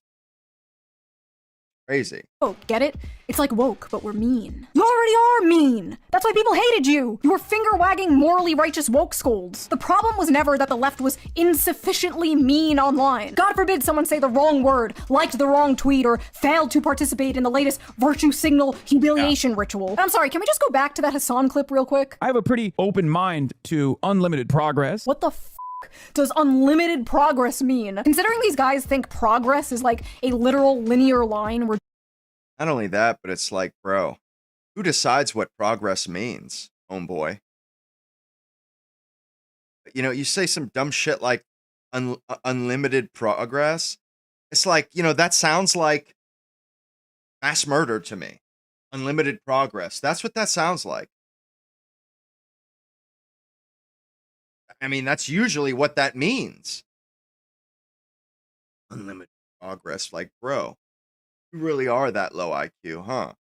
Crazy. Oh, get it? It's like woke, but we're mean. You already are mean! That's why people hated you! You were finger-wagging, morally righteous woke scolds. The problem was never that the left was insufficiently mean online. God forbid someone say the wrong word, liked the wrong tweet, or failed to participate in the latest virtue signal humiliation ritual. I'm sorry, can we just go back to that Hassan clip real quick? I have a pretty open mind to unlimited progress. What the does unlimited progress mean? Considering these guys think progress is like a literal linear line where... Not only that, but it's like, bro, who decides what progress means, homeboy? You say some dumb shit like unlimited progress. It's like, that sounds like mass murder to me. Unlimited progress. That's what that sounds like. I mean, that's usually what that means. Unlimited progress. Like, bro, you really are that low IQ, huh?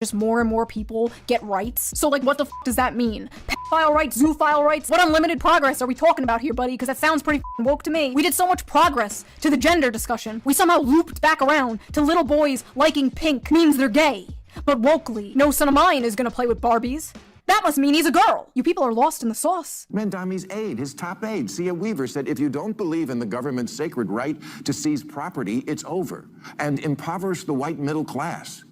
Just more and more people get rights. So, like, what the does that mean? file rights, zoophile rights. What unlimited progress are we talking about here, buddy? Because that sounds pretty woke to me. We did so much progress to the gender discussion. We somehow looped back around to little boys liking pink means they're gay. But wokely, no son of mine is gonna play with Barbies. That must mean he's a girl. You people are lost in the sauce. Mandami's aide, his top aide, Sia Weaver, said if you don't believe in the government's sacred right to seize property, it's over. And impoverish the white middle class.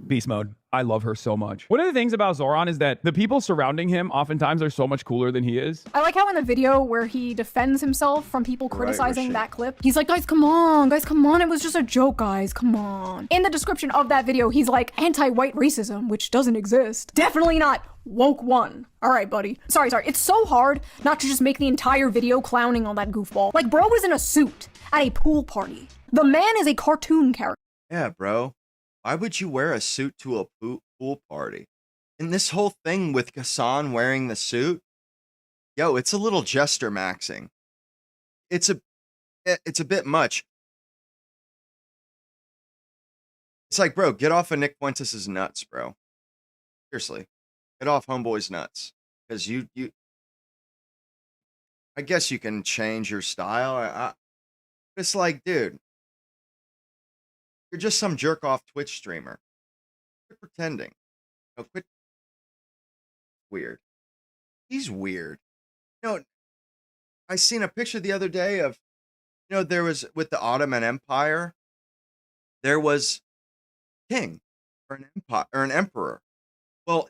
Beast mode. I love her so much. One of the things about Zoran is that the people surrounding him oftentimes are so much cooler than he is. I like how in the video where he defends himself from people criticizing that clip, he's like, guys, come on, it was just a joke, guys, come on. In the description of that video, he's like, anti-white racism, which doesn't exist. Definitely not woke one. All right, buddy. Sorry. It's so hard not to just make the entire video clowning on that goofball. Like, bro was in a suit at a pool party. The man is a cartoon character. Yeah, bro. Why would you wear a suit to a pool party? And this whole thing with Hassan wearing the suit, yo, it's a little jester maxing. It's a bit much. It's like, bro, get off of Nick Fuentes' nuts, bro. Seriously, get off homeboy's nuts, because you. I guess you can change your style. It's like, dude. You're just some jerk off Twitch streamer. Quit pretending. No, quit. Weird. He's weird. You know, I seen a picture the other day of, you know, there was with the Ottoman Empire, there was king or an empire or an emperor. Well,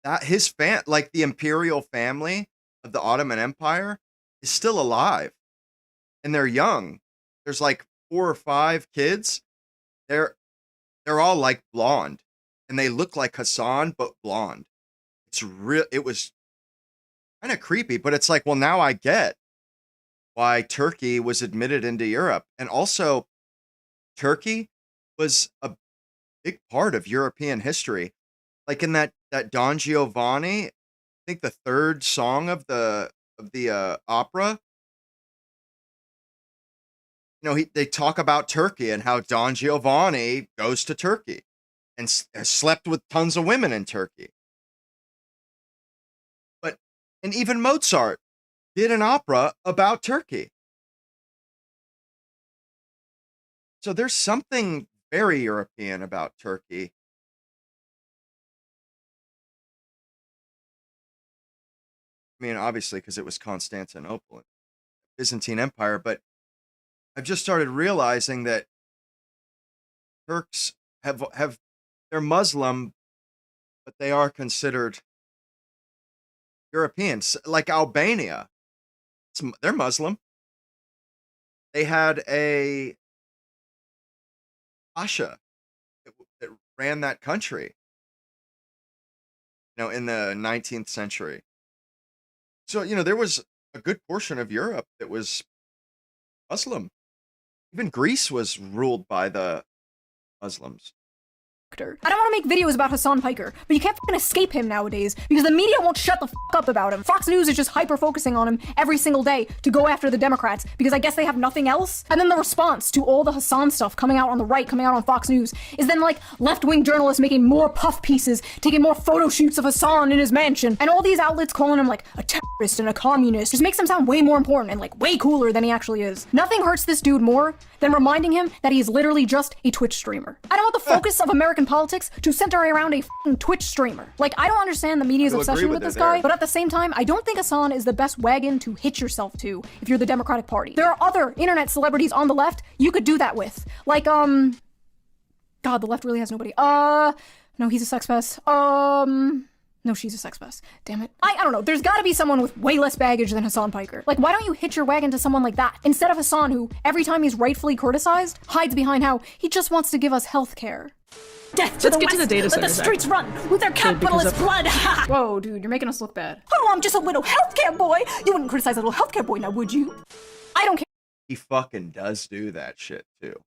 that his like the imperial family of the Ottoman Empire is still alive, and they're young. There's like 4 or 5 kids. They're all like blonde, and they look like Hassan but blonde. It's real. It was kind of creepy, but it's like, well, now I get why Turkey was admitted into Europe, and also Turkey was a big part of European history. Like in that Don Giovanni, I think the 3rd song of the opera. You know, they talk about Turkey and how Don Giovanni goes to Turkey and has slept with tons of women in Turkey. And even Mozart did an opera about Turkey. So there's something very European about Turkey. I mean, obviously, because it was Constantinople, Byzantine Empire, but I've just started realizing that Turks they're Muslim, but they are considered Europeans, like Albania. They're Muslim. They had a pasha that ran that country, you know, in the 19th century. So, you know, there was a good portion of Europe that was Muslim. Even Greece was ruled by the Muslims. I don't want to make videos about Hassan Piker, but you can't fucking escape him nowadays because the media won't shut the fuck up about him. Fox News is just hyper-focusing on him every single day to go after the Democrats because I guess they have nothing else. And then the response to all the Hassan stuff coming out on the right, coming out on Fox News, is then like left-wing journalists making more puff pieces, taking more photo shoots of Hassan in his mansion, and all these outlets calling him like a terrorist and a communist just makes him sound way more important and like way cooler than he actually is. Nothing hurts this dude more than reminding him that he is literally just a Twitch streamer. I don't want the focus of American politics to center around a f***ing Twitch streamer. Like, I don't understand the media's obsession with this guy, but at the same time, I don't think Hassan is the best wagon to hitch yourself to if you're the Democratic Party. There are other internet celebrities on the left you could do that with. Like, God, the left really has nobody. No, he's a sex pest. No, she's a sex pest. Damn it. I don't know. There's gotta be someone with way less baggage than Hassan Piker. Like, why don't you hitch your wagon to someone like that? Instead of Hassan, who, every time he's rightfully criticized, hides behind how he just wants to give us health care. Death to Let's the get West. to the data Let the centers, streets run with their capitalist blood. Ha! Whoa, dude, you're making us look bad. Oh, I'm just a little healthcare boy. You wouldn't criticize a little healthcare boy now, would you? I don't care. He fucking does do that shit too.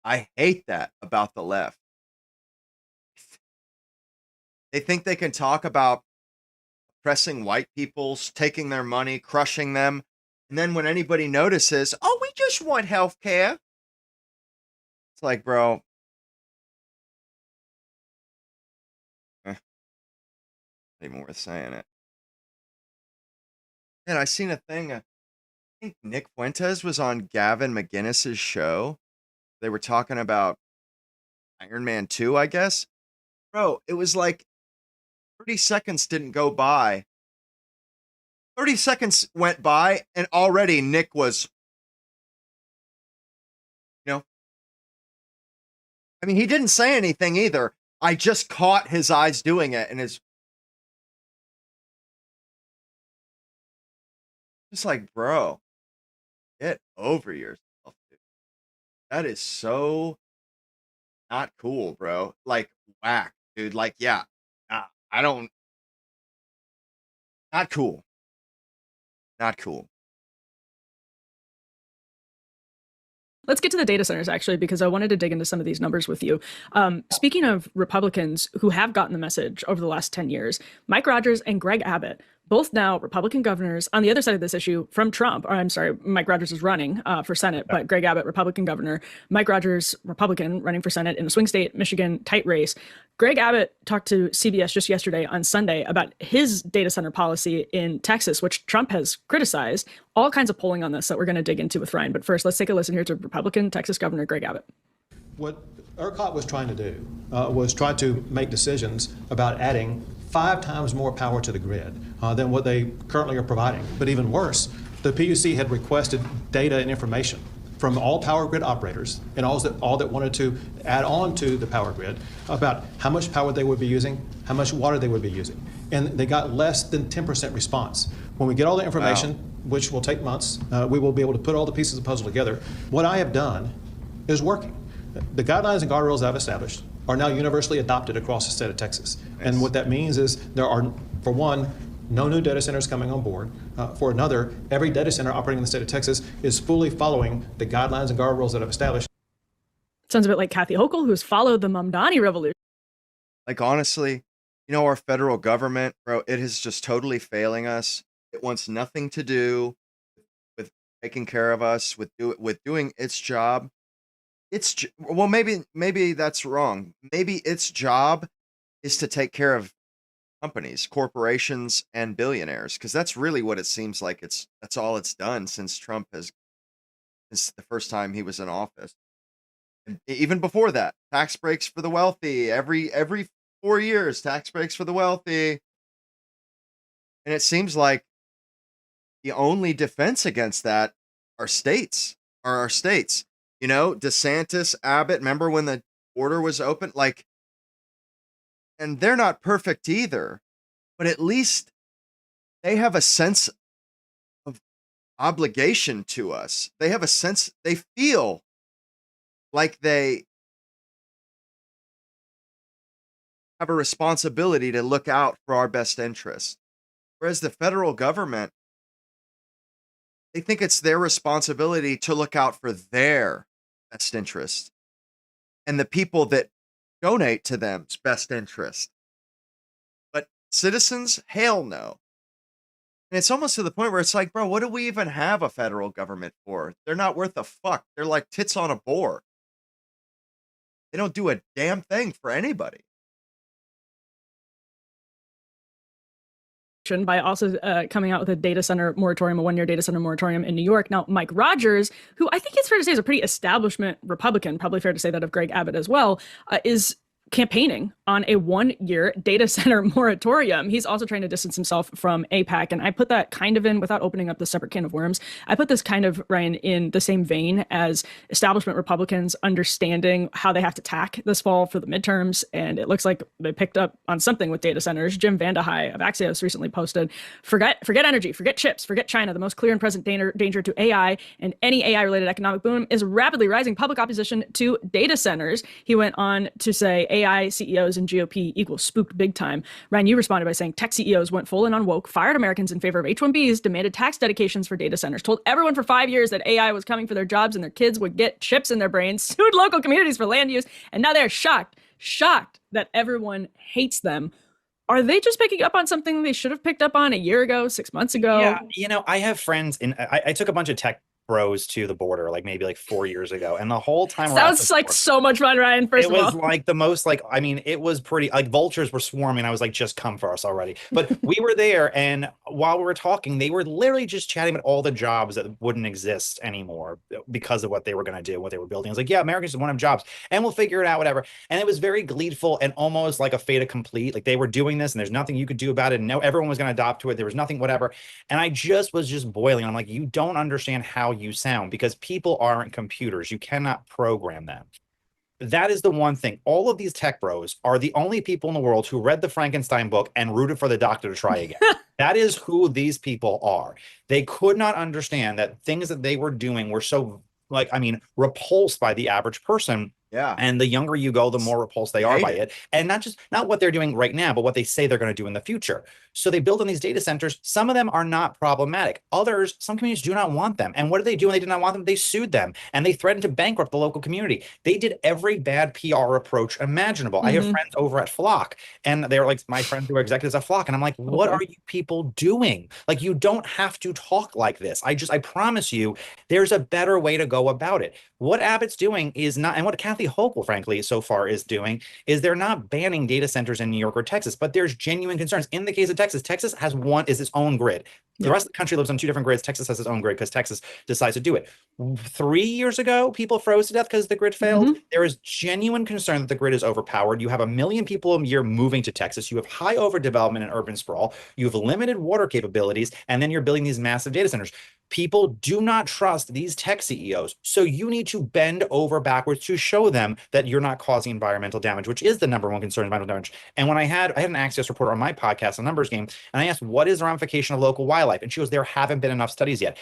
I hate that about the left. They think they can talk about oppressing white people, taking their money, crushing them, and then when anybody notices, oh, we just want health care. It's like, bro. even worth saying it. And I seen a thing. I think Nick Fuentes was on Gavin McGinnis's show. They were talking about Iron Man 2, I guess. Bro, it was like 30 seconds didn't go by. 30 seconds went by, and already Nick was, I mean, he didn't say anything either. I just caught his eyes doing it, and it's just like, bro, get over yourself, dude. That is so not cool, bro. Like, whack, dude. Like, yeah, I don't, not cool. Not cool. Let's get to the data centers, actually, because I wanted to dig into some of these numbers with you. Speaking of Republicans who have gotten the message over the last 10 years, Mike Rogers and Greg Abbott, both now Republican governors on the other side of this issue from Trump. Or I'm sorry, Mike Rogers is running for Senate, but Greg Abbott, Republican governor. Mike Rogers, Republican, running for Senate in a swing state, Michigan, tight race. Greg Abbott talked to CBS just yesterday on Sunday about his data center policy in Texas, which Trump has criticized. All kinds of polling on this that we're going to dig into with Ryan. But first, let's take a listen here to Republican Texas Governor Greg Abbott. What ERCOT was trying to do was try to make decisions about adding 5 times more power to the grid than what they currently are providing. But even worse, the PUC had requested data and information from all power grid operators and all that wanted to add on to the power grid about how much power they would be using, how much water they would be using. And they got less than 10% response. When we get all the information, which will take months, we will be able to put all the pieces of the puzzle together. What I have done is working. The guidelines and guardrails I've established are now universally adopted across the state of Texas. Nice. And what that means is there are, for one, no new data centers coming on board. For another, every data center operating in the state of Texas is fully following the guidelines and guardrails that I've established. Sounds a bit like Kathy Hochul, who's followed the Mamdani revolution. Like, honestly, our federal government, bro, it is just totally failing us. It wants nothing to do with taking care of us, with doing its job. Well, maybe that's wrong. Maybe its job is to take care of companies, corporations, and billionaires, because that's really what it seems like. That's all it's done since since the first time he was in office. And even before that, tax breaks for the wealthy. Every 4 years, tax breaks for the wealthy. And it seems like the only defense against that are our states. DeSantis, Abbott, remember when the border was open? And they're not perfect either, but at least they have a sense of obligation to us. They have a sense, they feel like they have a responsibility to look out for our best interests. Whereas the federal government, they think it's their responsibility to look out for their best interest and the people that donate to them's best interest. But citizens, hell no. And it's almost to the point where it's like, bro, what do we even have a federal government for? They're not worth a fuck. They're like tits on a board. They don't do a damn thing for anybody. By also coming out with a data center moratorium, a 1-year data center moratorium in New York. Now, Mike Rogers, who I think it's fair to say is a pretty establishment Republican, probably fair to say that of Greg Abbott as well, is campaigning on a 1-year data center moratorium. He's also trying to distance himself from AIPAC. And I put that kind of in, without opening up the separate can of worms, I put this kind of, Ryan, in the same vein as establishment Republicans understanding how they have to tack this fall for the midterms. And it looks like they picked up on something with data centers. Jim Vandehei of Axios recently posted, forget energy, forget chips, forget China. The most clear and present danger to AI and any AI-related economic boom is rapidly rising public opposition to data centers. He went on to say AI CEOs and GOP equals spooked big time. Ryan, you responded by saying tech CEOs went full in on woke, fired Americans in favor of H-1Bs, demanded tax dedications for data centers, told everyone for 5 years that AI was coming for their jobs and their kids would get chips in their brains, sued local communities for land use, and now they're shocked that everyone hates them. Are they just picking up on something they should have picked up on a year ago, 6 months ago? Yeah, I have friends I took a bunch of tech bros to the border, like maybe like 4 years ago, and the whole time we're at Sounds the like border, so much fun, Ryan. First it of was all, like the most like I mean, it was pretty like vultures were swarming. I was like, just come for us already. But we were there, and while we were talking, they were literally just chatting about all the jobs that wouldn't exist anymore because of what they were going to do, what they were building. I was like, yeah, America's just one of jobs, and we'll figure it out, whatever. And it was very gleeful and almost like a fait accompli. Like they were doing this, and there's nothing you could do about it. And no, everyone was going to adopt to it. There was nothing, whatever. And I just was just boiling. I'm like, you don't understand how you sound because people aren't computers. You cannot program them. That is the one thing. All of these tech bros are the only people in the world who read the Frankenstein book and rooted for the doctor to try again. That is who these people are. They could not understand that things that they were doing were so, like, I mean, repulsed by the average person. Yeah. And the younger you go, the more repulsed they are by it. And not what they're doing right now, but what they say they're going to do in the future. So they build on these data centers. Some of them are not problematic. Others, some communities do not want them. And what did they do when they did not want them? They sued them and they threatened to bankrupt the local community. They did every bad PR approach imaginable. I have friends over at Flock, and they're like my friends who are executives at Flock. And I'm like, what are you people doing? Like, you don't have to talk like this. I promise you, there's a better way to go about it. What Abbott's doing is not, and what Kathy Hochul, frankly, so far is doing, is they're not banning data centers in New York or Texas, but there's genuine concerns. In the case of Texas, Texas is its own grid. The rest of the country lives on two different grids. Texas has its own grid because Texas decides to do it. 3 years ago, people froze to death because the grid failed. There is genuine concern that the grid is overpowered. You have 1 million people a year moving to Texas. You have high overdevelopment and urban sprawl. You have limited water capabilities, and then you're building these massive data centers. People do not trust these tech CEOs. So you need to bend over backwards to show them that you're not causing environmental damage, which is the number one concern, environmental damage. And when I had an Axios reporter on my podcast, A Numbers Game, and I asked, what is the ramification of local wildlife? And she goes, there haven't been enough studies yet.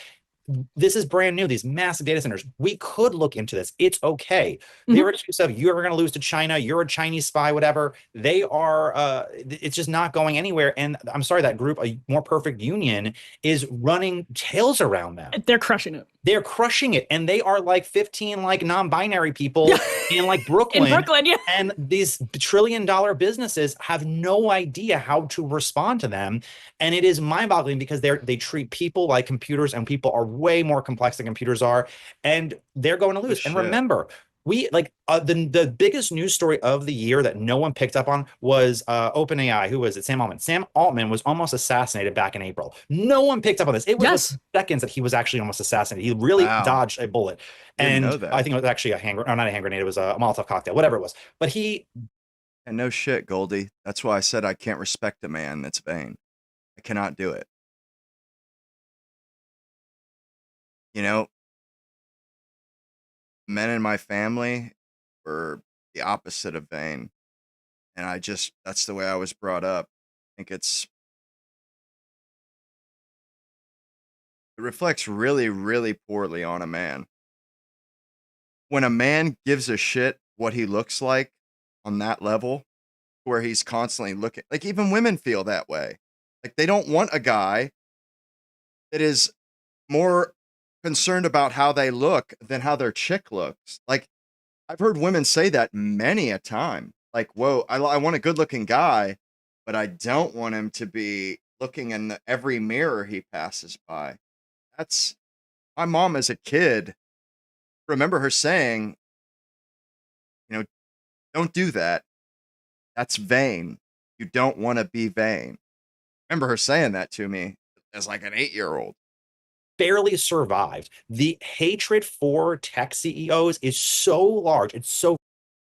This is brand new, these massive data centers. We could look into this. It's okay. There are two stuff. You're ever going to lose to China. You're a Chinese spy, whatever. They are, it's just not going anywhere. And I'm sorry, that group, A More Perfect Union, is running tails around them. They're crushing it. They're crushing it. And they are like 15 like non-binary people in like Brooklyn. In Brooklyn, yeah. And these trillion-dollar businesses have no idea how to respond to them. And it is mind-boggling because they treat people like computers, and people are way more complex than computers are, and they're going to lose. And remember, we like the biggest news story of the year that no one picked up on was OpenAI. Who was it? Sam Altman. Sam Altman was almost assassinated back in April. No one picked up on this. It was seconds that he was actually almost assassinated. He really dodged a bullet. And I think it was actually not a hand grenade. It was a Molotov cocktail, whatever it was. But and no shit, Goldie. That's why I said I can't respect a man that's vain. I cannot do it. You know, men in my family were the opposite of vain. And that's the way I was brought up. I think it reflects really, really poorly on a man. When a man gives a shit what he looks like on that level, where he's constantly looking, like even women feel that way. Like they don't want a guy that is more concerned about how they look than how their chick looks. Like I've heard women say that many a time. Like, whoa, I want a good looking guy, but I don't want him to be looking in every mirror he passes by. That's my mom as a kid. Remember her saying, don't do that. That's vain. You don't want to be vain. Remember her saying that to me as like an 8-year-old. Barely survived. The hatred for tech CEOs is so large. It's so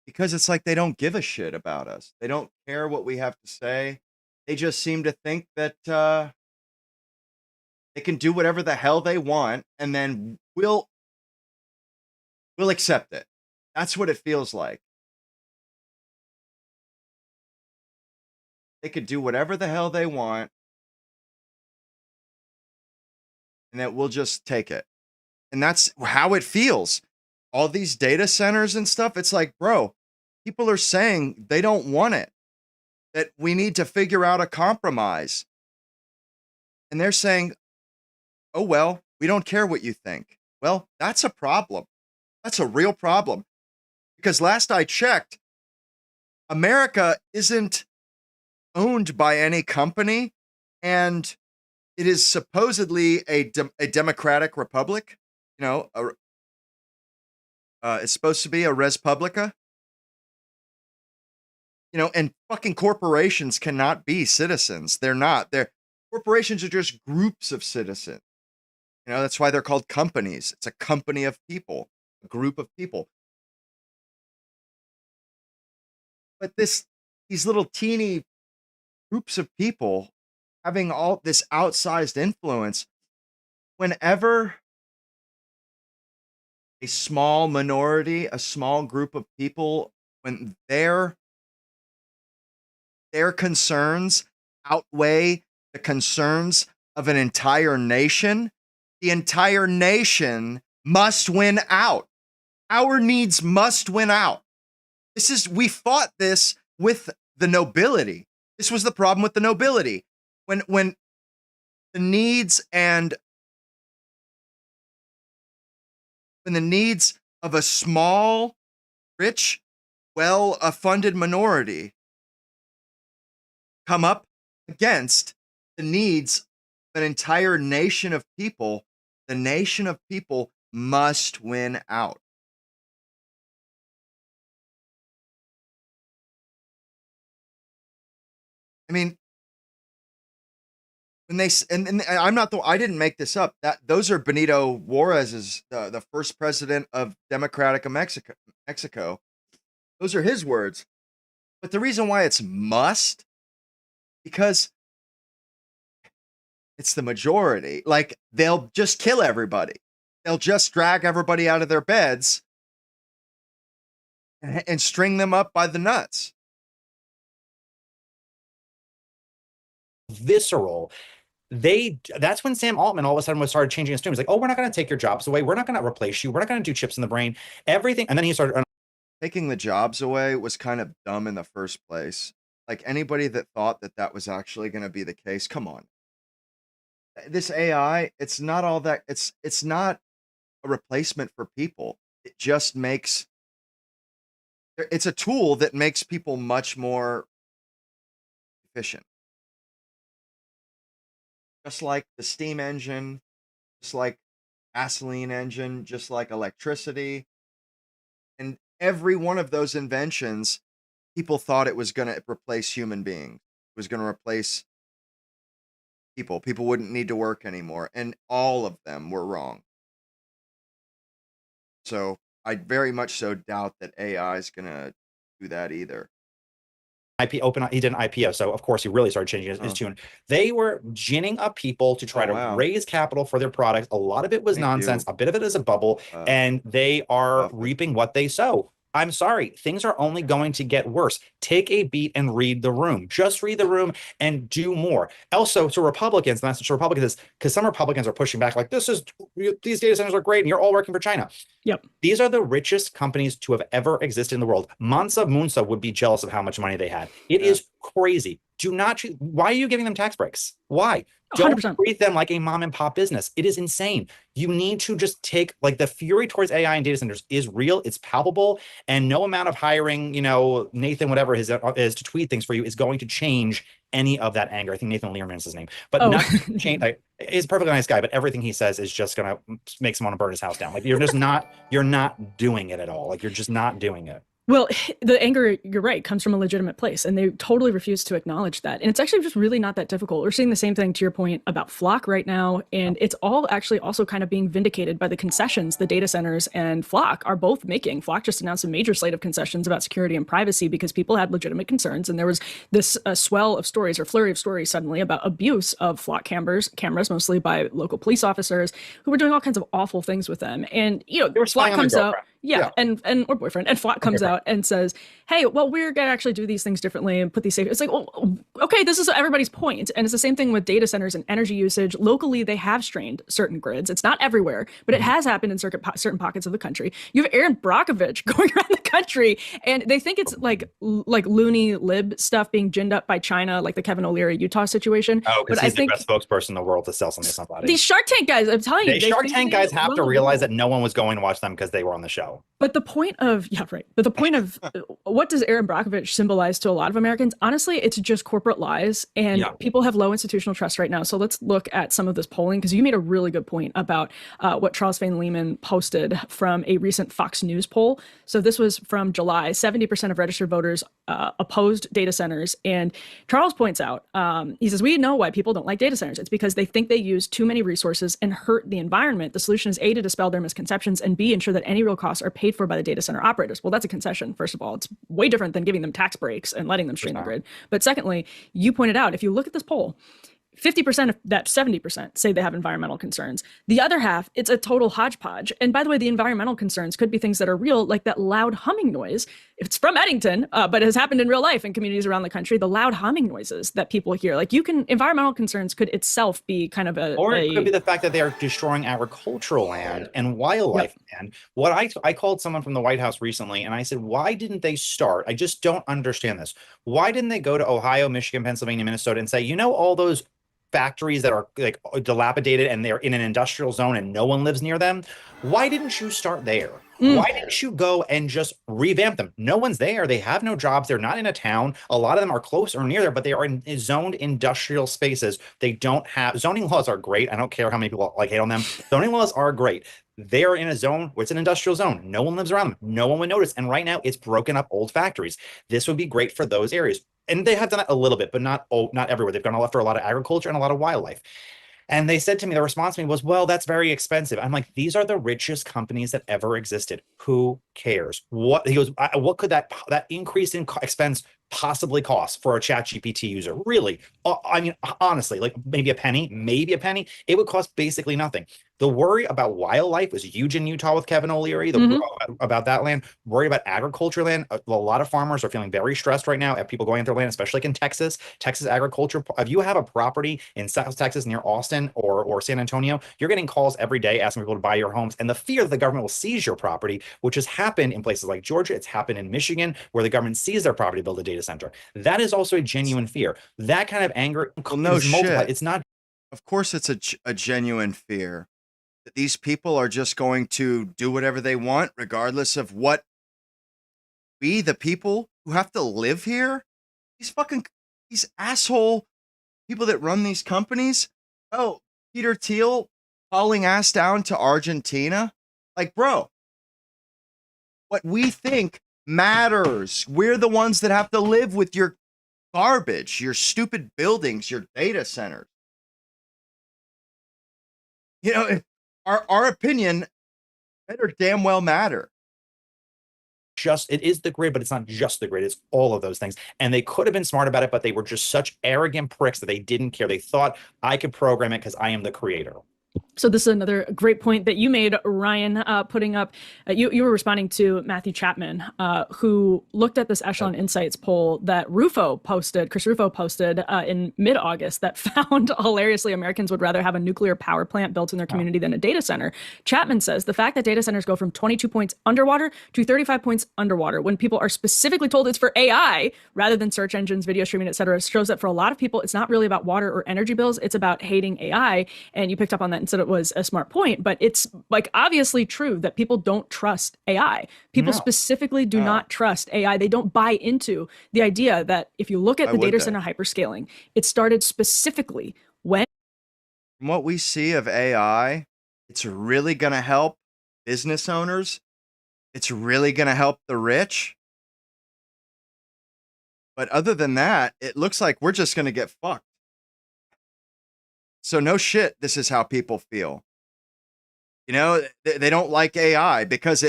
because it's like they don't give a shit about us. They don't care what we have to say. They just seem to think that they can do whatever the hell they want, and then we'll accept it. That's what it feels like. They could do whatever the hell they want, and that we'll just take it. And that's how it feels. All these data centers and stuff, it's like, bro, people are saying they don't want it, that we need to figure out a compromise. And they're saying, oh, well, we don't care what you think. Well, that's a problem. That's a real problem. Because last I checked, America isn't owned by any company, and it is supposedly a democratic republic. it's supposed to be a res publica. And fucking corporations cannot be citizens. They're not. Corporations are just groups of citizens. That's why they're called companies. It's a company of people, a group of people. But these little teeny groups of people having all this outsized influence, whenever a small minority, a small group of people, when their concerns outweigh the concerns of an entire nation, the entire nation must win out. Our needs must win out. We fought this with the nobility. This was the problem with the nobility. When the needs of a small, rich, well-funded minority come up against the needs of an entire nation of people, the nation of people must win out. I mean, when they and I didn't make this up. Those are Benito Juarez's, the first president of Democratic Mexico. Those are his words. But the reason why it's must, because it's the majority. Like, they'll just kill everybody. They'll just drag everybody out of their beds and string them up by the nuts. Visceral. That's when Sam Altman all of a sudden started changing his tune. He's like, oh, we're not going to take your jobs away. We're not going to replace you. We're not going to do chips in the brain, everything. And then he started taking the jobs away was kind of dumb in the first place. Like, anybody that thought that was actually going to be the case, come on. This AI, it's not all that. It's not a replacement for people. It just makes. It's a tool that makes people much more efficient. Just like the steam engine, just like gasoline engine, just like electricity. And every one of those inventions, people thought it was going to replace human beings. It was going to replace people. People wouldn't need to work anymore. And all of them were wrong. So I very much so doubt that AI is going to do that either. He did an IPO, so of course he really started changing his tune. They were ginning up people to try to raise capital for their products. A lot of it was nonsense. A bit of it is a bubble, and they are reaping what they sow. I'm sorry, things are only going to get worse. Take a beat and read the room. Just read the room and do more. Also, to Republicans, the message to Republicans is, because some Republicans are pushing back like, these data centers are great and you're all working for China. Yep. These are the richest companies to have ever existed in the world. Mansa Musa would be jealous of how much money they had. It is crazy. Do not. Why are you giving them tax breaks? Why? Don't 100%. treat them like a mom and pop business. It is insane. You need to just take, like, the fury towards AI and data centers is real. It's palpable, and no amount of hiring, Nathan, whatever his is to tweet things for you is going to change any of that anger. I think Nathan Learman is his name, but not change. He's a perfectly nice guy, but everything he says is just gonna make someone want to burn his house down. Like, you're not doing it at all. Like, you're just not doing it. Well, the anger, you're right, comes from a legitimate place, and they totally refuse to acknowledge that. And it's actually just really not that difficult. We're seeing the same thing, to your point, about Flock right now, and it's all actually also kind of being vindicated by the concessions the data centers and Flock are both making. Flock just announced a major slate of concessions about security and privacy because people had legitimate concerns, and there was this swell of stories, or flurry of stories suddenly, about abuse of Flock cameras, mostly by local police officers who were doing all kinds of awful things with them. And, they were Flock comes out. Yeah. And or boyfriend, and Flock comes out and says, hey, well, we're going to actually do these things differently and put these safe. It's like, well, okay, this is everybody's point. And it's the same thing with data centers and energy usage. Locally, they have strained certain grids. It's not everywhere, but it has happened in certain pockets of the country. You have Aaron Brockovich going around the country, and they think it's like loony lib stuff being ginned up by China, like the Kevin O'Leary Utah situation. Oh, because he's the best spokesperson in the world to sell something to somebody. These Shark Tank guys, I'm telling you. The Shark Tank guys have to realize that no one was going to watch them because they were on the show. But the point of, what does Aaron Brockovich symbolize to a lot of Americans? Honestly, it's just corporate corporate lies, and people have low institutional trust right now. So let's look at some of this polling, because you made a really good point about what Charles Fane Lehman posted from a recent Fox News poll. So this was from July. 70% of registered voters opposed data centers. And Charles points out, he says, we know why people don't like data centers. It's because they think they use too many resources and hurt the environment. The solution is A, to dispel their misconceptions, and B, ensure that any real costs are paid for by the data center operators. Well, that's a concession, first of all. It's way different than giving them tax breaks and letting them stream the grid. But secondly, you pointed out, if you look at this poll, 50% of that 70% say they have environmental concerns. The other half, it's a total hodgepodge. And by the way, the environmental concerns could be things that are real, like that loud humming noise. It's from Eddington, but it has happened in real life in communities around the country. The loud humming noises that people hear, like environmental concerns could itself be kind of or it could be the fact that they are destroying agricultural land and wildlife land. What I called someone from the White House recently, and I said, why didn't they start? I just don't understand this. Why didn't they go to Ohio, Michigan, Pennsylvania, Minnesota, and say, you know, all those factories that are like dilapidated and they're in an industrial zone and no one lives near them? Why didn't you start there? Why didn't you go and just revamp them? No one's there. They have no jobs. They're not in a town. A lot of them are close or near there, but they are in zoned industrial spaces. They don't have zoning laws are great. I don't care how many people like hate on them. Zoning laws are great. They're in a zone where it's an industrial zone. No one lives around them. No one would notice. And right now it's broken up old factories. This would be great for those areas. And they have done it a little bit, but not everywhere. They've done a lot for a lot of agriculture and a lot of wildlife. And they said to me, the response to me was, well, that's very expensive. I'm like, these are the richest companies that ever existed. Who cares? He goes, what could that increase in expense possibly cost for a ChatGPT user? Really? I mean, honestly, like maybe a penny. It would cost basically nothing. The worry about wildlife was huge in Utah with Kevin O'Leary, about that land. Worry about agriculture land. A lot of farmers are feeling very stressed right now at people going into their land, especially like in Texas. Texas agriculture. If you have a property in South Texas near Austin or San Antonio, you're getting calls every day asking people to buy your homes. And the fear that the government will seize your property, which has happened in places like Georgia, it's happened in Michigan, where the government seized their property to build a data center. That is also a genuine fear. That kind of anger is multiplied. It's not. Of course, it's a genuine fear that these people are just going to do whatever they want, regardless of what we, the people who have to live here, these asshole people that run these companies. Oh, Peter Thiel hauling ass down to Argentina. Like, bro, what we think matters. We're the ones that have to live with your garbage, your stupid buildings, your data centers. You know, our opinion better damn well matter. It is the grid, but it's not just the grid. It's all of those things. And they could have been smart about it, but they were just such arrogant pricks that they didn't care. They thought I could program it because I am the creator. So this is another great point that you made, Ryan, putting up, you were responding to Matthew Chapman, who looked at this Echelon Insights poll that Chris Rufo posted in mid-August that found hilariously Americans would rather have a nuclear power plant built in their community than a data center. Chapman says the fact that data centers go from 22 points underwater to 35 points underwater when people are specifically told it's for AI rather than search engines, video streaming, et cetera, shows that for a lot of people, it's not really about water or energy bills. It's about hating AI. And you picked up on that and said it was a smart point, but it's like obviously true that people don't trust AI. People specifically do not trust AI. They don't buy into the idea that if you look at the data center hyperscaling, it started specifically when. From what we see of AI, it's really going to help business owners. It's really going to help the rich. But other than that, it looks like we're just going to get fucked. So no shit, this is how people feel. You know, they don't like AI because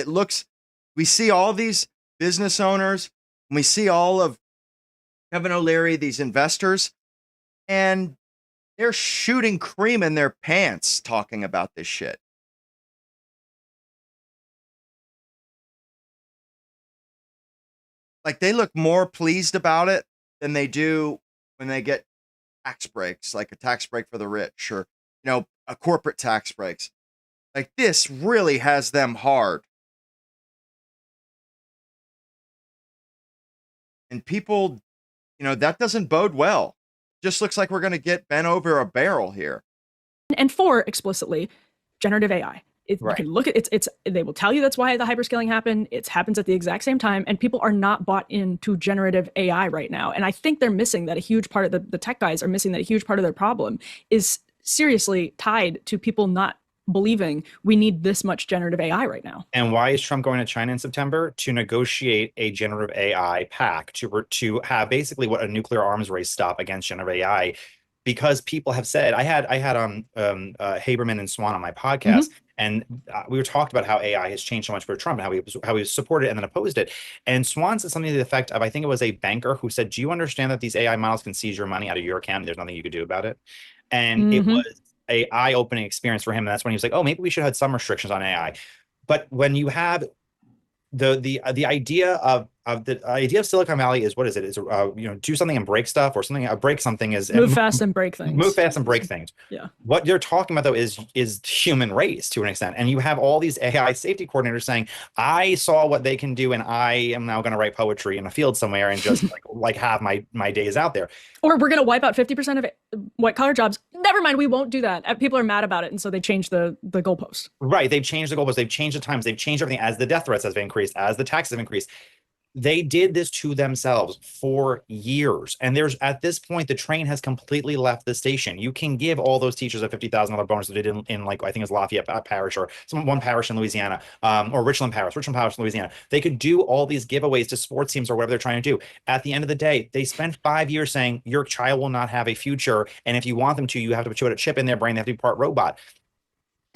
we see all these business owners, and we see all of Kevin O'Leary, these investors, and they're shooting cream in their pants talking about this shit. Like they look more pleased about it than they do when they get tax breaks, like a tax break for the rich or, you know, a corporate tax breaks. Like this really has them hard. And people, you know, that doesn't bode well. Just looks like we're going to get bent over a barrel here. And 4, explicitly, generative AI. You can look at it's they will tell you that's why the hyperscaling happened. It happens at the exact same time, and people are not bought into generative AI right now. And I think they're missing that. A huge part of the tech guys are missing that. A huge part of their problem is seriously tied to people not believing we need this much generative AI right now. And why is Trump going to China in September? To negotiate a generative AI pact to have basically what a nuclear arms race stop against generative AI. Because people have said, I had Haberman and Swan on my podcast, and we were talking about how AI has changed so much for Trump and how he supported it and then opposed it. And Swan said something to the effect of, I think it was a banker who said, "Do you understand that these AI models can seize your money out of your account? And there's nothing you could do about it?" And it was a eye-opening experience for him. And that's when he was like, "Oh, maybe we should have some restrictions on AI." But when you have the idea of Silicon Valley is, what is it? Is do something and break stuff, or something. Break something is move fast and break things. Move fast and break things. Yeah. What you're talking about though is human race to an extent, and you have all these AI safety coordinators saying, "I saw what they can do, and I am now going to write poetry in a field somewhere and just like have my days out there." Or we're going to wipe out 50% of white collar jobs. Never mind, we won't do that. People are mad about it, and so they changed the goalposts. Right. They've changed the goalposts. They've changed the times. They've changed everything as the death threats have increased, as the taxes have increased. They did this to themselves for years. And at this point, the train has completely left the station. You can give all those teachers a $50,000 bonus that they did in like, I think it was Lafayette Parish or one parish in Louisiana, or Richland Parish in Louisiana. They could do all these giveaways to sports teams or whatever they're trying to do. At the end of the day, they spent 5 years saying your child will not have a future. And if you want them to, you have to put a chip in their brain. They have to be part robot.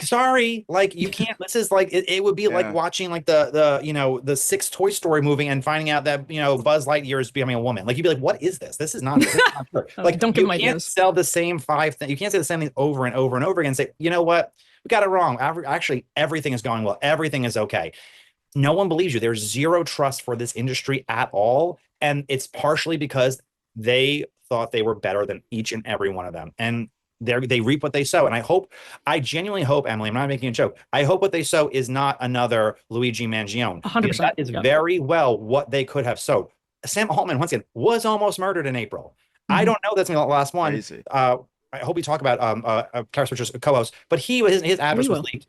Sorry, like you can't. This is like it would be like watching like the sixth Toy Story movie and finding out that Buzz Lightyear is becoming a woman. Like you'd be like, what is this? This is not true. Like don't give my you can't sell the same five things. You can't say the same thing over and over and over again and say, you know what, we got it wrong. Actually, everything is going well. Everything is okay. No one believes you. There's zero trust for this industry at all, and it's partially because they thought they were better than each and every one of them. And they reap what they sow. And I genuinely hope, Emily, I'm not making a joke, I hope what they sow is not another Luigi Mangione. 100%. That is very well what they could have sowed. Sam Altman, once again, was almost murdered in April. I don't know that's going to be the last one. I hope we talk about Kara Swisher's co-host, but his address was leaked.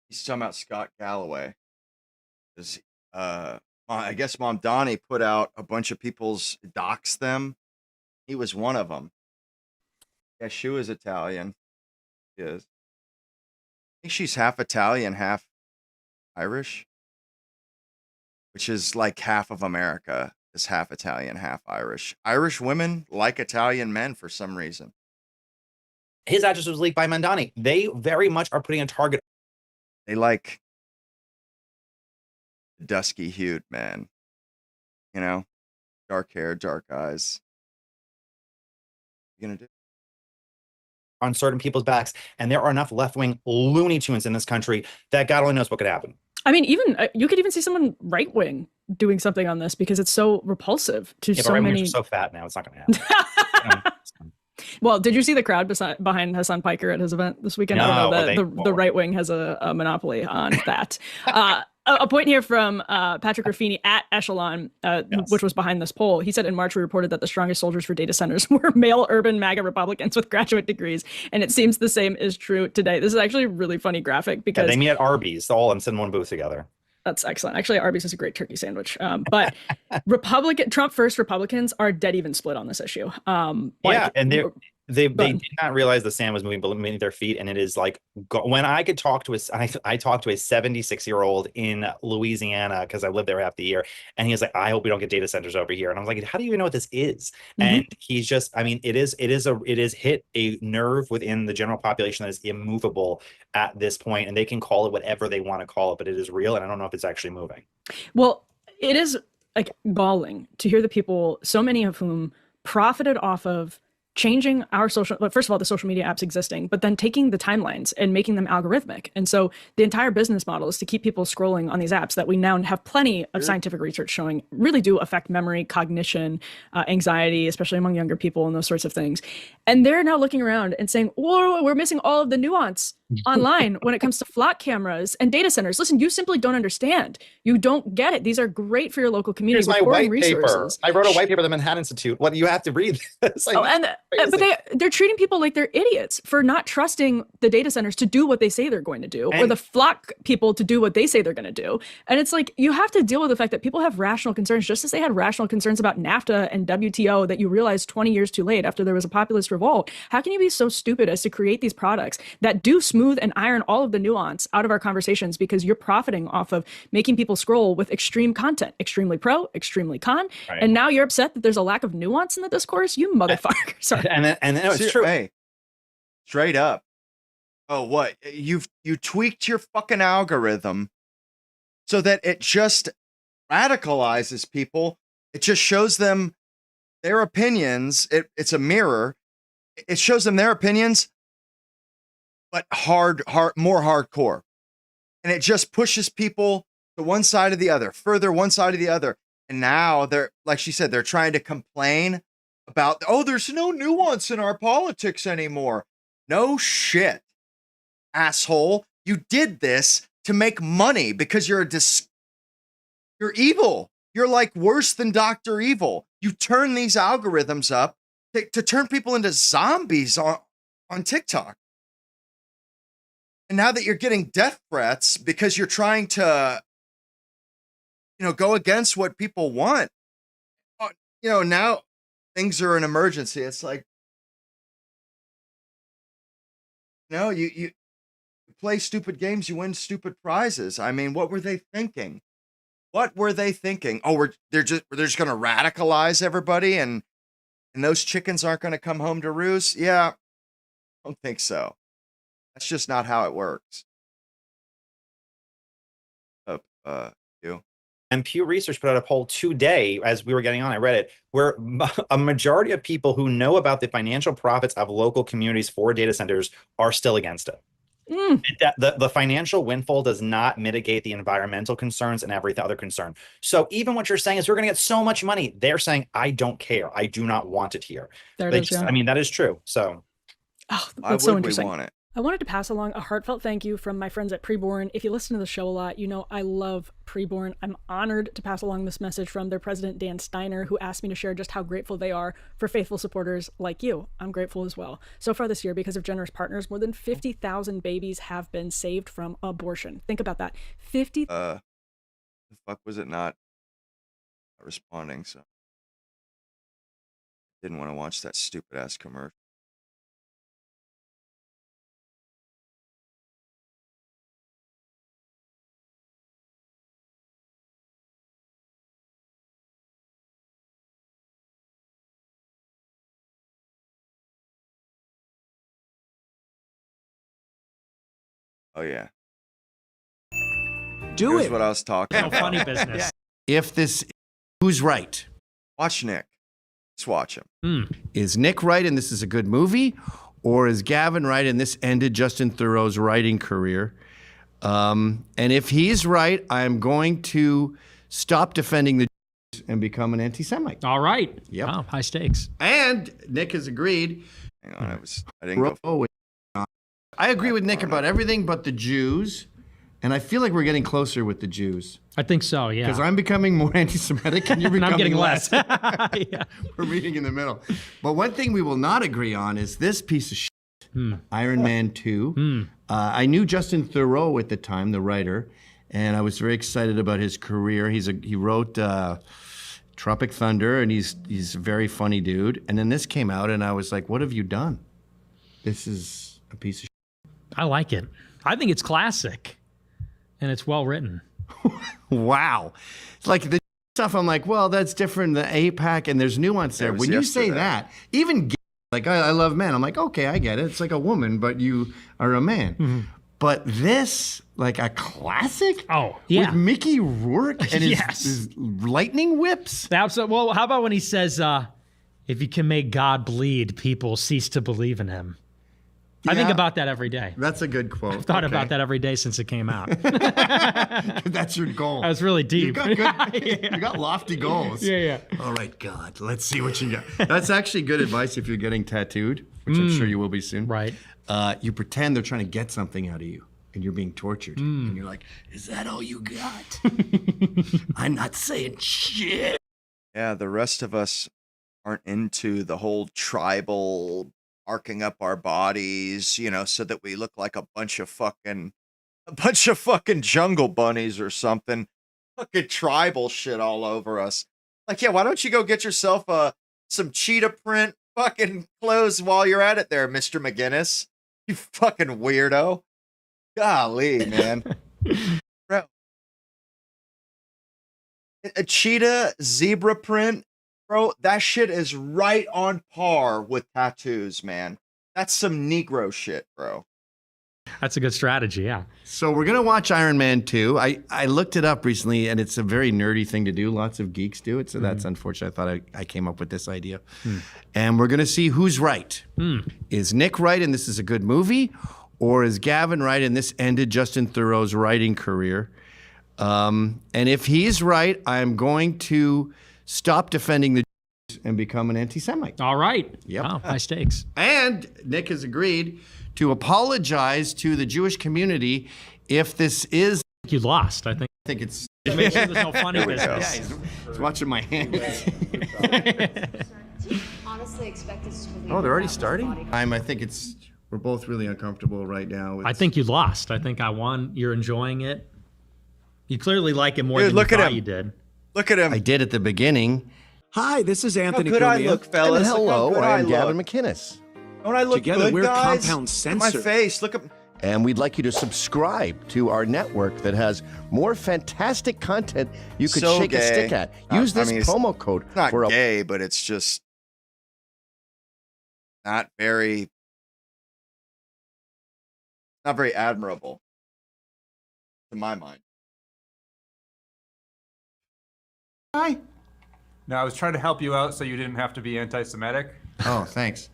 He's talking about Scott Galloway. I guess Mom Donnie put out a bunch of people's doxed them. He was one of them. Yeah, she was Italian. She is. I think she's half Italian, half Irish, which is like half of America is half Italian, half Irish. Irish women like Italian men for some reason. His address was leaked by Mandani. They very much are putting a target. They like dusky hued men, dark hair, dark eyes. What are you gonna do? On certain people's backs, and there are enough left-wing Looney Tunes in this country that God only knows what could happen. I mean, even you could even see someone right-wing doing something on this because it's so repulsive to so many. Are so fat now, it's not going to happen. Well, did you see the crowd behind Hassan Piker at his event this weekend? No, I don't know that the right wing has a monopoly on that. A point here from Patrick Ruffini at Echelon, which was behind this poll. He said in March, we reported that the strongest soldiers for data centers were male urban MAGA Republicans with graduate degrees. And it seems the same is true today. This is actually a really funny graphic because they meet at Arby's, all of them sit in one booth together. That's excellent. Actually, Arby's is a great turkey sandwich. But Trump first Republicans are dead even split on this issue. And they did not realize the sand was moving beneath their feet, and it is like when I could talk to I talked to a 76-year-old in Louisiana because I lived there half the year, and he was like, "I hope we don't get data centers over here." And I was like, "How do you even know what this is?" And he's just, I mean, it is hit a nerve within the general population that is immovable at this point, and they can call it whatever they want to call it, but it is real, and I don't know if it's actually moving. Well, it is like galling to hear the people, so many of whom profited off of changing our first of all, the social media apps existing, but then taking the timelines and making them algorithmic. And so the entire business model is to keep people scrolling on these apps that we now have plenty of scientific research showing really do affect memory, cognition, anxiety, especially among younger people and those sorts of things. And they're now looking around and saying, "Whoa, we're missing all of the nuance online when it comes to flock cameras and data centers. Listen, you simply don't understand. You don't get it. These are great for your local community. Here's my reporting white paper. resources. I wrote a white paper at the Manhattan Institute. What you have to read this. Like, But they're treating people like they're idiots for not trusting the data centers to do what they say they're going to do, or the flock people to do what they say they're going to do. And it's like, you have to deal with the fact that people have rational concerns, just as they had rational concerns about NAFTA and WTO that you realized 20 years too late after there was a populist revolt. How can you be so stupid as to create these products that do smooth and iron all of the nuance out of our conversations because you're profiting off of making people scroll with extreme content, extremely pro, extremely con, and now you're upset that there's a lack of nuance in the discourse? You motherfucker. Sorry. And then it's true. Hey, straight up. Oh, what? You tweaked your fucking algorithm so that it just radicalizes people. It just shows them their opinions. It's a mirror. It shows them their opinions, but more hardcore. And it just pushes people to one side or the other, further one side or the other. And now they're, like she said, they're trying to complain about, oh, there's no nuance in our politics anymore. No shit, asshole. You did this to make money because you're evil. You're like worse than Dr. Evil. You turn these algorithms up to turn people into zombies on TikTok. And now that you're getting death threats because you're trying to, go against what people want, now things are an emergency. It's like, you play stupid games, you win stupid prizes. I mean, what were they thinking? What were they thinking? Oh, they're just going to radicalize everybody and those chickens aren't going to come home to roost? Yeah, I don't think so. That's just not how it works. You. And Pew Research put out a poll today as we were getting on. I read it, where a majority of people who know about the financial profits of local communities for data centers are still against it. The financial windfall does not mitigate the environmental concerns and every other concern. So even what you're saying is we're going to get so much money. They're saying, I don't care. I do not want it here. I mean, that is true. So that's so interesting. We want it? I wanted to pass along a heartfelt thank you from my friends at Preborn. If you listen to the show a lot, you know I love Preborn. I'm honored to pass along this message from their president, Dan Steiner, who asked me to share just how grateful they are for faithful supporters like you. I'm grateful as well. So far this year, because of generous partners, more than 50,000 babies have been saved from abortion. Think about that. The fuck was it not responding? So didn't want to watch that stupid ass commercial. Oh yeah. Here's what I was talking about. Funny business. If this, who's right? Watch Nick. Let's watch him. Is Nick right and this is a good movie? Or is Gavin right and this ended Justin Theroux's writing career? And if he's right, I'm going to stop defending the Jews and become an anti-Semite. All right. Yep. Wow, high stakes. And Nick has agreed. Hang on, I didn't go. I agree with Nick about everything but the Jews, and I feel like we're getting closer with the Jews. I think so, yeah. Because I'm becoming more anti-Semitic and you're becoming I'm getting less. Yeah. We're meeting in the middle. But one thing we will not agree on is this piece of shit, Iron Man 2. I knew Justin Theroux at the time, the writer, and I was very excited about his career. He wrote Tropic Thunder, and he's a very funny dude. And then this came out, and I was like, what have you done? This is a piece of shit. I like it. I think it's classic, and it's well written. Wow. It's like the stuff, I'm like, well, that's different than AIPAC, and there's nuance there. When you say that, even like, I love men, I'm like, okay, I get it. It's like a woman, but you are a man. But this, like a classic? Oh, yeah. With Mickey Rourke and his lightning whips? Well, how about when he says, if you can make God bleed, people cease to believe in him? I think Yeah. about that every day. That's a good quote. I've thought Okay. about that every day since it came out. That's your goal. That was really deep. You got good, you got lofty goals. Yeah. All right, God, let's see what you got. That's actually good advice if you're getting tattooed, which I'm sure you will be soon. Right. You pretend they're trying to get something out of you, and you're being tortured, and you're like, "Is that all you got?" I'm not saying shit. Yeah, the rest of us aren't into the whole tribal arcing up our bodies, you know, so that we look like a bunch of fucking jungle bunnies or something. Fucking tribal shit all over us. Like, yeah, why don't you go get yourself some cheetah print fucking clothes while you're at it there, Mr. McGinnis? You fucking weirdo. Golly, man. Bro. A cheetah zebra print, bro, that shit is right on par with tattoos, man. That's some Negro shit, bro. That's a good strategy, yeah. So we're gonna watch Iron Man 2. I looked it up recently, and it's a very nerdy thing to do. Lots of geeks do it, so that's unfortunate. I thought I came up with this idea. And we're gonna see who's right. Is Nick right, and this is a good movie, or is Gavin right, and this ended Justin Theroux's writing career? And if he's right, I'm going to stop defending the Jews and become an anti-Semite. All right. Yep. Wow, high stakes. And Nick has agreed to apologize to the Jewish community if this is. You lost, I think. I think it's. Just make sure there's no funny business. Yeah, he's watching my hands. Honestly, expect us to Oh, they're already starting? I think it's. We're both really uncomfortable right now. I think you lost. I think I won. You're enjoying it. You clearly like it more Dude, than look you at thought him. you did. Look at him. I did at the beginning. Hi, this is Anthony good I Cumia. look, fellas. And Look how hello, good I I am Gavin look. McInnes. Don't I look Together good, we're guys? Compound Look at my Sensor. face. Look at. And we'd like you to subscribe to our network that has more fantastic content you could So shake a gay. stick at. Use I this mean, it's promo code Not for a gay, but it's just not very admirable to my mind. Hi. No, I was trying to help you out so you didn't have to be anti-Semitic. Oh, thanks.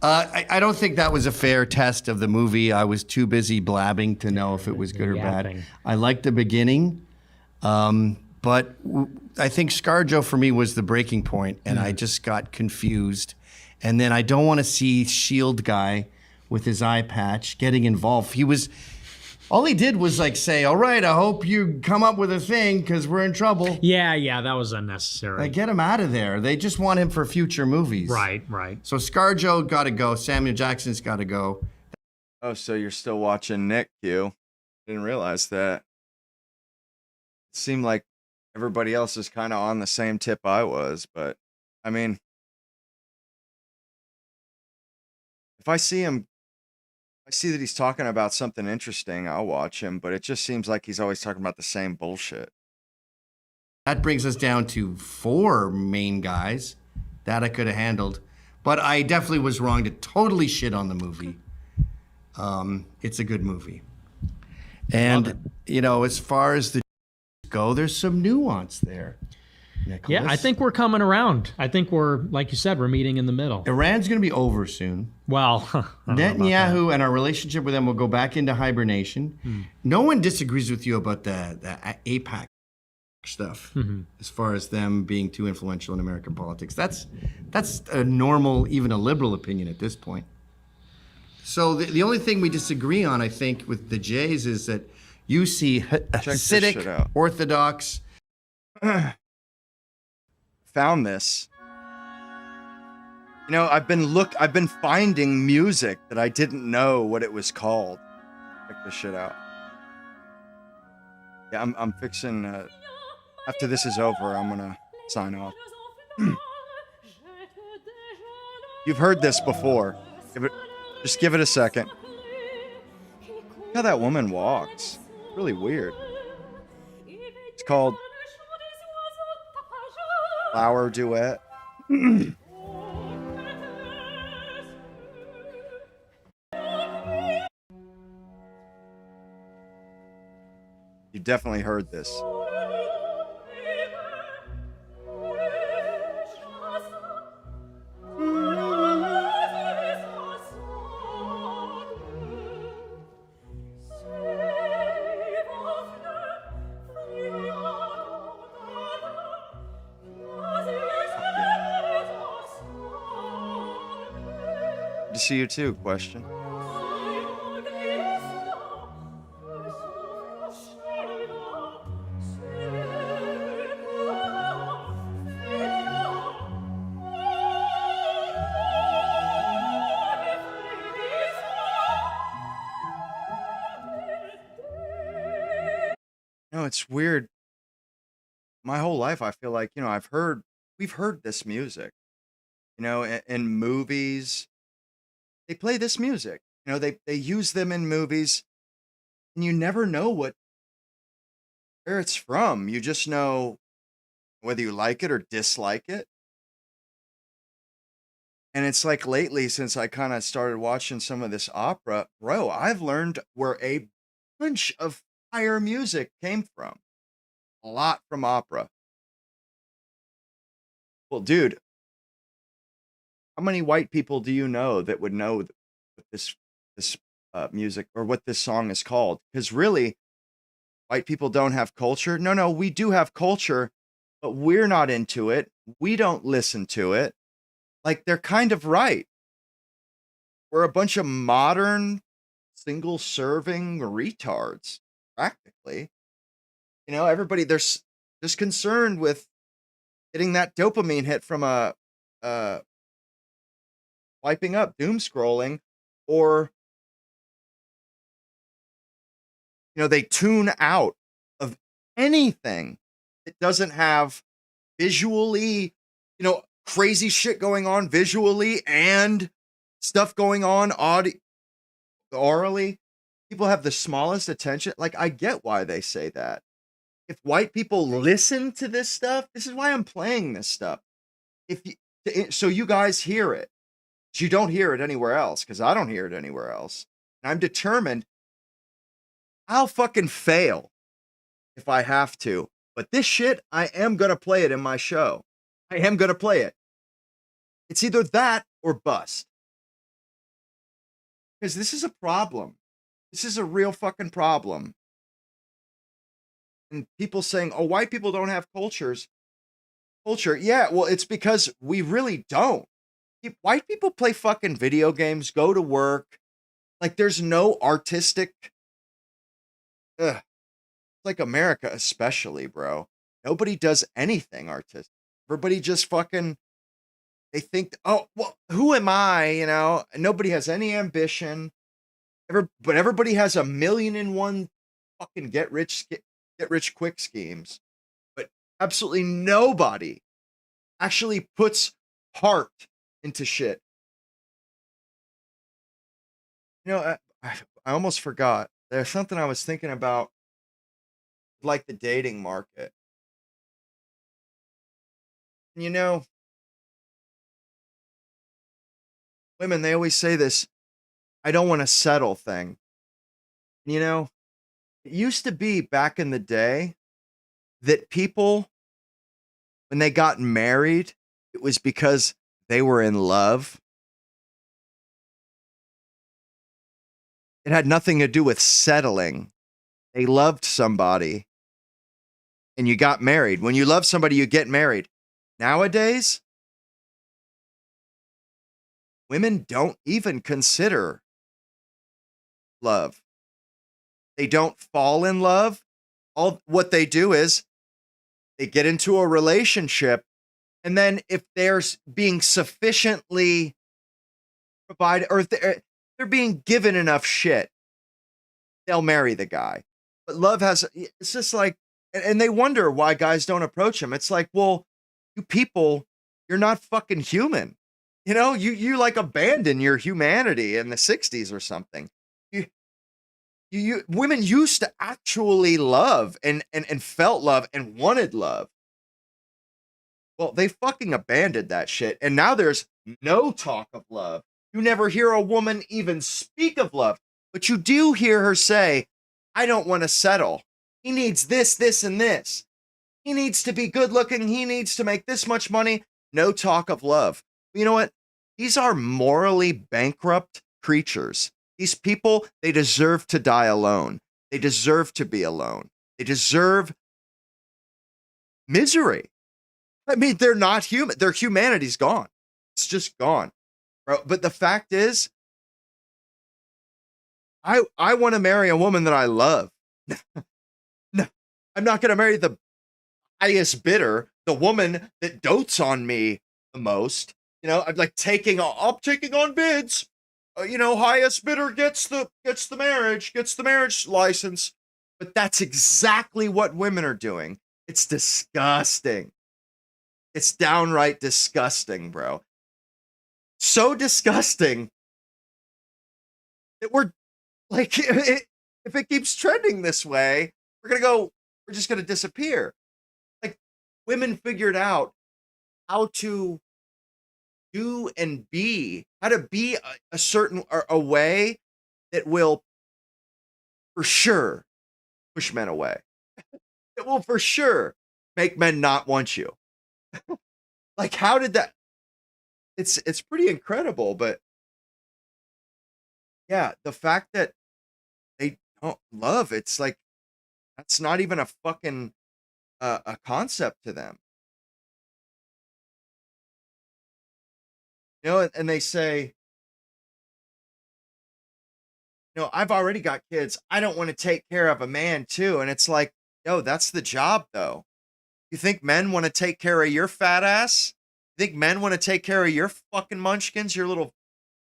I don't think that was a fair test of the movie. I was too busy blabbing to know if it was good or bad. Yapping. I liked the beginning, but I think ScarJo for me was the breaking point, and I just got confused. And then I don't want to see Shield guy with his eye patch getting involved. All he did was like say, "All right, I hope you come up with a thing because we're in trouble." Yeah, that was unnecessary. Like, get him out of there. They just want him for future movies. Right. So ScarJo got to go. Samuel Jackson's got to go. Oh, so you're still watching Nick, Q? Didn't realize that. It seemed like everybody else is kind of on the same tip I was, but I mean, if I see that he's talking about something interesting, I'll watch him, but it just seems like he's always talking about the same bullshit. That brings us down to 4 main guys that I could have handled, but I definitely was wrong to totally shit on the movie. It's a good movie. And, you know, as far as the go, there's some nuance there. Nicholas. Yeah, I think we're coming around. I think we're, like you said, we're meeting in the middle. Iran's going to be over soon. Well, I don't know about that. Netanyahu and our relationship with them will go back into hibernation. No one disagrees with you about the AIPAC stuff, as far as them being too influential in American politics. That's a normal, even a liberal opinion at this point. So the only thing we disagree on, I think, with the Jays is that you see this shit Hasidic, out. Orthodox. Found this. You know, I've been finding music that I didn't know what it was called. Check this shit out. Yeah, I'm fixing. After this is over, I'm gonna sign off. You've heard this before. Just give it a second. Look how that woman walks. Really weird. It's called Flower Duet. You definitely heard this. see you too. Question. No, it's weird. My whole life, I feel like, we've heard this music, in movies. They play this music, they use them in movies, and you never know where it's from. You just know whether you like it or dislike it. And it's like lately, since I kind of started watching some of this opera, bro, I've learned where a bunch of fire music came from. A lot from opera. Well, dude, how many white people do you know that would know what this music or what this song is called? Because really, white people don't have culture. No, we do have culture, but we're not into it. We don't listen to it. Like, they're kind of right. We're a bunch of modern, single-serving retards, practically. Everybody, they're just concerned with getting that dopamine hit from wiping up, doom scrolling, or, they tune out of anything that doesn't have visually, crazy shit going on visually and stuff going on orally. People have the smallest attention. Like, I get why they say that. If white people listen to this stuff, this is why I'm playing this stuff. So you guys hear it. You don't hear it anywhere else, because I don't hear it anywhere else. And I'm determined I'll fucking fail if I have to. But this shit, I am going to play it in my show. I am going to play it. It's either that or bust. Because this is a problem. This is a real fucking problem. And people saying, oh, white people don't have culture. Yeah, well, it's because we really don't. White people play fucking video games, go to work. Like, there's no artistic. It's like America, especially, bro. Nobody does anything artistic. Everybody just fucking. They think, oh, well, who am I? Nobody has any ambition. But everybody has 1,000,001 fucking get rich quick schemes. But absolutely nobody actually puts heart into shit. I almost forgot. There's something I was thinking about, like the dating market. Women, they always say this, I don't want to settle thing. It used to be back in the day that people, when they got married, it was because they were in love. It had nothing to do with settling. They loved somebody and you got married. When you love somebody, you get married. Nowadays, women don't even consider love. They don't fall in love. All what they do is they get into a relationship, and then if they're being sufficiently provided, or if they're being given enough shit, they'll marry the guy. But love it's just like, and they wonder why guys don't approach him. It's like, well, you people, you're not fucking human. You like abandon your humanity in the 60s or something. Women used to actually love and felt love and wanted love. Well, they fucking abandoned that shit. And now there's no talk of love. You never hear a woman even speak of love, but you do hear her say, I don't want to settle. He needs this, this, and this. He needs to be good looking. He needs to make this much money. No talk of love. You know what? These are morally bankrupt creatures. These people, they deserve to die alone. They deserve to be alone. They deserve misery. I mean, they're not human. Their humanity's gone. It's just gone. bro. But the fact is, I want to marry a woman that I love. No, I'm not going to marry the highest bidder, the woman that dotes on me the most. I'm like I'm taking on bids. Highest bidder gets the marriage license. But that's exactly what women are doing. It's disgusting. It's downright disgusting, bro. So disgusting that we're like, if it keeps trending this way, we're just gonna disappear. Like, women figured out how to do and be, how to be a certain a way that will for sure push men away. It will for sure make men not want you. Like, how did that? It's pretty incredible, but yeah, the fact that they don't love, it's like that's not even a fucking a concept to them. And they say, I've already got kids. I don't want to take care of a man too. And it's like, yo, that's the job though. You think men want to take care of your fat ass? You think men want to take care of your fucking munchkins, your little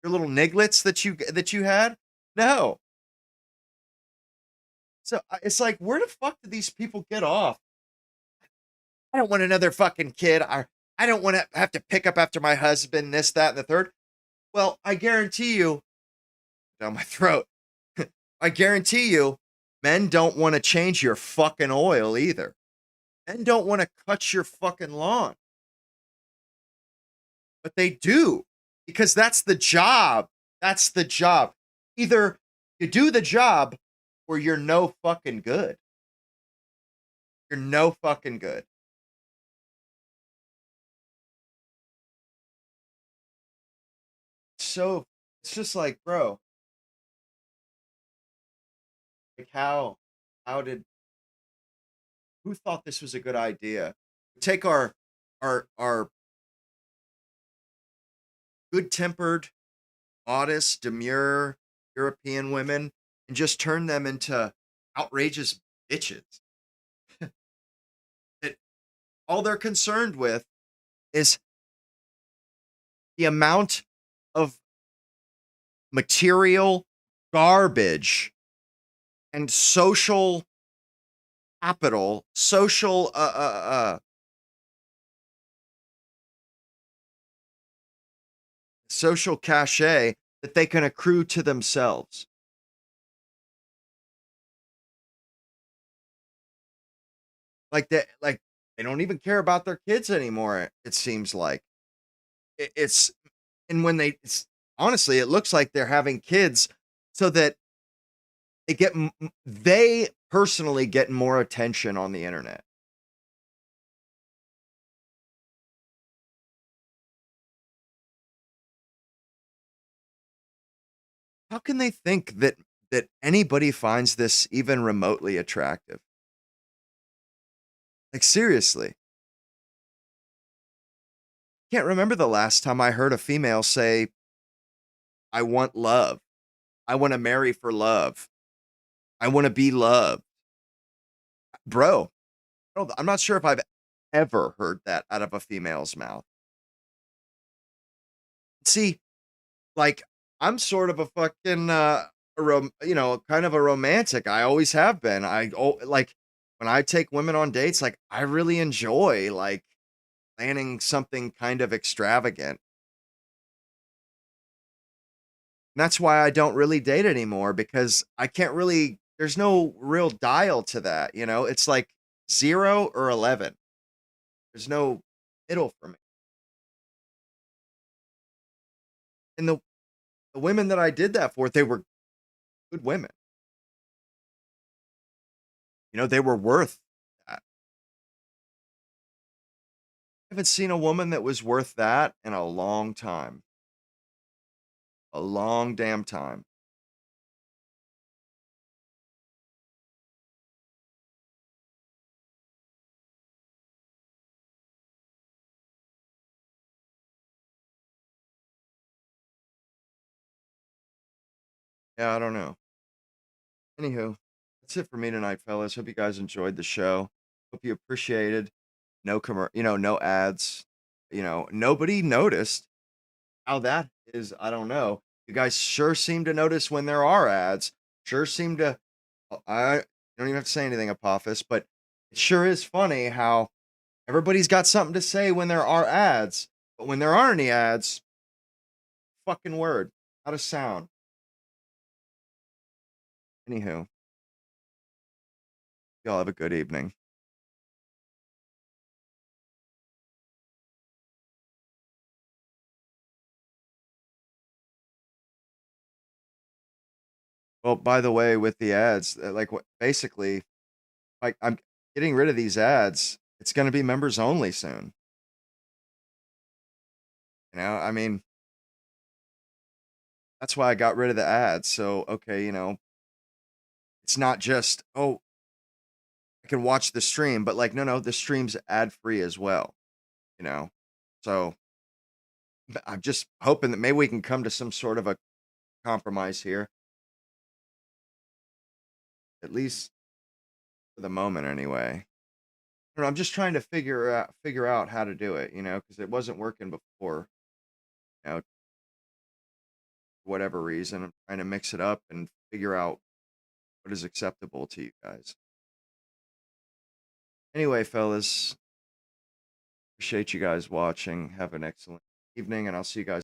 nigglets that you had? No. So it's like, where the fuck did these people get off? I don't want another fucking kid. I don't want to have to pick up after my husband, this, that, and the third. Well, I guarantee you, down my throat, I guarantee you, men don't want to change your fucking oil either. Men don't want to cut your fucking lawn. But they do, because that's the job. That's the job. Either you do the job or you're no fucking good. You're no fucking good. So it's just like, bro, like who thought this was a good idea? Take our good-tempered, modest, demure European women and just turn them into outrageous bitches. That all they're concerned with is the amount of material garbage and social capital, social social cachet that they can accrue to themselves. Like they don't even care about their kids anymore, it seems like. Honestly, it looks like they're having kids so that they personally get more attention on the internet. How can they think that anybody finds this even remotely attractive? Like, seriously. Can't remember the last time I heard a female say, I want love. I want to marry for love. I want to be loved. Bro, I'm not sure if I've ever heard that out of a female's mouth. See, like, I'm sort of a fucking, kind of a romantic. I always have been. Like, when I take women on dates, like, I really enjoy, like, planning something kind of extravagant. And that's why I don't really date anymore, because I can't really, there's no real dial to that, It's like 0 or 11. There's no middle for me. And the women that I did that for, they were good women. They were worth that. I haven't seen a woman that was worth that in a long time. A long damn time. Yeah, I don't know. Anywho, that's it for me tonight, fellas. Hope you guys enjoyed the show. Hope you appreciated no ads. Nobody noticed how that is. I don't know. You guys sure seem to notice when there are ads. Sure seem to. I don't even have to say anything, Apophis, but it sure is funny how everybody's got something to say when there are ads, but when there aren't any ads, fucking word, out of sound. Anywho, y'all have a good evening. Well, by the way, with the ads, basically, like I'm getting rid of these ads. It's going to be members only soon. I mean, that's why I got rid of the ads. So, okay, it's not just, oh, I can watch the stream, but no, the stream's ad free as well, So I'm just hoping that maybe we can come to some sort of a compromise here. At least for the moment, anyway. I'm just trying to figure out how to do it, because it wasn't working before. For whatever reason, I'm trying to mix it up and figure out what is acceptable to you guys. Anyway, fellas, appreciate you guys watching. Have an excellent evening, and I'll see you guys